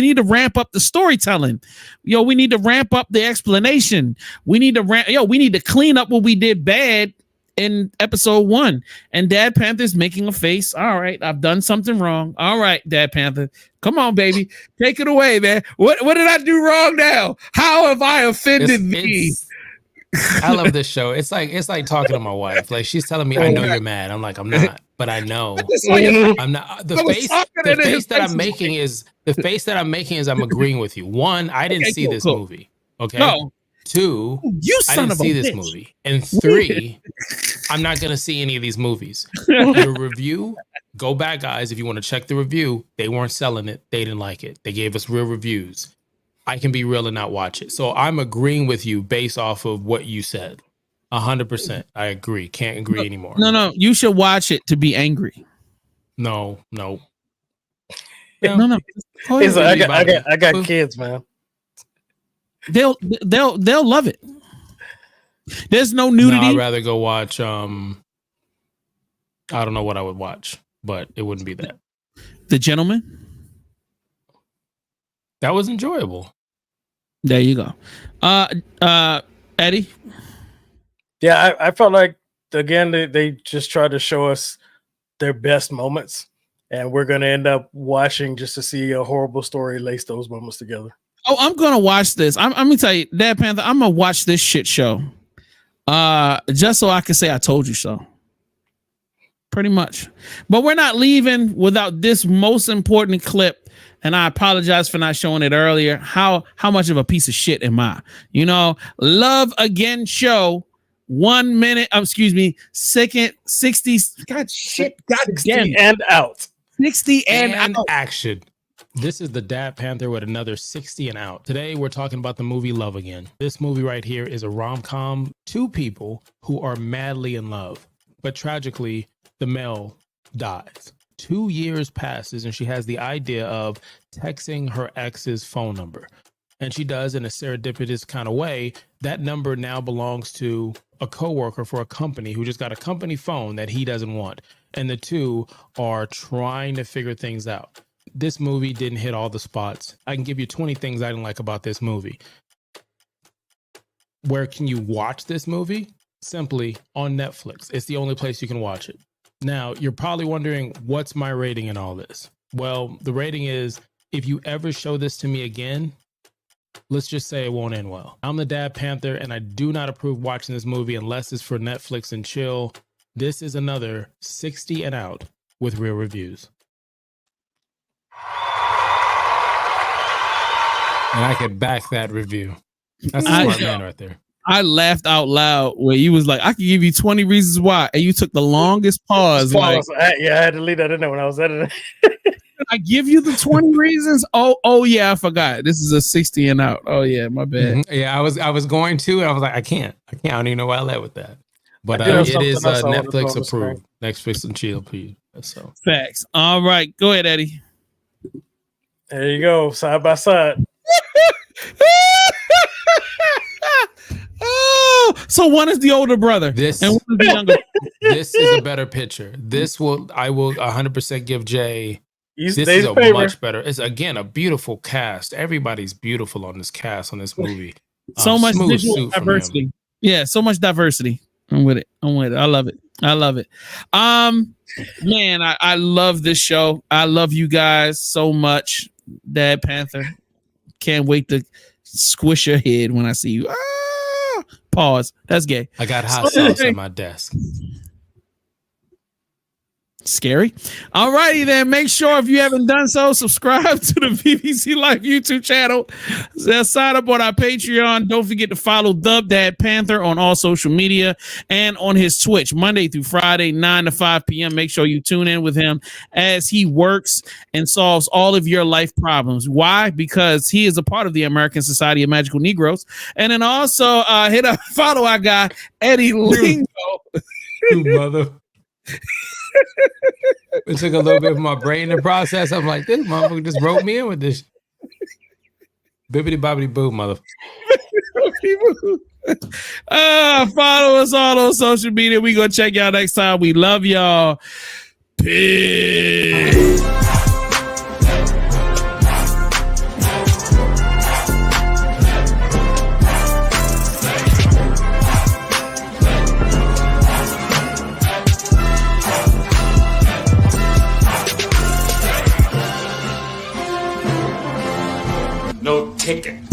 need to ramp up the storytelling. Yo, we need to ramp up the explanation. We need to clean up what we did bad in episode 1. And Dad Panther's making a face. All right, I've done something wrong. All right, Dad Panther, come on, baby, take it away, man. What did I do wrong now? How have I offended thee? I love this show. It's like talking to my wife. Like, she's telling me, I know you're mad. I'm like, I'm not, but I know I'm not. The face that I'm making is I'm agreeing with you. 1, I didn't see this movie. Okay. No. 2, I didn't see this movie. And 3, I'm not gonna see any of these movies. Your review, go back, guys. If you want to check the review, they weren't selling it. They didn't like it. They gave us real reviews. I can be real and not watch it. So I'm agreeing with you based off of what you said. 100%. I agree. Can't agree anymore. No. You should watch it to be angry. No. No. I got kids, man. They'll love it. There's no nudity. No, I'd rather go watch. I don't know what I would watch, but it wouldn't be that. The Gentleman. That was enjoyable. There you go. Eddie? Yeah, I felt like, again, they just tried to show us their best moments, and we're going to end up watching just to see a horrible story lace those moments together. Oh, I'm going to watch this. I'm going to tell you, Dad Panther, I'm going to watch this shit show just so I can say I told you so. Pretty much. But we're not leaving without this most important clip. And I apologize for not showing it earlier. How much of a piece of shit am I? You know, Love Again show, 1 minute, second, 60, God shit, God 60 again. And out. 60 and out. Action. This is the Dad Panther with another 60 and out. Today, we're talking about the movie Love Again. This movie right here is a rom-com. 2 people who are madly in love, but tragically, the male dies. 2 years passes and she has the idea of texting her ex's phone number. And she does in a serendipitous kind of way. That number now belongs to a coworker for a company who just got a company phone that he doesn't want. And the 2 are trying to figure things out. This movie didn't hit all the spots. I can give you 20 things I didn't like about this movie. Where can you watch this movie? Simply on Netflix. It's the only place you can watch it. Now, you're probably wondering, what's my rating in all this? Well, the rating is, if you ever show this to me again, let's just say it won't end well. I'm the Dad Panther, and I do not approve watching this movie unless it's for Netflix and chill. This is another 60 and out with real reviews. And I can back that review. That's a smart man right there. I laughed out loud where you was like, I can give you 20 reasons why. And you took the longest pause. Like, I had to leave that in there when I was editing. I give you the 20 reasons. Oh yeah, I forgot. This is a 60 and out. Oh yeah, my bad. Mhm. Yeah, I was going to, and I was like, I can't. I don't even know why I led with that. But I do have it is something else I wanna throw Netflix on the screen. approved. Netflix and chill approved. So Facts. All right, go ahead, Eddie. There you go, side by side. Oh, so one is the older brother. This and one is the younger. this is a better picture. I will 100% give Jay. This is a favor. much better. It's again a beautiful cast. Everybody's beautiful on this cast on this movie. So much smooth visual suit from him. diversity. Yeah, so much diversity. I'm with it. I love it. Man, I love this show. I love you guys so much. Dad Panther. Can't wait to squish your head when I see you. Pause. That's gay. I got hot sauce at my desk. Scary. All righty then. Make sure if you haven't done so, subscribe to the BBC Life YouTube channel. Sign up on our Patreon. Don't forget to follow Dub Dad Panther on all social media and on his Twitch Monday through Friday, 9 to 5 p.m. Make sure you tune in with him as he works and solves all of your life problems. Why? Because he is a part of the American Society of Magical Negroes. And then also follow our guy Eddie Lingo. You mother. It took a little bit of my brain to process. I'm like, this motherfucker just wrote me in with this. Bibbidi bobbidi boo, mother. Follow us all on social media. We gonna check y'all next time. We love y'all. Peace. No ticket.